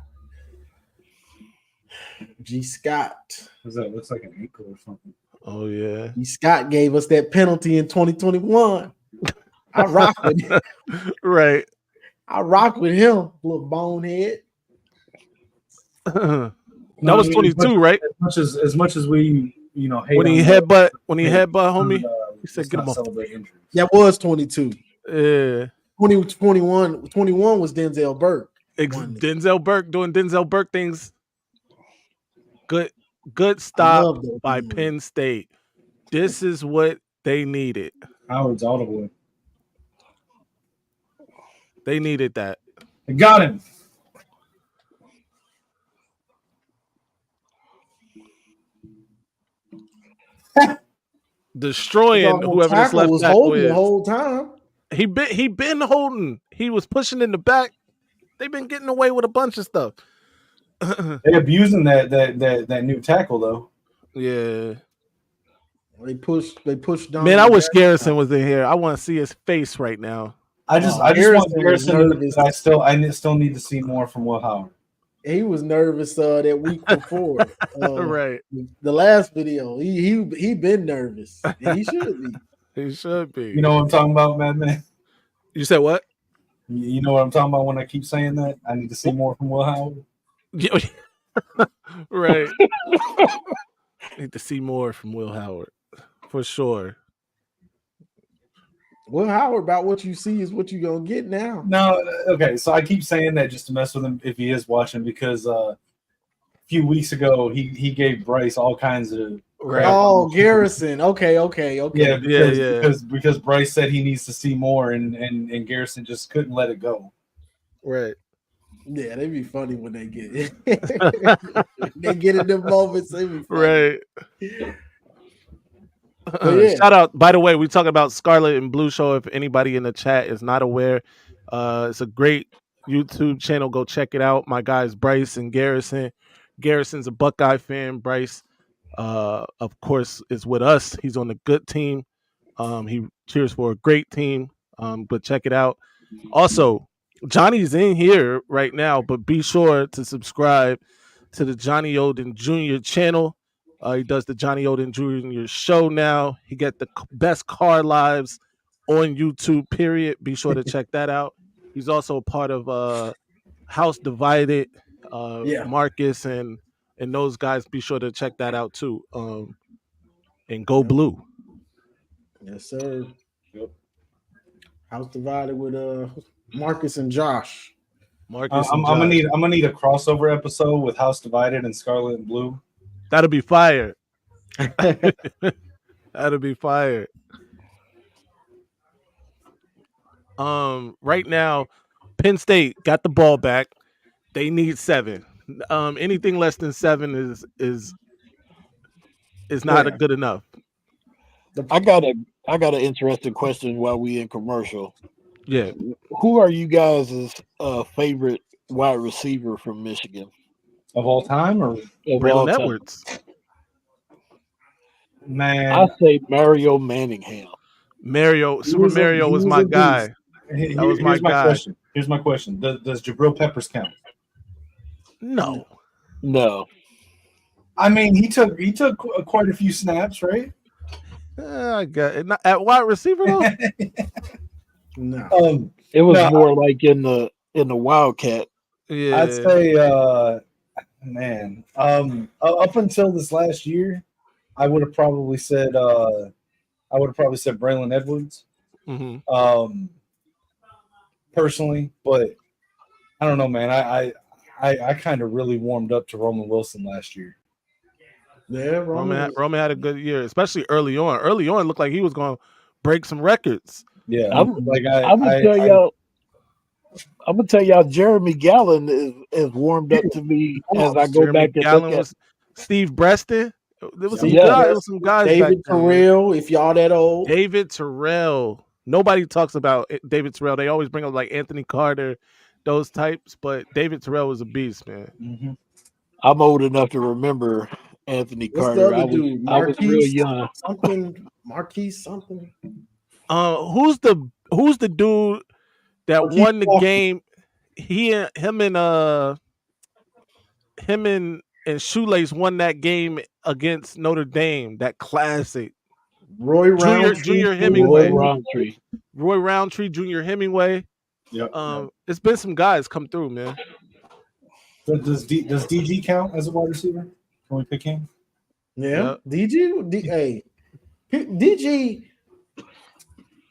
That looks like an ankle or something. Oh yeah. G. Scott gave us that penalty in 2021. I rock with him. Right. I rock with him, little bonehead. That was 22, right? As much as we, hate when he headbutt, homie, he said get him off. That was 22. Yeah. 21 was Denzel Burke. Denzel Burke doing Denzel Burke things. Good stop by Penn State. This is what they needed. Howard's audible. They needed that. I got him. Destroying whoever this left was tackle holding is. the whole time. He been holding. He was pushing in the back. They've been getting away with a bunch of stuff. They abusing that new tackle though. Yeah. They pushed down. Man, I wish Garrison was in here. I want to see his face right now. I just want Garrison. I still need to see more from Will Howard. He was nervous that week before. Right. The last video, he been nervous. And he should be. He should be. You know what I'm talking about, Madman? You said what? You know what I'm talking about when I keep saying that? I need to see more from Will Howard. Right. Need to see more from Will Howard. For sure. Will Howard, about what you see is what you're going to get now. No, okay. So I keep saying that just to mess with him if he is watching, because a few weeks ago he gave Bryce all kinds of crap. Oh, Garrison. Okay. Yeah, because Bryce said he needs to see more, and Garrison just couldn't let it go. Right. Yeah, they'd be funny when they get it. They get in the moments. They be funny. Right. Yeah. Shout out, by the way, we talking about Scarlet and Blue Show. If anybody in the chat is not aware, it's a great YouTube channel. Go check it out. My guys Bryce and Garrison. Garrison's a Buckeye fan. Bryce, of course, is with us. He's on the good team. He cheers for a great team. But check it out. Also, Johnny's in here right now, but be sure to subscribe to the Johnny Oden Jr. channel. He does the Johnny Oden Jr. show now. He get the best car lives on YouTube, period. Be sure to check that out. He's also a part of House Divided, Marcus and those guys. Be sure to check that out too. And go Blue. Yes, sir. Yep. House Divided with Marcus and Josh. I'm gonna need a crossover episode with House Divided and Scarlet and Blue. That'll be fire. That'll be fire. Right now, Penn State got the ball back. They need 7. Anything less than 7 is not good enough. I got an interesting question while we in commercial. Yeah. Who are you guys' favorite wide receiver from Michigan? Of all time, or Braylon Edwards? Man, I say Mario Manningham. Super Mario was my guy. That was my guy. Here's my question: Does Jabril Peppers count? No. I mean, he took quite a few snaps, right? I got it. At wide receiver though. No. It was more like in the Wildcat. Yeah. I'd say man. Up until this last year, I would have probably said Braylon Edwards. Mm-hmm. Personally, but I don't know, man. I kind of really warmed up to Roman Wilson last year. Yeah, Roman had a good year, especially early on. Early on, it looked like he was going to break some records. Yeah, I'm gonna tell y'all, Jeremy Gallen is warmed up to me as I go back and look at Steve Breston. There was some guys. David Terrell, if y'all that old. David Terrell. Nobody talks about David Terrell. They always bring up like Anthony Carter, those types, but David Terrell was a beast, man. Mm-hmm. I'm old enough to remember Anthony Carter. I was real young. Marquise something. Who's the dude that won the game? Him and Shoelace won that game against Notre Dame. That classic. Roy Roundtree, Junior Hemingway. Roy Roundtree, Junior Hemingway. Yep. It's been some guys come through, man. Does DG count as a wide receiver? Can we pick him? Yeah. DG. DG.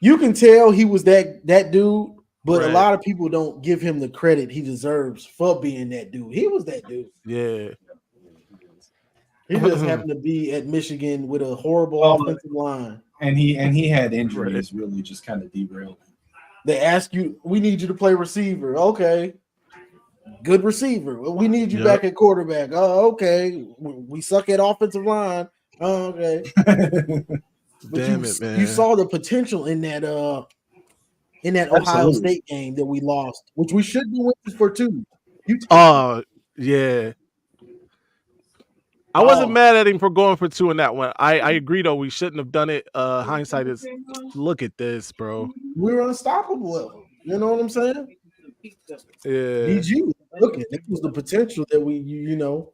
You can tell he was that dude, but a lot of people don't give him the credit he deserves for being that dude. He was that dude. Yeah. He just happened to be at Michigan with a horrible offensive line. And he had injuries really just kind of derailed him. They ask you, we need you to play receiver. Okay. Good receiver. We need you back at quarterback. Oh, okay. We suck at offensive line. Oh, okay. But you saw the potential in that Ohio State game that we lost, which we should be winning for 2. Yeah. I wasn't mad at him for going for 2 in that one. I agree, though. We shouldn't have done it. Hindsight is, look at this, bro. We were unstoppable. You know what I'm saying? Yeah. DG, look at it. Was the potential that we, you know.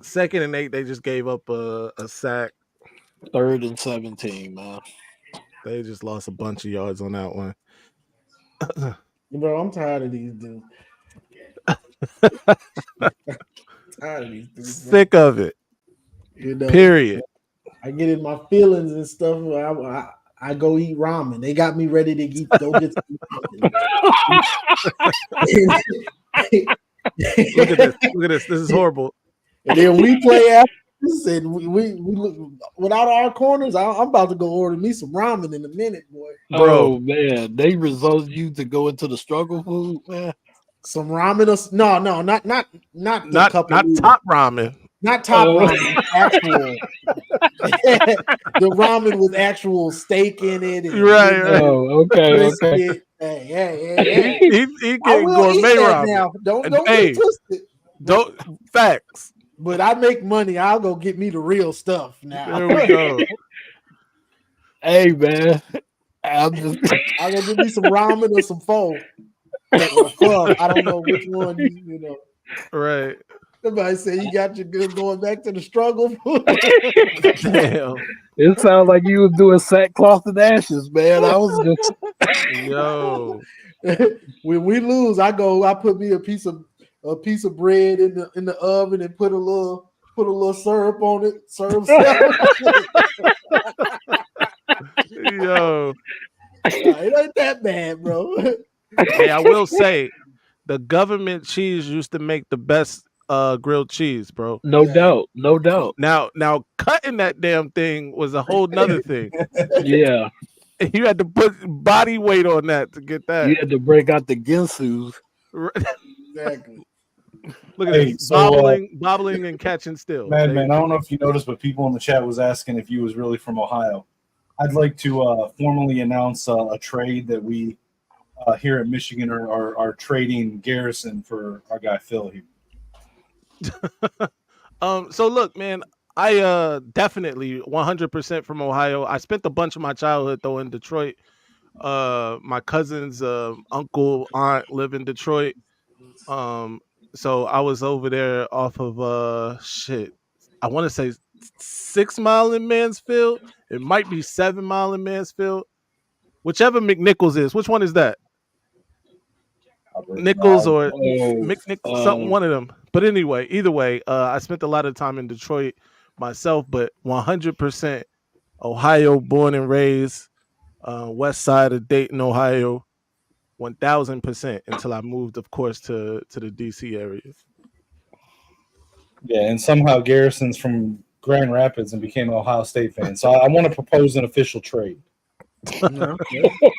Second and 8, they just gave up a sack. 3rd and 17, man. They just lost a bunch of yards on that one. Bro, I'm tired of these dudes. Tired of these dudes. Sick of it. You know, period. I get in my feelings and stuff. I go eat ramen. They got me ready to go get some ramen. Look at this. Look at this. This is horrible. And then we play after this, and we look without our corners. I'm about to go order me some ramen in a minute, boy. Bro, oh, man, they result you to go into the struggle food, man. Some ramen? No, not top ramen. Not top ramen. Actual the ramen with actual steak in it. And, right. You know, oh, okay. Hey. He getting gourmet ramen now. Don't get twisted. Don't facts. But I make money. I'll go get me the real stuff now. There we go. Hey, man. I'll go get me some ramen or some pho. Or I don't know which one, you know. Right. Somebody say you got your good going back to the struggle. Damn. It sounds like you was doing sackcloth and ashes, man. I was just when we lose, I put me a piece of bread in the oven and put a little syrup on it. Syrup. Yo. It ain't that bad, bro. Hey, I will say the government cheese used to make the best grilled cheese, bro. No doubt. Now cutting that damn thing was a whole nother thing. Yeah. You had to put body weight on that to get that. You had to break out the ginsu. Exactly. Look at this. Bobbling and catching still. Man, I don't know if you noticed, but people in the chat was asking if you was really from Ohio. I'd like to formally announce a trade that we here at Michigan are trading Garrison for our guy Phil here. So look, man, I definitely 100% from Ohio. I spent a bunch of my childhood though in Detroit. My cousin's uncle, aunt live in Detroit. So I was over there off of I want to say 6 Mile in Mansfield. It might be 7 Mile in Mansfield. Whichever McNichols is. Which one is that? Nichols or McNichols, something, one of them. But anyway, either way, I spent a lot of time in Detroit myself, but 100% Ohio, born and raised, west side of Dayton, Ohio, 1,000% until I moved, of course, to the DC area. Yeah, and somehow Garrison's from Grand Rapids and became an Ohio State fan. So I want to propose an official trade.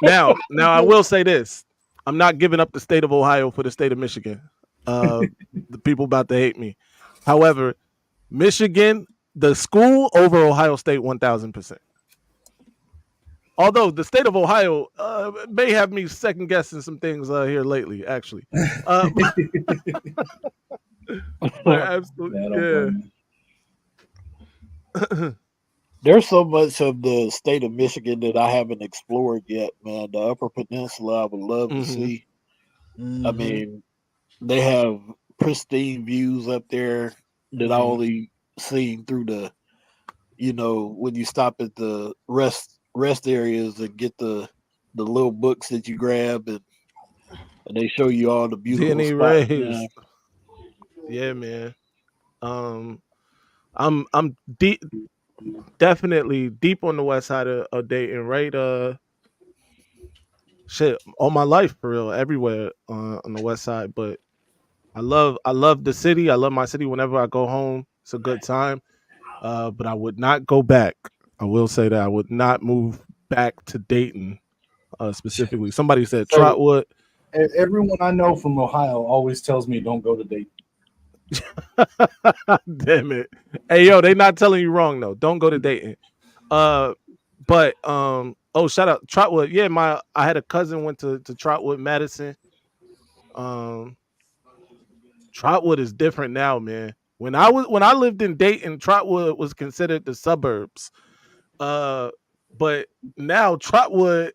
Now I will say this. I'm not giving up the state of Ohio for the state of Michigan. The people about to hate me. However, Michigan, the school over Ohio State 1,000%. Although the state of Ohio may have me second guessing some things here lately, actually. Absolutely, yeah. There's so much of the state of Michigan that I haven't explored yet, man. The Upper Peninsula, I would love to see. Mm-hmm. I mean, they have pristine views up there that I only seen through the, when you stop at the rest areas and get the little books that you grab and they show you all the beautiful spots. Yeah, man. I'm deep. Definitely deep on the west side of Dayton, right? All my life for real, everywhere on the west side. But I love the city. I love my city. Whenever I go home, it's a good time. But I would not go back. I will say that I would not move back to Dayton specifically. Somebody said Trotwood. Everyone I know from Ohio always tells me don't go to Dayton. Damn it. Hey, yo, they not telling you wrong, though. Don't go to Dayton. But shout out Trotwood. Yeah, I had a cousin went to Trotwood, Madison. Trotwood is different now, man. When I lived in Dayton, Trotwood was considered the suburbs. But now Trotwood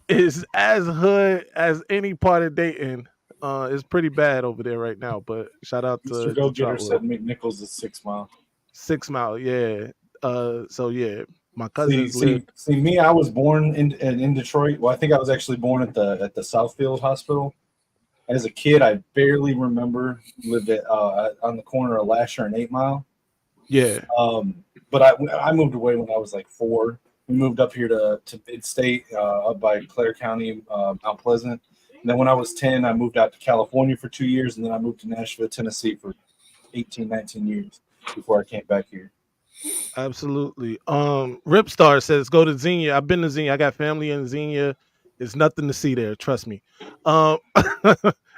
is as hood as any part of Dayton. It's pretty bad over there right now. But shout out to Mr. Go-Getter Trotwood. said McNichols is 6 Mile. 6 Mile, yeah. So yeah, my cousins see me. I was born in Detroit. Well, I think I was actually born at the Southfield Hospital. As a kid, I barely remember lived at on the corner of Lasher and 8 Mile. Yeah. But I moved away when I was like 4. We moved up here to Mid-State, up by Clare County, Mount Pleasant. And then when I was 10, I moved out to California for 2 years, and then I moved to Nashville, Tennessee for 18, 19 years before I came back here. Absolutely. Ripstar says go to Xenia. I've been to Xenia. I got family in Xenia. There's nothing to see there. Trust me.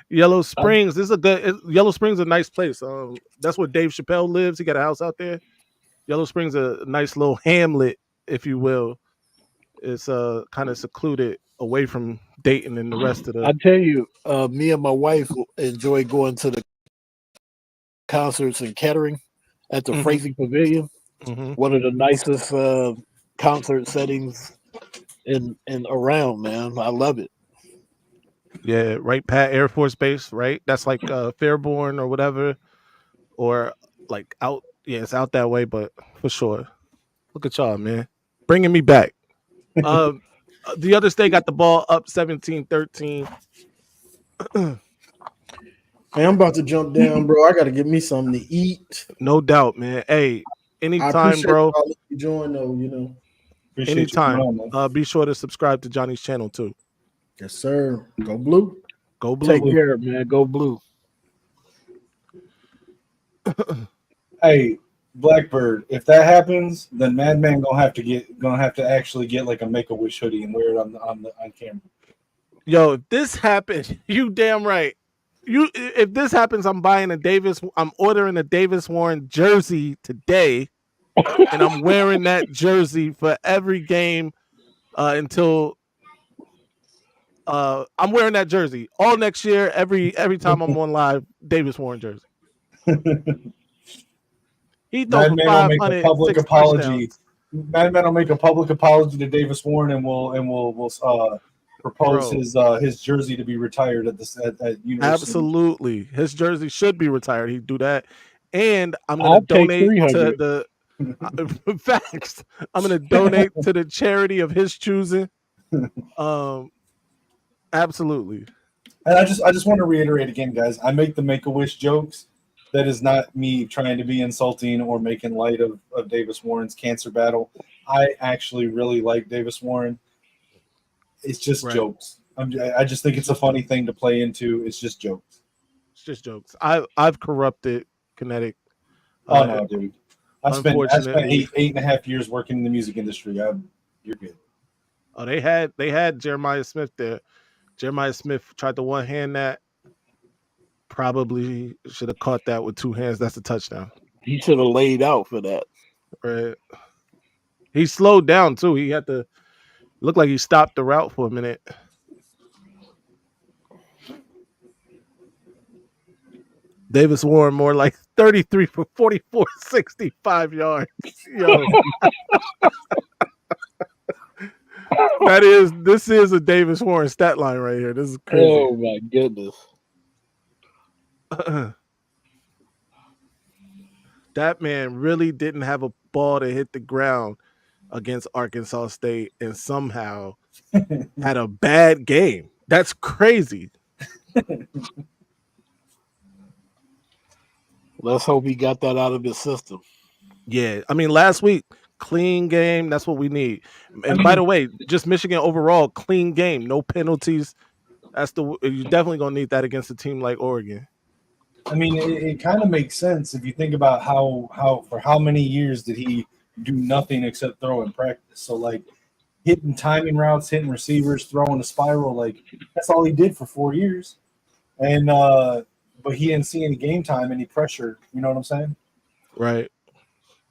Yellow Springs. Yellow Springs is a nice place. That's where Dave Chappelle lives. He got a house out there. Yellow Springs is a nice little hamlet, if you will. It's kind of secluded away from Dayton and the rest of the. I tell you, me and my wife enjoy going to the concerts in Kettering at the Frazee Pavilion. One of the nicest concert settings in around, man. I love it. Yeah, right. Pat Air Force Base, right? That's like Fairborn or whatever, or like out. Yeah, it's out that way, but for sure. Look at y'all, man, bringing me back. The other state got the ball up 17-13. Hey, I'm about to jump down, bro. I got to get me something to eat. No doubt, man. Hey, anytime, bro. You join, though, you know. Anytime. Be sure to subscribe to Johnny's channel too. Yes, sir. Go Blue. Go Blue. Take care, man. Go Blue. Hey, Blackbird, if that happens, then Madman gonna have to actually get like a Make-A-Wish hoodie and wear it on camera. Yo, if this happens, you damn right. If this happens, I'm ordering a Davis Warren jersey today, and I'm wearing that jersey for every game until I'm wearing that jersey all next year. Every time I'm on live, Davis Warren jersey. He thought Madman will make a public apology. Madman will make a public apology to Davis Warren, and we'll propose his jersey to be retired at University. Absolutely, his jersey should be retired. He'd do that, and I'm going to donate to the facts. I'm going to donate to the charity of his choosing. Absolutely. And I just want to reiterate again, guys. I make the Make-A-Wish jokes. That is not me trying to be insulting or making light of Davis Warren's cancer battle. I actually really like Davis Warren. It's just jokes. I just think it's a funny thing to play into. It's just jokes. It's just jokes. I've corrupted Kinetic. Oh no, dude. I spent 8.5 years working in the music industry. You're good. Oh, they had Jeremiah Smith there. Jeremiah Smith tried to one hand that. Probably should have caught that with 2 hands. That's a touchdown. He should have laid out for that. Right. He slowed down too. He had to look like he stopped the route for a minute. Davis Warren more like 33 for 44, 65 yards. Yo. This is a Davis Warren stat line right here. This is crazy. Oh my goodness. That man really didn't have a ball to hit the ground against Arkansas State and somehow had a bad game. That's crazy. Let's hope he got that out of his system. Yeah, I mean, last week, clean game. That's what we need. And by the way, just Michigan overall, clean game, no penalties. You're definitely gonna need that against a team like Oregon. I mean, it kind of makes sense if you think about how for how many years did he do nothing except throw in practice. So like hitting timing routes, hitting receivers, throwing a spiral. Like that's all he did for 4 years. And but he didn't see any game time, any pressure. You know what I'm saying? Right.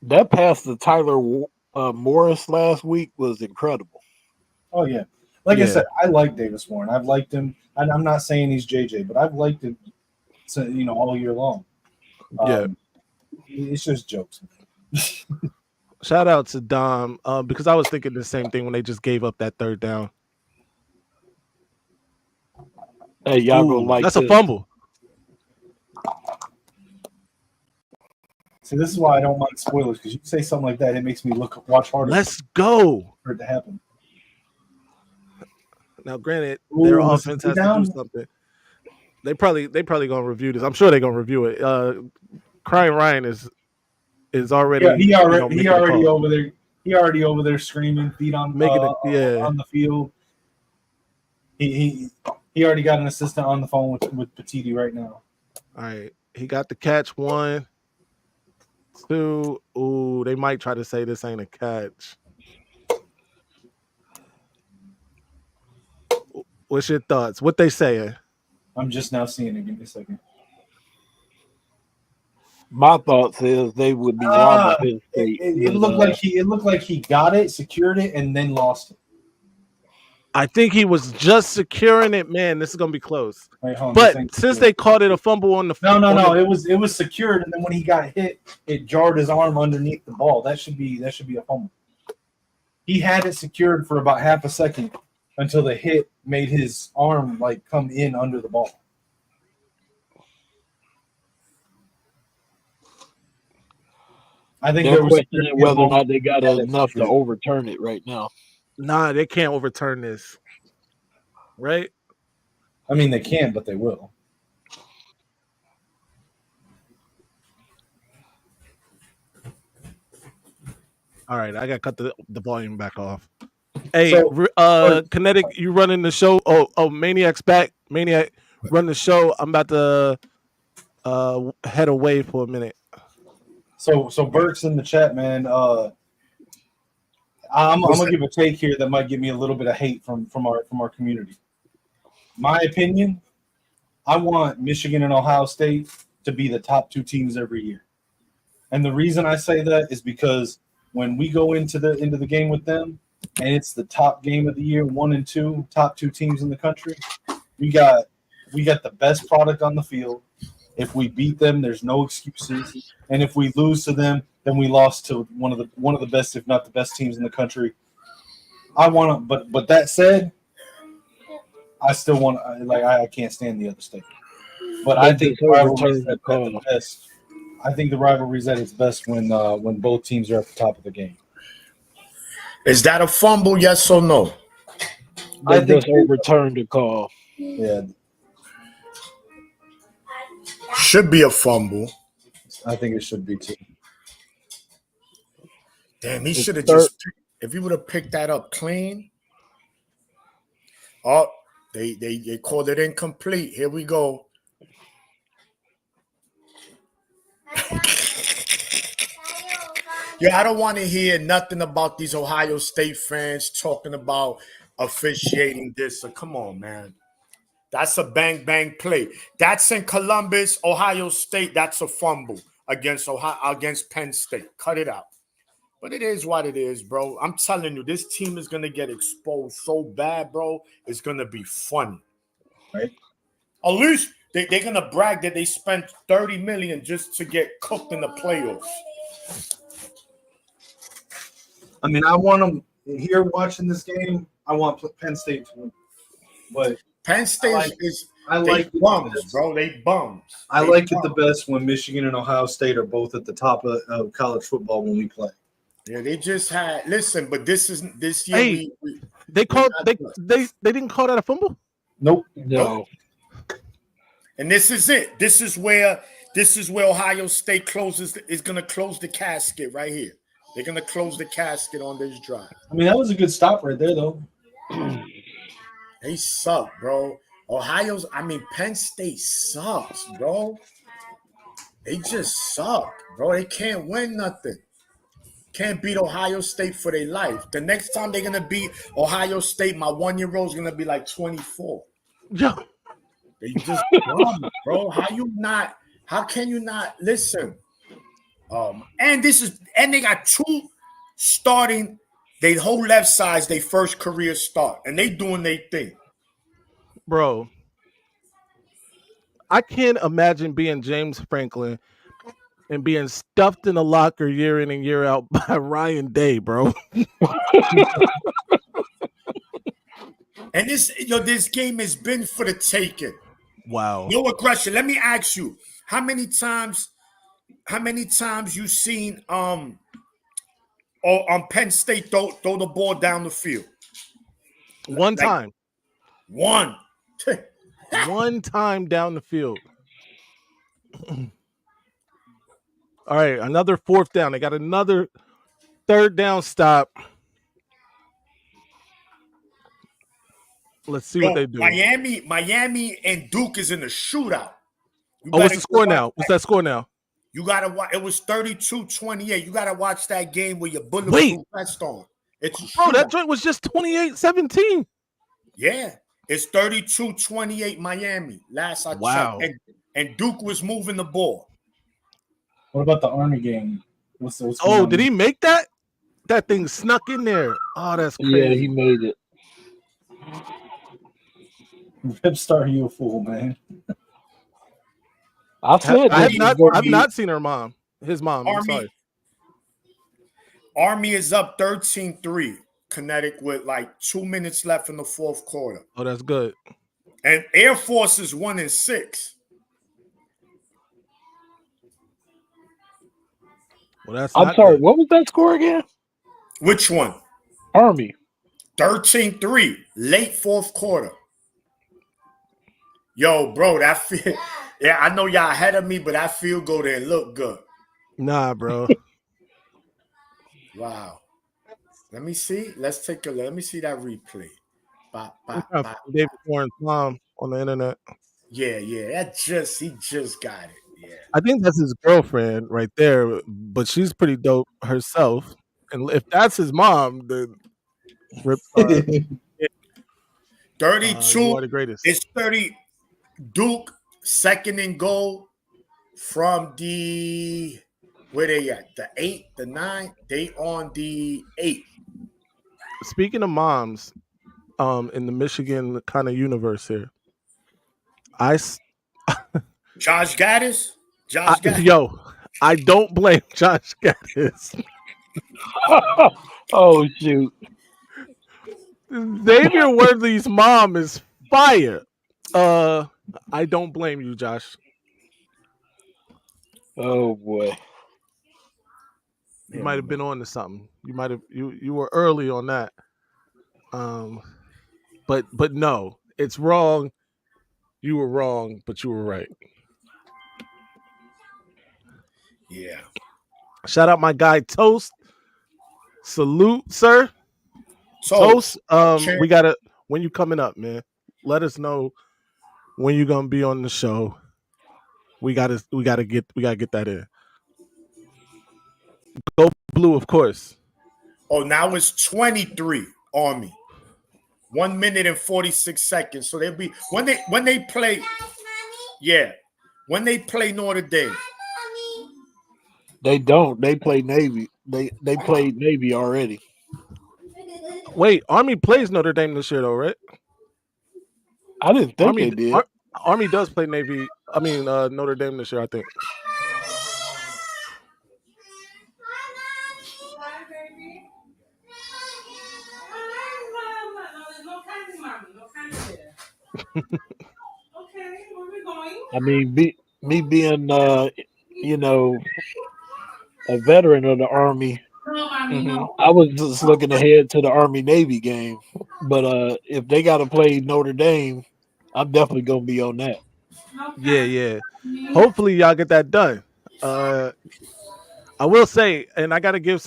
That pass to Tyler Morris last week was incredible. Oh yeah. Like I said, I like Davis Warren. I've liked him. And I'm not saying he's JJ, but I've liked him, all year long. It's just jokes. Shout out to Dom because I was thinking the same thing when they just gave up that third down. Hey, y'all gonna like that's this. A fumble. See, this is why I don't mind spoilers, because you say something like that, it makes me watch harder. Let's go for it to happen. Now, granted, their offense has to do something. They probably gonna review this. I'm sure they're gonna review it. Crying Ryan is already. Yeah, he already over there. He already over there screaming, feet on on the field. He already got an assistant on the phone with Petiti right now. All right, he got the catch 1, 2. Ooh, they might try to say this ain't a catch. What's your thoughts? What they saying? I'm just now seeing it. Give me a second. My thoughts is they would be wrong. It looked like he got it, secured it, and then lost it. I think he was just securing it. Man, this is gonna be close. But since they called it a fumble on the no, it was secured, and then when he got hit, it jarred his arm underneath the ball. That should be a fumble. He had it secured for about half a second until the hit made his arm come in under the ball. I think they're questioning whether or not they got enough to overturn it right now. Nah, they can't overturn this. Right? I mean, they can, but they will. All right, I got to cut the volume back off. Hey, Kinetic, you running the show? Oh, Maniac's back. Maniac, run the show. I'm about to head away for a minute. So Burke's in the chat, man. I'm gonna give a take here that might give me a little bit of hate from our community. My opinion, I want Michigan and Ohio State to be the top 2 teams every year, and the reason I say that is because when we go into the game with them, and it's the top game of the year, 1 and 2, top 2 teams in the country, we got the best product on the field. If we beat them, there's no excuses, and if we lose to them, then we lost to one of the best, if not the best teams in the country. But that said, I still want I can't stand the other state. But I think the rivalry's at the best. I think the rivalry's at its best when both teams are at the top of the game. Is that a fumble? Yes or no? I think overturned the call. Yeah. Should be a fumble. I think it should be too. Damn, he should have just if he would have picked that up clean. Oh, they called it incomplete. Here we go. Yeah, I don't want to hear nothing about these Ohio State fans talking about officiating this. So come on, man. That's a bang bang play. That's in Columbus, Ohio State. That's a fumble against Penn State. Cut it out. But it is what it is, bro. I'm telling you, this team is gonna get exposed so bad, bro. It's gonna be funny. Right? At least they're gonna brag that they spent $30 million just to get cooked in the playoffs. I mean, I want them here watching this game. I want Penn State to win, but Penn State I like bums, bro. They bums. I like it the best when Michigan and Ohio State are both at the top of college football when we play. Yeah, they just had but this year. Hey, they didn't call that a fumble? Nope. No. And this is it. This is where Ohio State is gonna close the casket right here. They're gonna close the casket on this drive. I mean, that was a good stop right there, though. They suck, bro. Penn State sucks, bro. They just suck, bro. They can't win nothing. can't beat Ohio State for their life. The next time they're gonna beat Ohio State, my 1-year-old's gonna be like 24. Yeah. They just dumb, bro. How can you not listen? And they got two starting. They whole left sides, they first career start, and they doing their thing. Bro, I can't imagine being James Franklin and being stuffed in a locker year in and year out by Ryan Day, bro. And this game has been for the taking. Wow. No aggression. Let me ask you, how many times you seen Penn State throw the ball down the field? One time. One. One time down the field. All right, another fourth down. They got another third down stop. Let's see what they do. Miami and Duke is in a shootout. What's the score now? What's that score now? You gotta watch. It was 32-28. You gotta watch that game with your bulletproof vest on. Bro, that joint was just 28-17. Yeah, it's 32-28 Miami. Last I checked, and Duke was moving the ball. What about the Army game? What's did he make that? That thing snuck in there. Oh, that's crazy. Yeah, he made it. Rip Star, you a fool, man. I've not seen her mom. His mom. I'm sorry. Army is up 13-3. Kinetic with like 2 minutes left in the fourth quarter. Oh, that's good. And Air Force is 1-6. Well, I'm sorry. Good. What was that score again? Which one? Army. 13-3. Late fourth quarter. Yo, bro, yeah, I know y'all ahead of me, but that field goal didn't look good. Nah, bro. Wow. Let me see. Let me see that replay. David Warren's mom on the internet. Yeah. He just got it. Yeah. I think that's his girlfriend right there, but she's pretty dope herself. And if that's his mom, then 32. It's 30. Duke, second and goal from the where they at? The 8, the 9. They on the 8. Speaking of moms, in the Michigan kind of universe here, Josh Gaddis? Yo, I don't blame Josh Gaddis. Oh, shoot. Xavier Worthy's mom is fire. I don't blame you, Josh. Oh, boy. You might have been on to something. You were early on that. But no, it's wrong. You were wrong, but you were right. Yeah. Shout out my guy Toast. Salute, sir. Toast. We gotta when you coming up, man. Let us know when you're gonna be on the show. We gotta get that in. Go Blue, of course. Oh, now it's 23 Army. 1 minute and 46 seconds. So they'll be when they play. Yeah, when they play Notre Dame. They don't. They play Navy. They played Navy already. Wait, Army plays Notre Dame this year, though, right? I didn't think they did. Army does play Navy. I mean, Notre Dame this year, I think. I mean, me being, a veteran of the Army, I was just looking ahead to the Army-Navy game. But if they got to play Notre Dame, I'm definitely going to be on that. Yeah. Hopefully, y'all get that done. I will say, and I got to give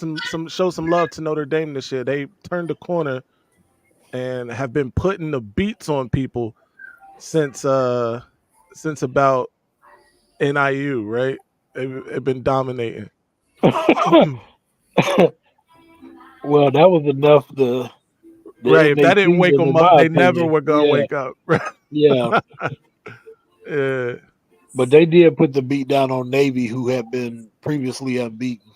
show some love to Notre Dame this year. They turned the corner and have been putting the beats on people since about NIU, right? They've been dominating. Well, that was enough to right. If that didn't wake them up, they never were gonna wake up. Yeah. Yeah. But they did put the beat down on Navy, who had been previously unbeaten.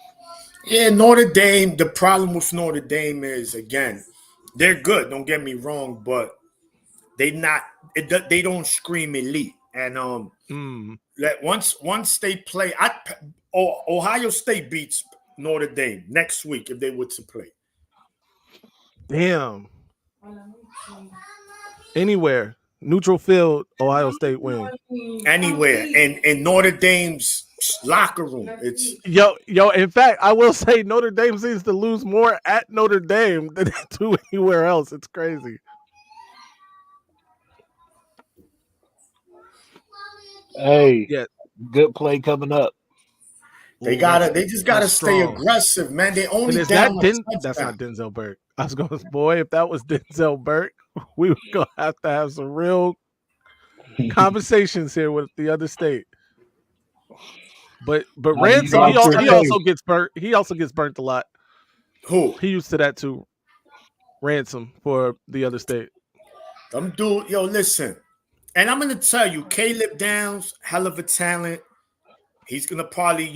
Yeah, Notre Dame. The problem with Notre Dame is, again, they're good. Don't get me wrong, but they don't scream elite. And that once they play, Ohio State beats Notre Dame next week if they were to play. Damn. Anywhere. Neutral field, Ohio State win. Anywhere. In Notre Dame's locker room. It's yo, in fact, I will say Notre Dame seems to lose more at Notre Dame than they do anywhere else. It's crazy. Hey, good play coming up. They just gotta stay aggressive, man. They only down that's not Denzel Burke. I was going, boy, if that was Denzel Burke, we were gonna have to have some real conversations here with the other state. But Ransom, he also gets burnt. He also gets burnt a lot. Who? He used to that too. Ransom for the other state. Yo, listen. And I'm gonna tell you, Caleb Downs, hell of a talent. He's gonna probably,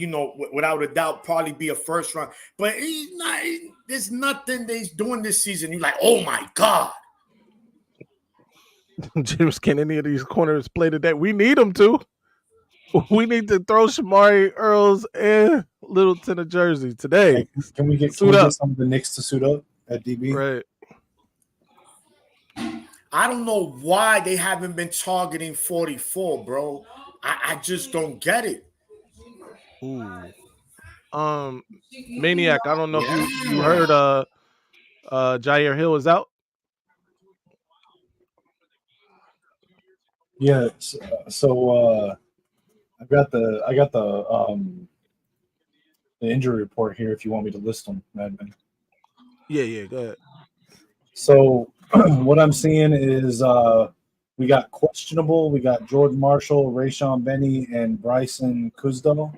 without a doubt, probably be a first round. But he's not. There's nothing that he's doing this season. He's like, oh my God. James, can any of these corners play today? We need them to. We need to throw Shamari Earls and Littleton a jersey today. Hey, can we get some of the Knicks to suit up at DB? Right. I don't know why they haven't been targeting 44, bro. I just don't get it. Ooh. Maniac, I don't know if you heard Jair Hill is out. Yeah, so I got the injury report here if you want me to list them, Madman. Yeah, go ahead. So what I'm seeing is we got questionable. We got Jordan Marshall, Rayshawn Benny, and Bryson Kuzdal.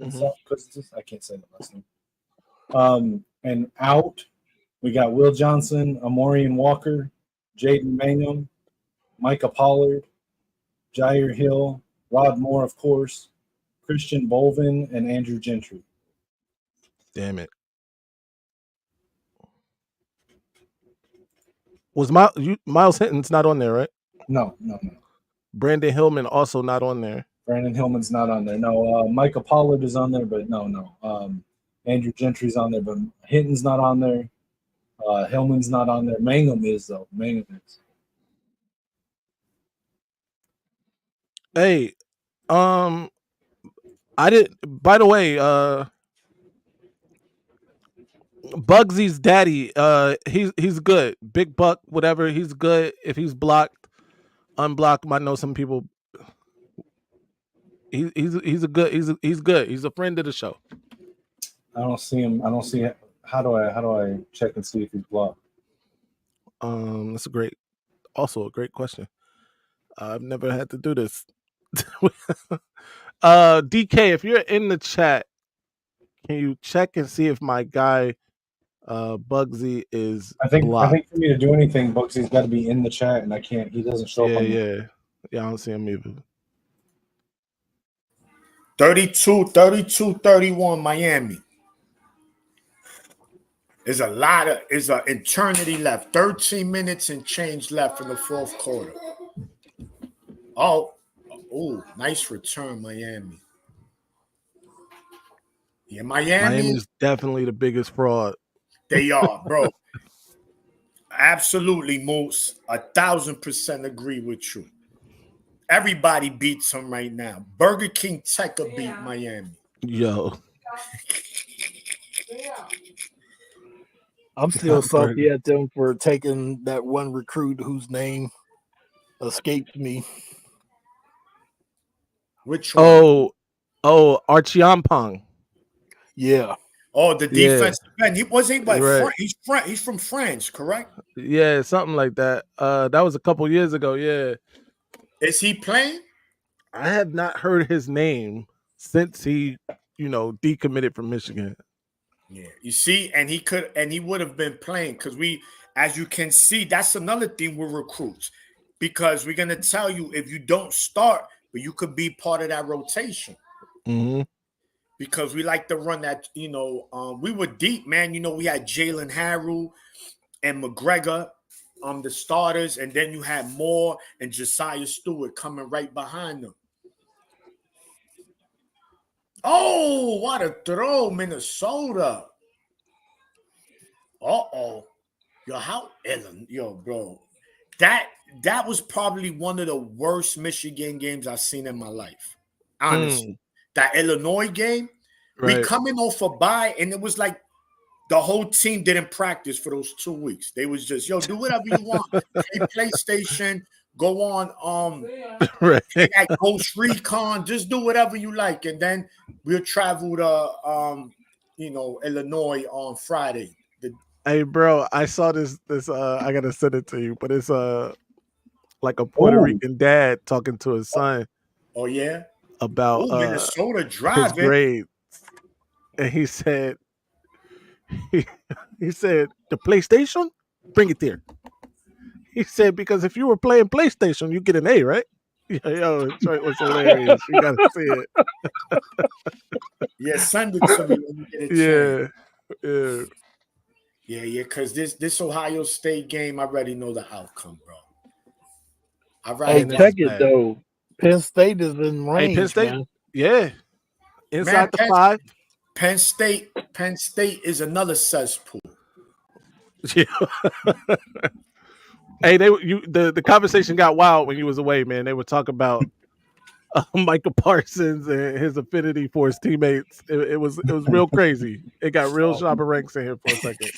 I can't say the last name. And out, we got Will Johnson, Amorian Walker, Jaden Mangum, Micah Pollard, Jair Hill, Rod Moore, of course, Christian Bolvin, and Andrew Gentry. Damn it. Was Miles Hinton's not on there, right? No. Brandon Hillman also not on there. Brandon Hillman's not on there. No, Micah Pollard is on there, but no. Andrew Gentry's on there, but Hinton's not on there. Hillman's not on there. Mangum is, though. Mangum is. Hey, I did. By the way, Bugsy's daddy, he's good. Big Buck, whatever. He's good. If he's blocked, unblocked. I know some people. He's good. He's a friend of the show. I don't see him. How do I check and see if he's blocked? That's also a great question. I've never had to do this. DK, if you're in the chat, can you check and see if my guy Bugsy is blocked? I think for me to do anything, Bugsy's got to be in the chat, and I can't. He doesn't show up. Yeah. I don't see him either. 32-31 Miami. There's an eternity left. 13 minutes and change left in the fourth quarter. Oh, nice return, Miami. Yeah, Miami's definitely the biggest fraud. They are, bro. Absolutely, Moose. 1,000% agree with you. Everybody beats them right now. Burger King Tech beat Miami. Yo. I'm still salty at them for taking that one recruit whose name escaped me. Which one? Archiampong. Yeah. Oh, the defensive end. He wasn't by right. He's from France, correct? Yeah, something like that. That was a couple years ago. Yeah. Is he playing? I have not heard his name since he, decommitted from Michigan. Yeah, you see, and he would have been playing because as you can see, that's another thing with recruits, because we're gonna tell you if you don't start, but you could be part of that rotation. Mm-hmm. Because we like to run that, we were deep, man. We had Jalen Harrell and McGregor, the starters, and then you had Moore and Josiah Stewart coming right behind them. Oh, what a throw, Minnesota. Uh-oh. Bro. That was probably one of the worst Michigan games I've seen in my life. Honestly. That Illinois game, right. We coming off a bye, and it was like the whole team didn't practice for those 2 weeks. They was just, do whatever you want. Play PlayStation, go on right. at Ghost Recon, just do whatever you like. And then we'll travel to Illinois on Friday. Hey bro, I saw this I gotta send it to you, but it's like a Puerto Rican dad talking to his son. Oh yeah? About Minnesota driving his grades. And he said he said, the PlayStation, bring it there. He said, because if you were playing PlayStation, you get an A, right? Yo, it was hilarious. You gotta see it. Yeah, send it to me when you get a chance. Yeah, because this Ohio State game, I already know the outcome, bro. Hey, check it though. Penn State is in range. Hey, Penn State, man. Yeah, inside the 5. Penn State is another cesspool. Yeah. Hey, the conversation got wild when you was away, man. They were talking about Michael Parsons and his affinity for his teammates. It was real crazy. It got real Shabba Ranks in here for a second.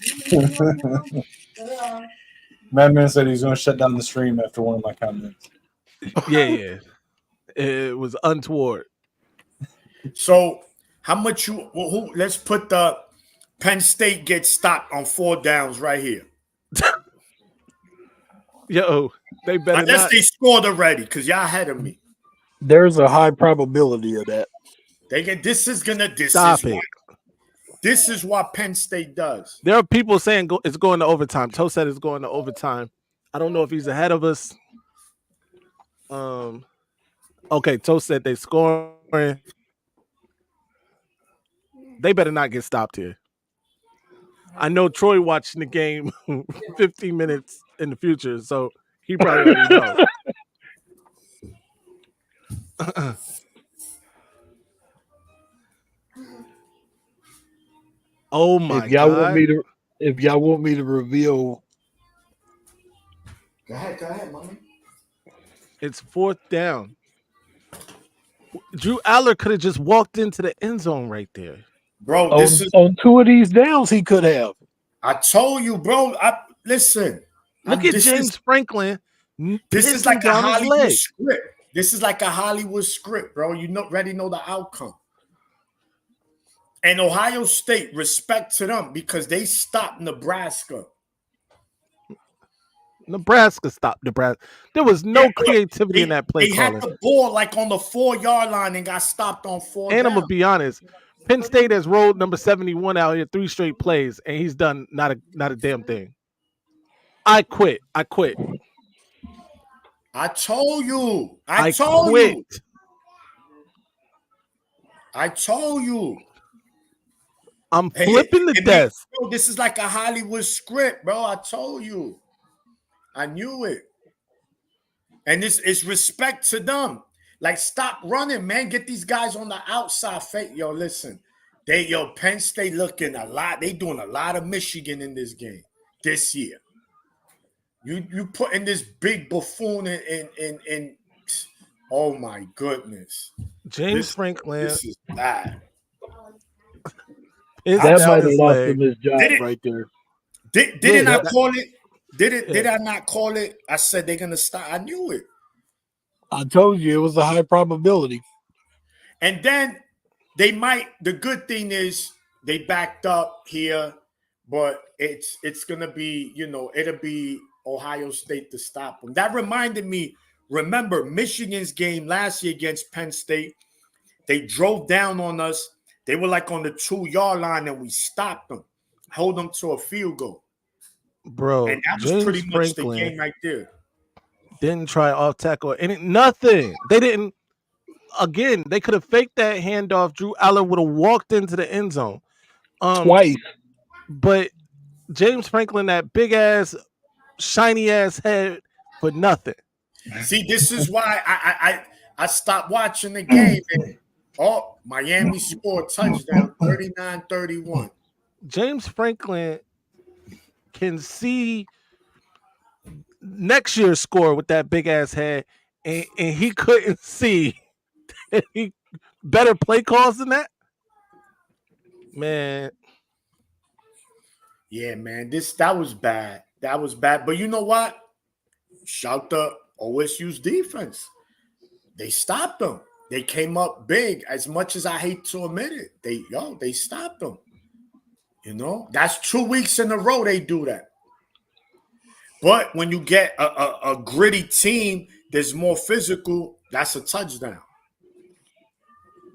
Madman said he's going to shut down the stream after one of my comments. Yeah. It was untoward. So, how much let's put the Penn State gets stopped on 4 downs right here. Yo, they better unless they scored already, because y'all ahead of me. There's a high probability of that. This is what Penn State does. There are people saying it's going to overtime. Toe said it's going to overtime. I don't know if he's ahead of us. Okay, Toe said they scoring. They better not get stopped here. I know Troy watching the game 15 minutes in the future, so he probably already knows. Oh my God. If y'all want me to reveal. Go ahead, mommy. It's 4th down. Drew Aller could have just walked into the end zone right there. Bro, on 2 of these downs, he could have. I told you, bro. Listen. Look at James Franklin. This is like a Hollywood script. This is like a Hollywood script, bro. You already know the outcome. And Ohio State, respect to them because they stopped Nebraska. Nebraska stopped Nebraska. There was no creativity in that play. They had the ball like on the 4-yard line and got stopped on 4. And I'm gonna be honest, Penn State has rolled number 71 out here 3 straight plays, and he's done not a damn thing. I quit. I told you. I told you. I'm flipping the desk. Bro, this is like a Hollywood script, bro. I told you. I knew it. And this is respect to them. Like, stop running, man. Get these guys on the outside. Yo, listen. Penn State looking a lot. They doing a lot of Michigan in this game this year. You put in this big buffoon in oh my goodness. James Franklin. This is bad. That might have lost him his job right there. Didn't I call it? Did I not call it? I said they're gonna stop. I knew it. I told you it was a high probability. And then they might. The good thing is they backed up here, but it's gonna be, it'll be Ohio State to stop them. That reminded me. Remember Michigan's game last year against Penn State? They drove down on us. They were like on the 2-yard line, and we stopped them, hold them to a field goal. Bro, And that was James pretty much Franklin the game right there. Didn't try off tackle or nothing. They didn't. Again, they could have faked that handoff. Drew Allen would have walked into the end zone twice. But James Franklin, that big ass, shiny ass head for nothing. See, this is why I stopped watching the game. And, Miami scored touchdown, 39-31. James Franklin can see next year's score with that big ass head, and he couldn't see any better play calls than that. Man. Yeah, man. That was bad. That was bad. But you know what? Shout the OSU's defense. They stopped them. They came up big. As much as I hate to admit it, they stopped them. You know, that's 2 weeks in a row they do that. But when you get a gritty team that's more physical, that's a touchdown.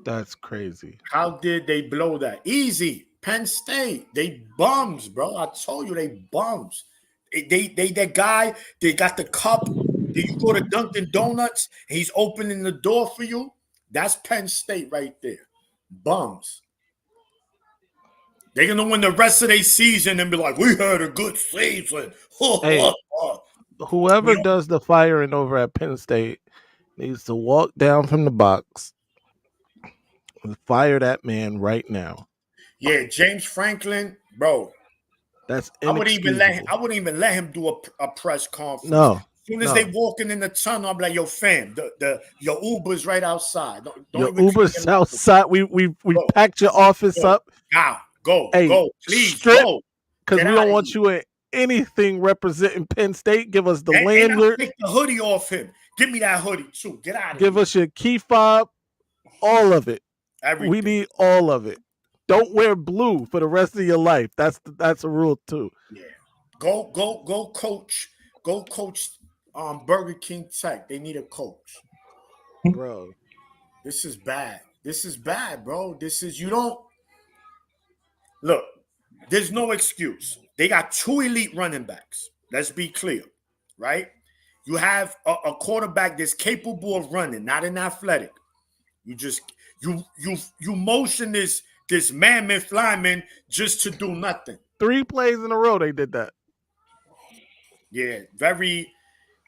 That's crazy. How did they blow that? Easy. Penn State, they bums, bro. I told you they bums. They that guy, they got the cup. You go to Dunkin' Donuts, and he's opening the door for you. That's Penn State right there. Bums. They're going to win the rest of their season and be like, we had a good season. Hey, whoever does the firing over at Penn State needs to walk down from the box and fire that man right now. Yeah, James Franklin, bro. That's I wouldn't even let him do a press conference. No. As soon as they walking in the tunnel, I'm like, yo, fam, your Uber's right outside. Your Uber's outside. We packed your office up. Now, go, please, strip, go. Because we don't want you in anything representing Penn State. Give us the lanyard. Take the hoodie off him. Give me that hoodie too. Get out of here. Give us your key fob. All of it. Everything. We need all of it. Don't wear blue for the rest of your life. That's a rule too. Yeah. Go coach. Go coach Burger King Tech. They need a coach. Bro. This is bad. This is bad, bro. You don't look, there's no excuse. They got 2 elite running backs. Let's be clear, right? You have a quarterback that's capable of running, not an athletic. You motion this mammoth lineman just to do nothing. 3 plays in a row they did that. Yeah,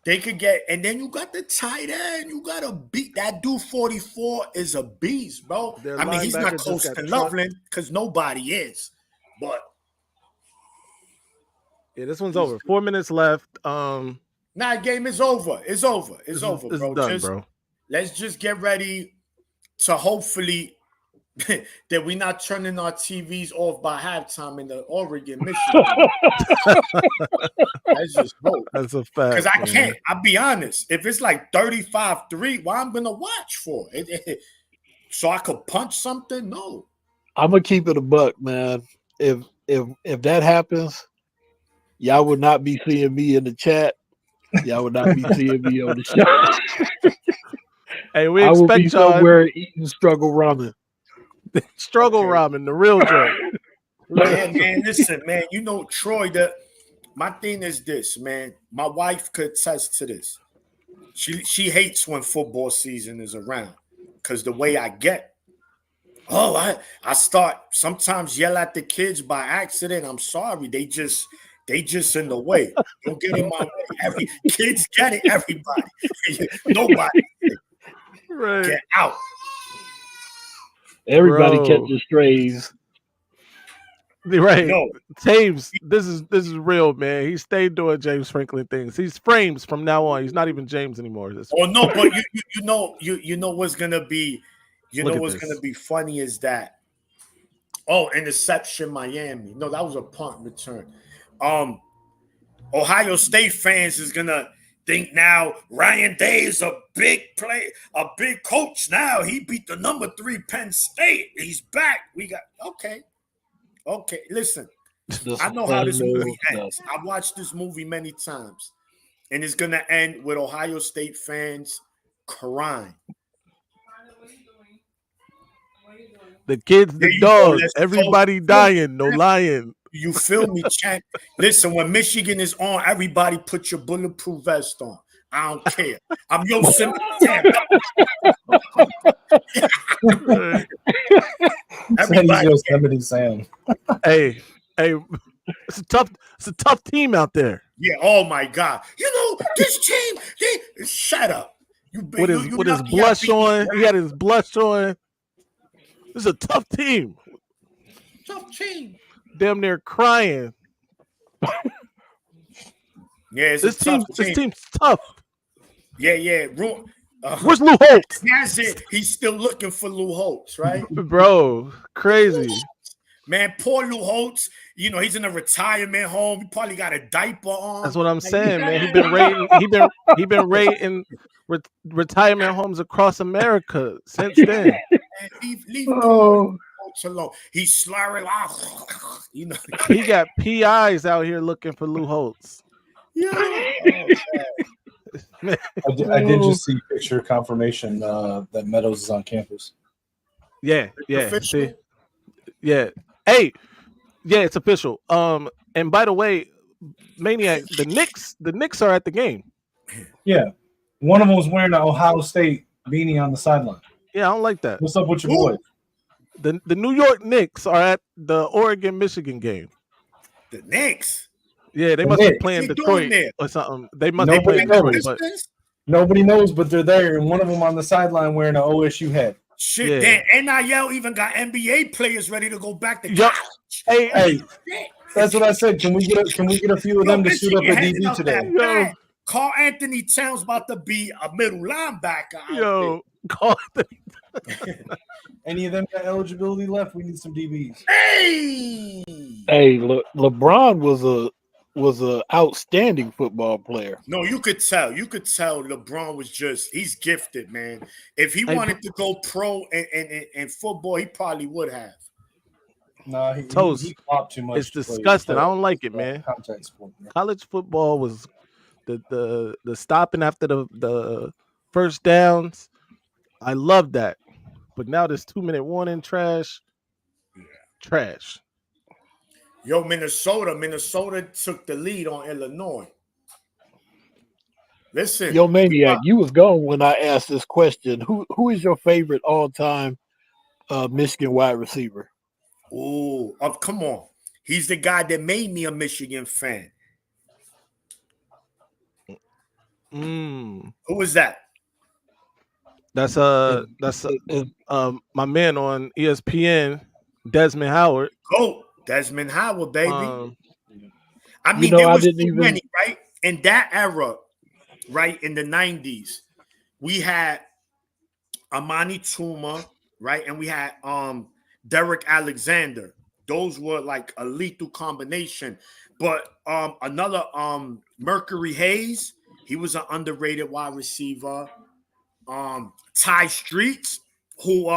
they could get, and then you got the tight end. You got to beat that dude. 44 is a beast, bro. I mean, he's not close to Loveland because nobody is, but yeah, this one's over. 4 minutes left. Game is over. It's over. It's over, bro. It's done, bro. Let's just get ready to hopefully that we're not turning our TVs off by halftime in the Oregon, Michigan. That's just hope. That's a fact. Because I can't. I'll be honest. If it's like 35-3, why I'm gonna watch for it? So I could punch something? No. I'm gonna keep it a buck, man. If that happens, y'all would not be seeing me in the chat. Y'all would not be seeing me on the show. Hey, we expect I will be y'all somewhere eating struggle ramen. Struggle ramen, the real joint. Man, listen, man. You know, Troy, my thing is this, man. My wife could attest to this. She hates when football season is around because the way I get. I start sometimes yell at the kids by accident. I'm sorry. They just in the way. Don't get in my way. Kids get it, everybody. Nobody. Right. Get out. Everybody catches strays. Right. No. James, this is real, man. He stayed doing James Franklin things. He's Frames from now on. He's not even James anymore. No, but you know what's gonna be gonna be funny is that interception Miami. No, that was a punt return. Ohio State fans is gonna think now Ryan Day is a big coach now. He beat the number 3 Penn State. He's back. We got okay. Listen, I know how this movie ends. I watched this movie many times, and it's gonna end with Ohio State fans crying. The kids, the dogs, everybody dying, no lying. You feel me, champ? Listen, when Michigan is on, everybody put your bulletproof vest on. I don't care. I'm Yosemite Sam. Everybody Yosemite Sam. Hey, it's a tough team out there. Yeah. Oh my God. You know this team. Shut up. With his blush on, he had his blush on. This is a tough team. Tough team. Damn near crying. Yeah, this team's tough. Yeah. Where's Lou Holtz? That's it. He's still looking for Lou Holtz, right? Bro, crazy. Man, poor Lou Holtz. You know, he's in a retirement home. He probably got a diaper on. That's what I'm saying, man. He been rating retirement homes across America since then. Leave Holtz alone. He's slurring out. You know, he got PIs out here looking for Lou Holtz. Yeah. I did just see picture confirmation that Meadows is on campus. Yeah. See? Yeah. Hey, yeah, it's official. And by the way, Maniac, the Knicks are at the game. Yeah. One of them was wearing an Ohio State beanie on the sideline. Yeah, I don't like that. What's up with your boy? The New York Knicks are at the Oregon-Michigan game. The Knicks? Yeah, they must be playing Detroit or something. They must be playing Detroit. But nobody knows, but they're there. And one of them on the sideline wearing an OSU hat. Shit, damn, NIL even got NBA players ready to go back to college. Hey, that's what I said. Can we get a few of them to suit up at DB today? Carl Anthony Towns about to be a middle linebacker. Yo, Carl. Any of them got eligibility left? We need some DBs. Hey, LeBron was a outstanding football player. No, you could tell. LeBron was he's gifted, man. If he wanted to go pro and football, he probably would have. No, he flopped too much. It's disgusting. I don't like it, man. Contact sport, man. College football was the stopping after the first downs. I love that. But now this 2-minute warning trash. Trash. Yo, Minnesota took the lead on Illinois. Listen. Yo, Maniac, you was gone when I asked this question. Who is your favorite all-time Michigan wide receiver? Oh, come on. He's the guy that made me a Michigan fan. Who was that? That's my man on ESPN, Desmond Howard. Oh, Desmond Howard, baby. I mean, there was too many, right? In that era, right, in the 90s, we had Amani Tuma, right? And we had Derek Alexander. Those were like a lethal combination. But another Mercury Hayes, he was an underrated wide receiver. Ty Streets, who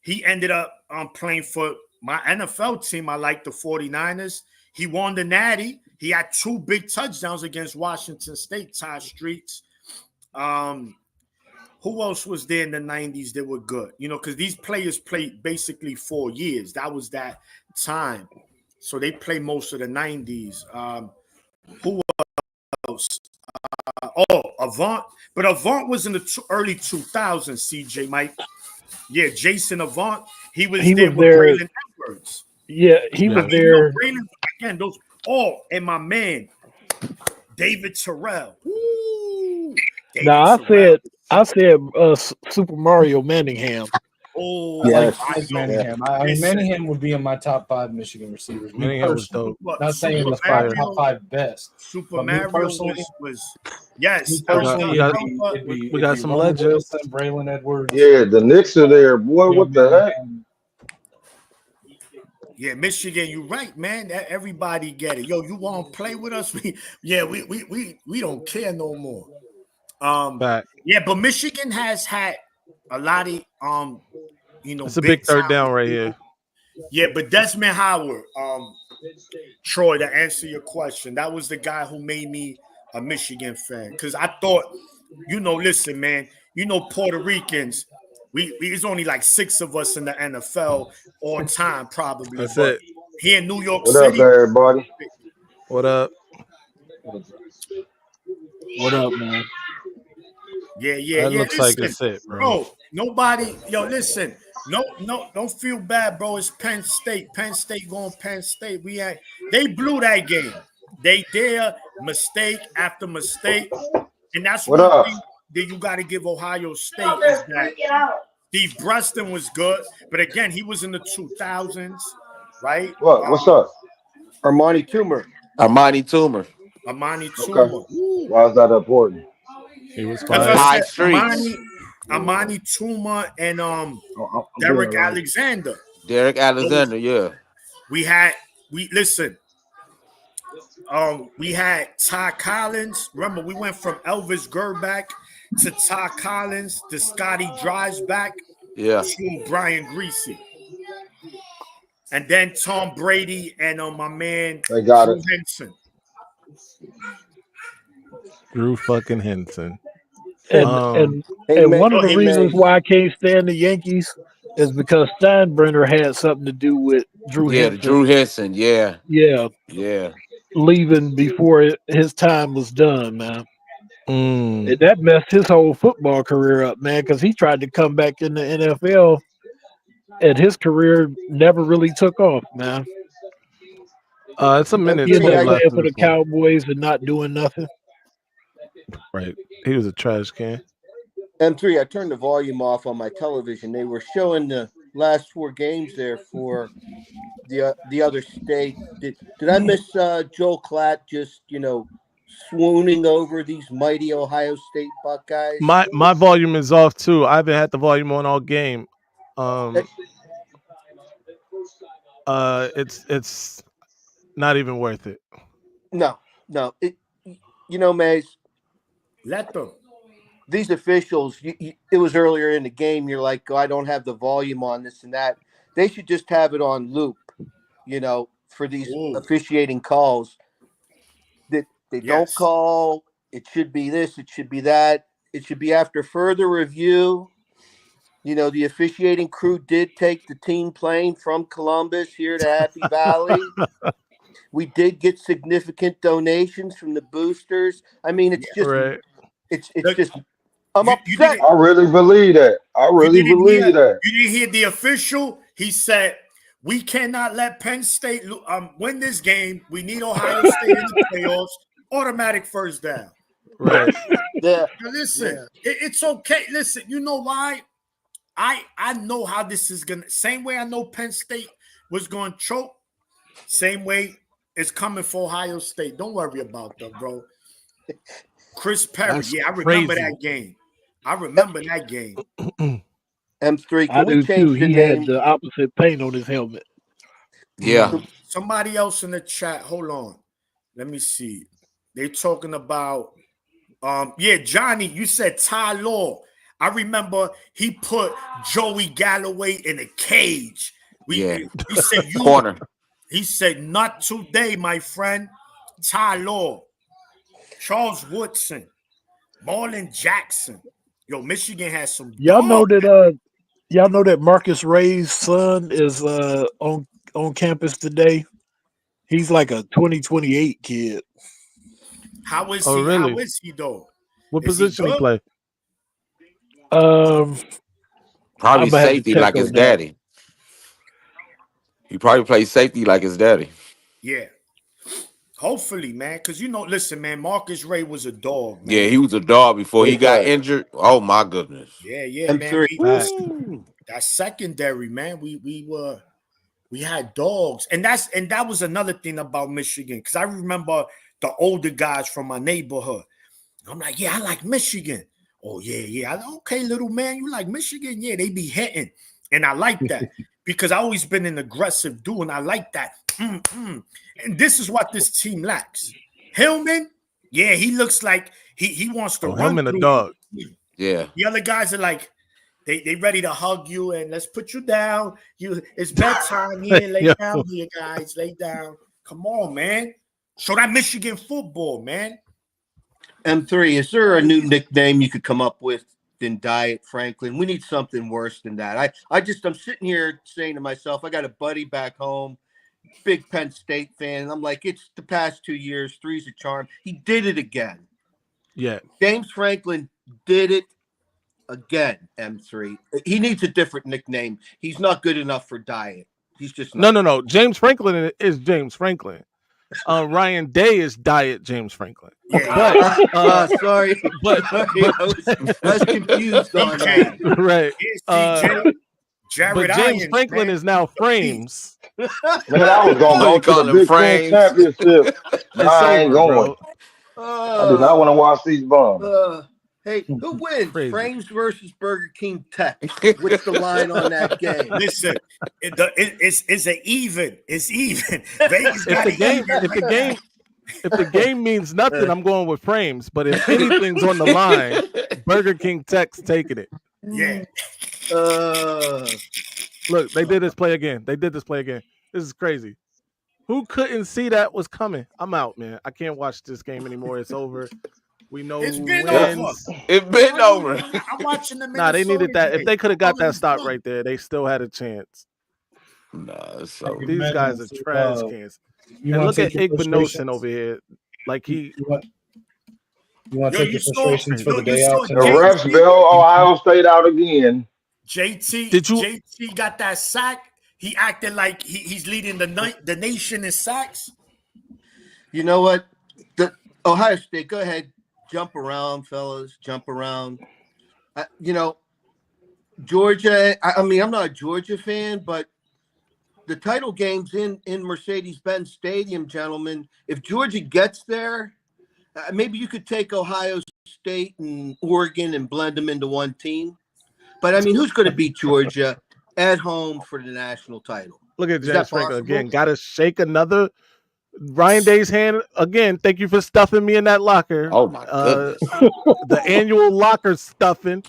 he ended up playing for my NFL team. I like the 49ers. He won the Natty. He had 2 big touchdowns against Washington State, Ty Streets. Who else was there in the 90s that were good? You know, because these players played basically 4 years. That was that time. So they played most of the 90s. Who else? Avant. But Avant was in the early 2000s, CJ Mike. Yeah, Jason Avant. He was there with Braylon Edwards. Yeah, he was there. Braylon, again, those and my man, David Terrell. Now I said Super Mario Manningham. Oh, yes. I like Manningham. Manningham would be in my top 5 Michigan receivers. Manningham was dope. Not saying the top 5 best. Super Mario was yes. We got some legends. Braylon Edwards. Yeah, the Knicks are there, boy. What the heck? Yeah, Michigan, you're right, man. Everybody get it. Yo, you want to play with us? We don't care no more. Yeah, but Michigan has had a lot of it's a big third down right here. Yeah, but Desmond Howard, Troy, to answer your question, that was the guy who made me a Michigan fan. Because I thought, listen, man, Puerto Ricans, It's only like 6 of us in the NFL all time, probably. That's but it. Here in New York What City. up, everybody? What up? What up, man? Yeah. That looks Listen, like it's it, bro. Nobody, listen. No, don't feel bad, bro. It's Penn State. Penn State going Penn State. They blew that game. They dare mistake after mistake. And that's What one up? thing that you got to give Ohio State is that Steve Breston was good. But again, he was in the 2000s, right? What? What's up? Armani Toomer. Armani Toomer. Amani Okay. Toomer. Why is that important? He was As fired. I High said, streets. Amani Toomer and I'm Derek doing it right. Alexander. Derek Alexander, yeah. We had Ty Collins. Remember, we went from Elvis Gerback to Ty Collins to Scotty Driesback to Brian Greasy. And then Tom Brady and my man They got Drew it. Henson. Drew fucking Henson. And Hey, man, one of the hey, reasons man. why I can't stand the Yankees is because Steinbrenner had something to do with Drew Henson. Drew Henson, yeah. Leaving before his time was done, man. And that messed his whole football career up, man, because he tried to come back in the NFL and his career never really took off, man. It's a minute. He ended up playing for the Cowboys and not doing nothing. Right. He was a trash can. M3, I turned the volume off on my television. They were showing the last 4 games there for the other state. Did I miss Joel Klatt just, swooning over these mighty Ohio State Buckeyes? My volume is off too. I haven't had the volume on all game. It's not even worth it. No. Maze. Let them. These officials, it was earlier in the game. You're like, I don't have the volume on this and that. They should just have it on loop, for these officiating calls. That they don't call. It should be this. It should be that. It should be after further review. The officiating crew did take the team plane from Columbus here to Happy Valley. We did get significant donations from the boosters. I mean, it's just, it's just. I'm upset. I really believe that. You didn't hear the official. He said, "We cannot let Penn State win this game. We need Ohio State in the playoffs. Automatic first down." Right. Yeah. Now listen, it's okay. Listen, you know why? I know how this is gonna. Same way I know Penn State was going to choke. Same way it's coming for Ohio State. Don't worry about that, bro. Chris Perry. That's I remember crazy. that game. I remember that game. M3, I do too. He had the opposite paint on his helmet. Yeah. Somebody else in the chat. Hold on. Let me see. They talking about Johnny, you said Ty Law. I remember he put Joey Galloway in a cage. He said corner. He said, "Not today, my friend." Ty Law, Charles Woodson, Marlon Jackson. Yo, Michigan has some. Y'all know that Marcus Ray's son is on campus today. He's like a 2028 kid. How is Oh, he? really? How is he though? What Is position he good? play? Probably I'ma have to safety check like his on that. daddy. He probably plays safety like his daddy. Yeah. Hopefully, man. Because listen, man, Marcus Ray was a dog, man. Yeah, he was a dog before he got injured. Oh my goodness. Yeah, man. That secondary, man. We had dogs. And that was another thing about Michigan. Because I remember the older guys from my neighborhood. I'm like, yeah, I like Michigan. Oh, yeah. Okay, little man, you like Michigan? Yeah, they be hitting. And I like that because I always been an aggressive dude, and I like that. And this is what this team lacks. Hillman, yeah, he looks like he wants to run Hillman through a dog. Yeah. The other guys are like, they ready to hug you and let's put you down. It's bedtime here. Lay down here, guys. Lay down. Come on, man. Show that Michigan football, man. M3, is there a new nickname you could come up with than Diet Franklin. We need something worse than that. I'm sitting here saying to myself, I got a buddy back home, big Penn State fan. And I'm like, it's the past 2 years. Three's a charm. He did it again. Yeah. James Franklin did it again, M3. He needs a different nickname. He's not good enough for Diet. He's just not. No. James Franklin is James Franklin. Ryan Day is Diet James Franklin. Yeah. But sorry. But I was confused on that. Right. Jared but James Franklin is now Frames. Man, I was going to go to the Big Ten Championship. I ain't going. I do not want to watch these bums. Hey, who wins? Frames versus Burger King Tech. What's the line on that game? Listen, it's an even. It's even. Vegas got if the game means nothing, I'm going with Frames. But if anything's on the line, Burger King Tech's taking it. Yeah. Look, they did this play again. This is crazy. Who couldn't see that was coming? I'm out, man. I can't watch this game anymore. It's over. We know it's been wins. over. It's been over. I'm watching the Nah, they needed that. game. If they could have got that stop right there, they still had a chance. Nah, so These guys are trash cans. And look at Igbenogson over here. Like he. You want to take your frustrations for the day out? The refs bail Ohio State out again. JT got that sack. He acted like he's leading the nation in sacks. You know what? The Ohio State, go ahead. Jump around, fellas. Jump around. Georgia, I mean, I'm not a Georgia fan, but the title game's in Mercedes-Benz Stadium, gentlemen. If Georgia gets there, maybe you could take Ohio State and Oregon and blend them into one team. But, I mean, who's going to beat Georgia at home for the national title? Look at James Franklin again. Got to shake another Ryan Day's hand again. Thank you for stuffing me in that locker. Oh my goodness. The annual locker stuffing.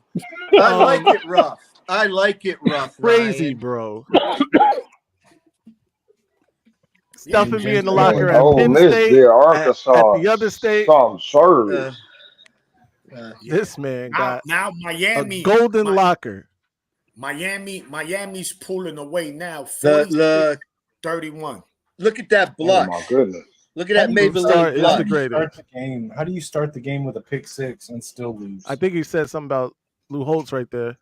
I like it rough. Crazy, Ryan. Bro. Stuffing me in the locker at Penn State, Arkansas, at the other state. Some service. This man got now Miami a golden locker. Miami's pulling away now. 31. Look at that blush. Oh my goodness. Look at that Maybelline blush. How do you start the game with a pick six and still lose? I think he said something about Lou Holtz right there.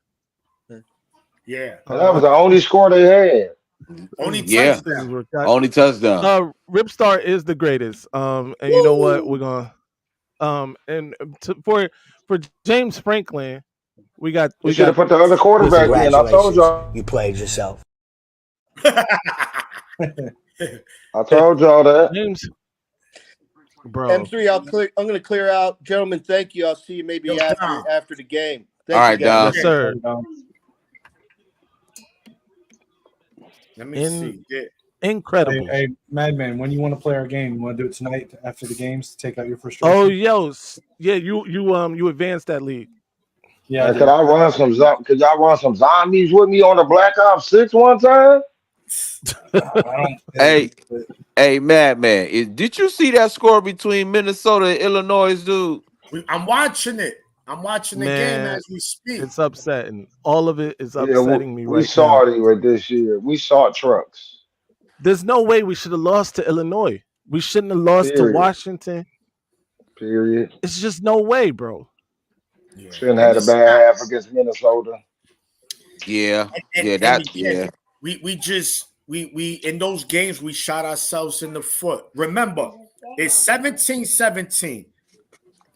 Yeah. That was the only score they had. Only touchdown. Only touchdown. Ripstar is the greatest. And you know what? We're gonna for James Franklin, we should have put the other quarterback in. I told y'all. You played yourself. I told y'all that. James, bro. M3, I'm going to clear out. Gentlemen, thank you. I'll see you maybe after the game. All right, Dom. Yes, sir. Let me see. Yeah. Incredible. Hey, Madman, when you want to play our game, you want to do it tonight after the games to take out your frustration? Oh, yeah, you advanced that league. Yeah. Could y'all run some zombies with me on the Black Ops 6 one time? Hey, Madman, did you see that score between Minnesota and Illinois, dude? I'm watching it. I'm watching the game as we speak. It's upsetting. All of it is upsetting me right now. We saw it right this year. We saw trucks. There's no way we should have lost to Illinois. We shouldn't have lost to Washington. Period. It's just no way, bro. Yeah. Shouldn't have had a bad half against Minnesota. Yeah. We in those games we shot ourselves in the foot. Remember, it's 17-17.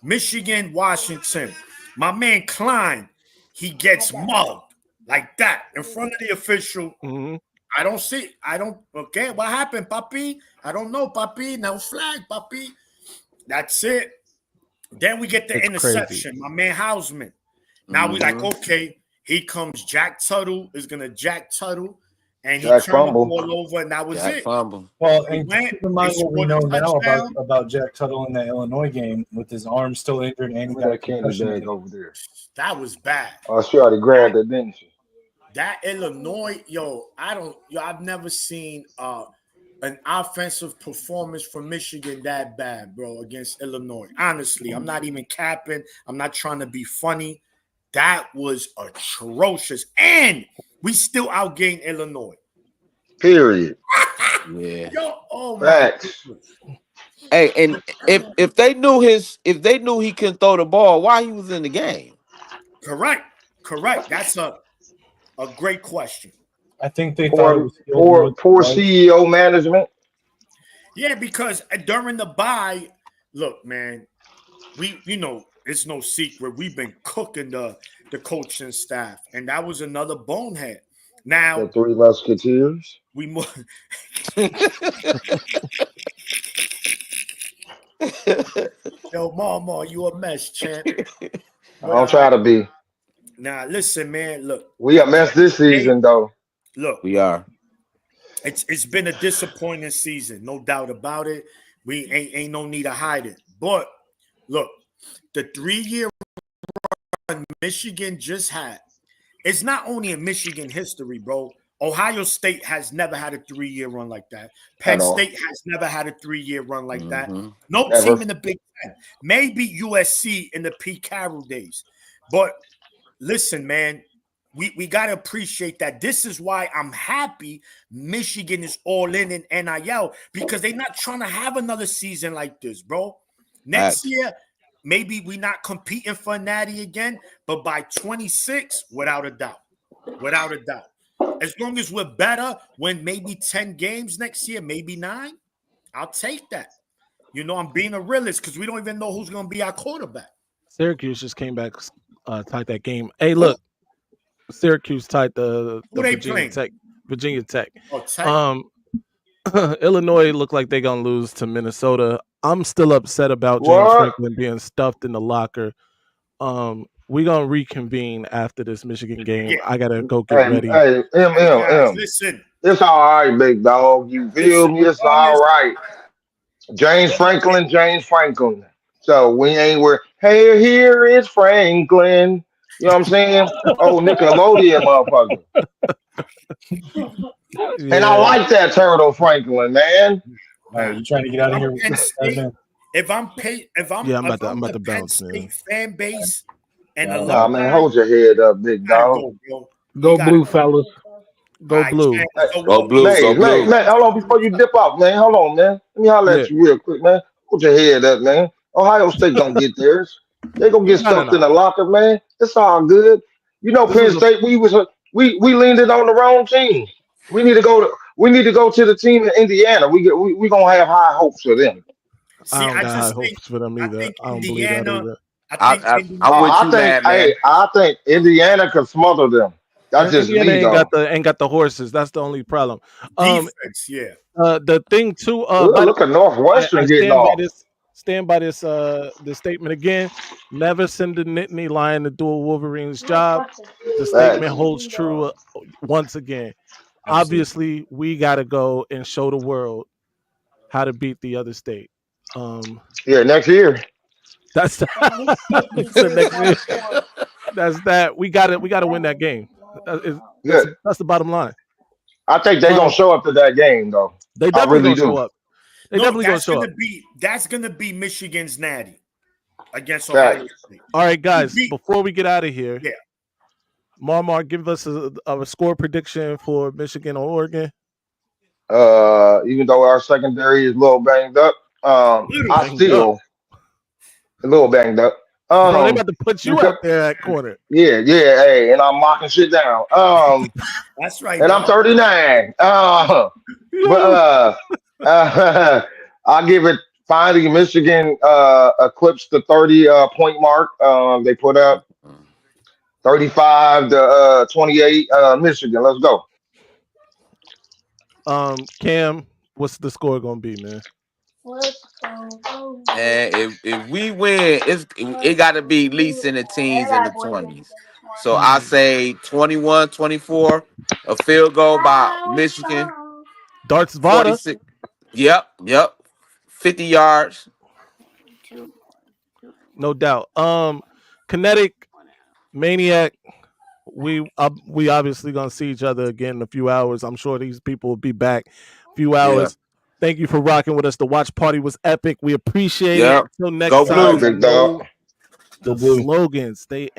Michigan, Washington. My man Klein, he gets mugged like that in front of the official. Mm-hmm. Okay, what happened, Papi? I don't know, Papi. No flag, Papi. That's it. Then we get the interception. Crazy. My man Hausman. Now we like, okay, here comes Jack Tuttle is gonna Jack Tuttle, and he turned the ball over, and that was it. Well, and keep in mind what we know now about Jack Tuttle in that Illinois game with his arm still injured and he got a concussion over there. That was bad. Oh, she already grabbed it, didn't she? That Illinois, I've never seen an offensive performance from Michigan that bad, bro, against Illinois. Honestly, I'm not even capping. I'm not trying to be funny. That was atrocious. And we still outgained Illinois. Period. Yeah. Yo, oh my Facts. goodness. Hey, and if they knew he couldn't throw the ball, why he was in the game? Correct. That's a great question. I think they thought it was poor CEO management. Yeah, because during the bye, look, man, it's no secret. We've been cooking the coaching staff, and that was another bonehead. Now, the Three Musketeers. Yo, Mama, you a mess, champ. Don't try to be. Now, listen, man. Look, we a mess this season, though. Look, we are. It's been a disappointing season, no doubt about it. We ain't no need to hide it. But look, the 3-year run Michigan just had. It's not only in Michigan history, bro. Ohio State has never had a 3-year run like that. Penn State has never had a 3-year run like that. No team in the Big Ten. Maybe USC in the Pete Carroll days. But listen, man, we got to appreciate that. This is why I'm happy Michigan is all in NIL, because they're not trying to have another season like this, bro. Next year, maybe we're not competing for Natty again, but by 26, without a doubt. As long as we're better, win maybe 10 games next year, maybe 9, I'll take that. I'm being a realist because we don't even know who's going to be our quarterback. Syracuse just came back, tied that game. Hey, look, Syracuse tied the Virginia Tech. Illinois look like they're going to lose to Minnesota. I'm still upset about James Franklin being stuffed in the locker. We're going to reconvene after this Michigan game. Yeah. I got to go get ready. Hey, M. Listen. It's all right, big dog. You feel me? It's all right. James Franklin. So we ain't where, hey, here is Franklin. You know what I'm saying? Oh, Nickelodeon motherfucker. Yeah. And I like that Turtle Franklin, man. Hey, you trying to get out of here? If I'm about to bounce, man. Fan base. Nah, man, hold your head up, big dog. Go blue, fellas. Go blue. Go blue. Man, hold on before you dip off, man. Hold on, man. Let me holler at you real quick, man. Hold your head up, man. Ohio State gonna get theirs. They gonna get stuffed in the locker, man. It's all good. Penn State, we leaned it on the wrong team. We need to go to the team in Indiana. We gonna have high hopes for them. I don't got high hopes for them either. I don't believe that either. I think Indiana could smother them. That's just Indiana ain't got the horses. That's the only problem. Defense, yeah. The thing too. Look at Northwestern getting off. Stand by this statement again. Never send a Nittany Lion to do a Wolverine's job. The statement holds true once again. Obviously, we got to go and show the world how to beat the other state. Next year. That's next year. That's that. We got to win that game. That's the bottom line. I think they're gonna show up to that game, though. They definitely gonna show up. That's gonna be Michigan's natty against Ohio State. All right, guys. Before we get out of here, Mar, give us a score prediction for Michigan or Oregon. Even though our secondary is a little banged up, I still a little banged up. Bro, they about to put you out there at corner. Yeah. Hey, and I'm locking shit down. That's right. And I'm 39. I'll give it finally. Michigan eclipsed the 30-point mark. They put up 35 to 28. Michigan, let's go. Cam, what's the score gonna be, man? And if we win, it got to be at least in the teens and the 20s. So I say 21-24, a field goal by Michigan. Darts Vada. Yep. 50 yards. No doubt. Kinetic, Maniac. We obviously gonna see each other again in a few hours. I'm sure these people will be back a few hours. Yeah. Thank you for rocking with us. The watch party was epic. We appreciate it. Until next time. Big dog. The slogans, they ain't